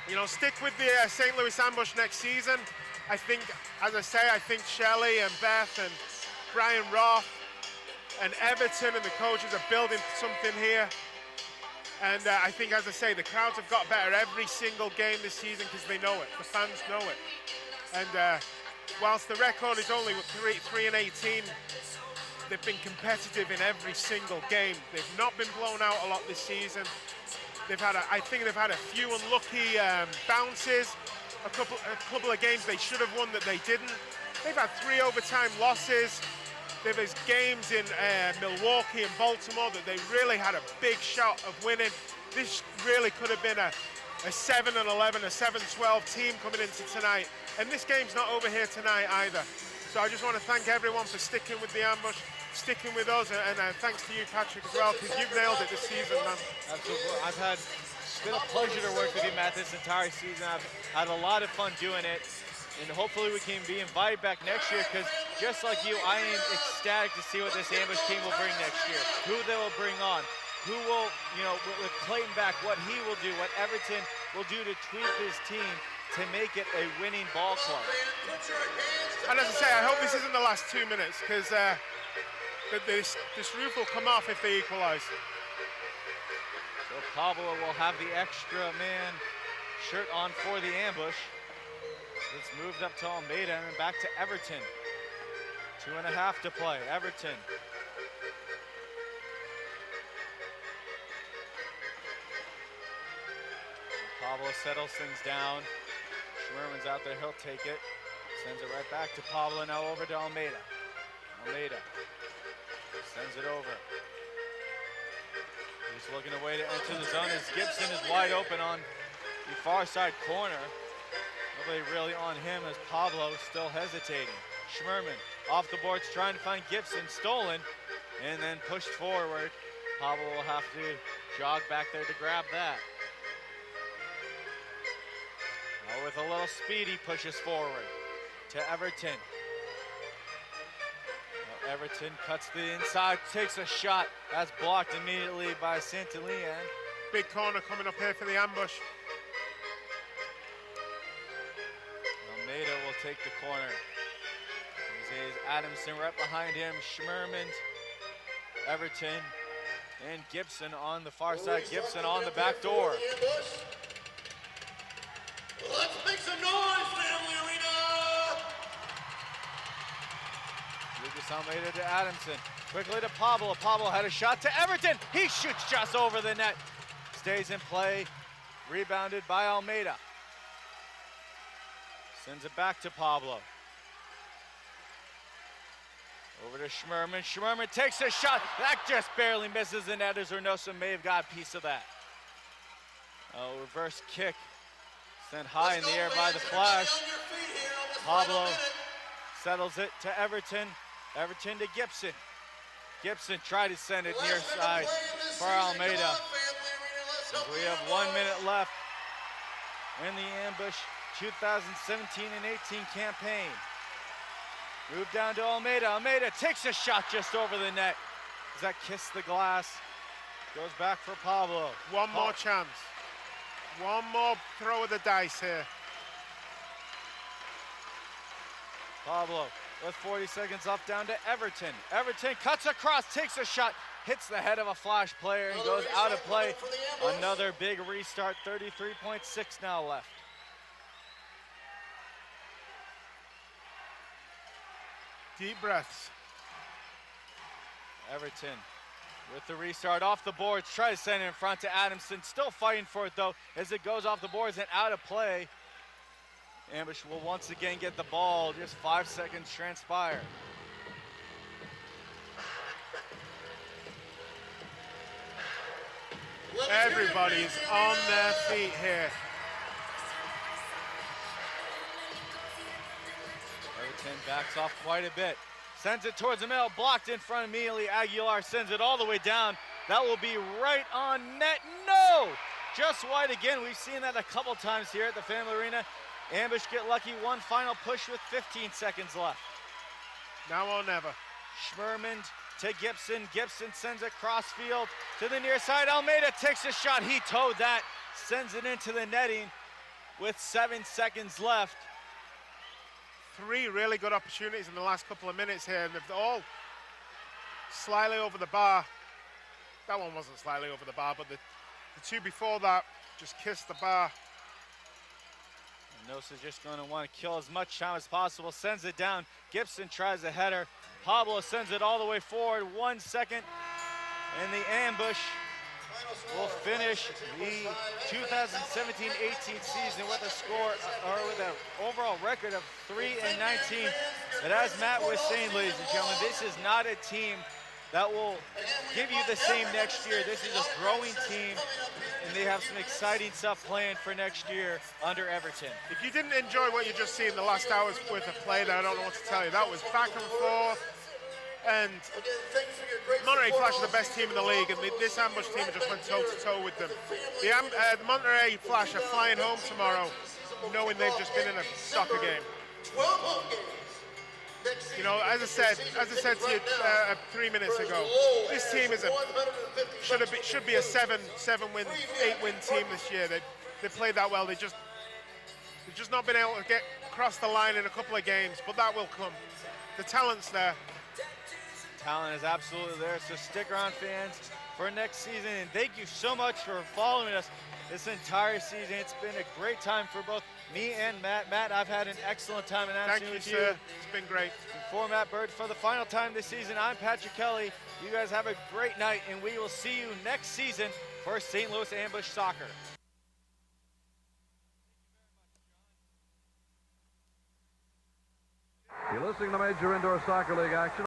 you know, stick with the St. Louis Ambush next season. I think, as I say, I think Shelley and Beth and Brian Roth and Everton and the coaches are building something here. And I think, as I say, the crowds have got better every single game this season because they know it. The fans know it. And whilst the record is only 3-18, they've been competitive in every single game. They've not been blown out a lot this season. I think they've had a few unlucky bounces, a couple of games they should have won that they didn't. They've had 3 overtime losses. There's games in Milwaukee and Baltimore that they really had a big shot of winning. This really could have been a 7-11, a 7-12 team coming into tonight. And this game's not over here tonight either. So I just want to thank everyone for sticking with the ambush, sticking with us, and thanks to you, Patrick, as well, because you've nailed it this season, man. Absolutely. It's been a pleasure to work with you, Matt, this entire season. I've had a lot of fun doing it, and hopefully we can be invited back next year, because just like you, I am ecstatic to see what this ambush team will bring next year, who they will bring on, who will, you know, with Clayton back, what he will do, what Everton will do to tweak this team to make it a winning ball club. And as I say, I hope this isn't the last 2 minutes, because this roof will come off if they equalize. So Pablo will have the extra man shirt on for the ambush. It's moved up to Almeida and then back to Everton. 2.5 to play, Everton. Pablo settles things down. Schmerman's out there, he'll take it. Sends it right back to Pablo, now over to Almeida. Almeida sends it over. He's looking away to enter the zone as Gibson is wide open on the far side corner. Nobody really on him as Pablo still hesitating. Schmerman off the boards trying to find Gibson, stolen, and then pushed forward. Pablo will have to jog back there to grab that. Now with a little speed, he pushes forward to Everton. Now Everton cuts the inside, takes a shot. That's blocked immediately by Santillán. Big corner coming up here for the ambush. Almeida will take the corner. There's Adamson right behind him. Schmerman, Everton, and Gibson on the far side. Gibson on the back door. Let's make some noise, Family Arena! Lucas Almeida to Adamson. Quickly to Pablo. Pablo had a shot to Everton. He shoots just over the net. Stays in play. Rebounded by Almeida. Sends it back to Pablo. Over to Schmerman. Schmerman takes a shot. That just barely misses the net, as Reynosa may have got a piece of that. A reverse kick sent high in the air by the Flash. Pablo settles it to Everton. Everton to Gibson. Gibson tried to send it near side for Almeida. We have 1 minute left in the Ambush 2017 and 18 campaign. Move down to Almeida. Almeida takes a shot just over the net. Does that kiss the glass? Goes back for Pablo. One more chance. One more throw of the dice here. Pablo with 40 seconds left, down to Everton. Everton cuts across, takes a shot, hits the head of a Flash player and goes out of play. Another big restart, 33.6 now left. Deep breaths. Everton with the restart off the boards, try to send it in front to Adamson. Still fighting for it though, as it goes off the boards and out of play. Ambush will once again get the ball, just 5 seconds transpire. Everybody's on their feet here. Everton backs off quite a bit. Sends it towards the middle, blocked in front immediately. Aguilar sends it all the way down. That will be right on net. No! Just wide again. We've seen that a couple times here at the Family Arena. Ambush get lucky, one final push with 15 seconds left. Now or never. Schmerman to Gibson. Gibson sends it crossfield to the near side. Almeida takes a shot. He towed that, sends it into the netting with 7 seconds left. 3 really good opportunities in the last couple of minutes here, and they've all slightly over the bar. That one wasn't slightly over the bar, but the 2 before that just kissed the bar. Nosa's just going to want to kill as much time as possible, sends it down. Gibson tries a header. Pablo sends it all the way forward. 1 second, and the Ambush will finish the 2017-18 season with a score, or with an overall record of 3-19. But as Matt was saying, ladies and gentlemen, this is not a team that will give you the same next year. This is a growing team, and they have some exciting stuff planned for next year under Everton. If you didn't enjoy what you just seen the last hour's worth of play there, I don't know what to tell you. That was back and forth, and Monterrey Flash are the best team in the league, and this Ambush team just went toe-to-toe with them. The Monterrey Flash are flying home tomorrow, knowing they've just been in a soccer game. You know, as I said to you 3 minutes ago, this team is should be a 7-win, 8-win team this year. They played that well. They've just not been able to get across the line in a couple of games, but that will come. The talent's there. Talent is absolutely there, so stick around, fans, for next season. And thank you so much for following us this entire season. It's been a great time for both me and Matt. Matt, I've had an excellent time announcing with you. Thank you, sir. It's been great. For Matt Bird, for the final time this season, I'm Patrick Kelly. You guys have a great night, and we will see you next season for St. Louis Ambush Soccer. You're listening to Major Indoor Soccer League action.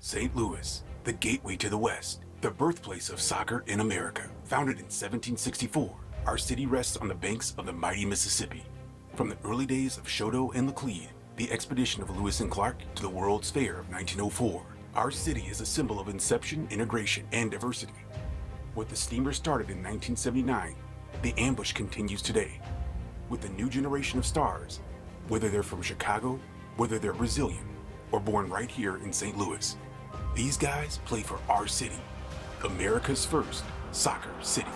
St. Louis, the gateway to the West, the birthplace of soccer in America. Founded in 1764, our city rests on the banks of the mighty Mississippi. From the early days of Shodo and Laclede, the expedition of Lewis and Clark, to the World's Fair of 1904, our city is a symbol of inception, integration, and diversity. What the steamer started in 1979, the Ambush continues today. With a new generation of stars, whether they're from Chicago, whether they're Brazilian, or born right here in St. Louis. These guys play for our city, America's first soccer city.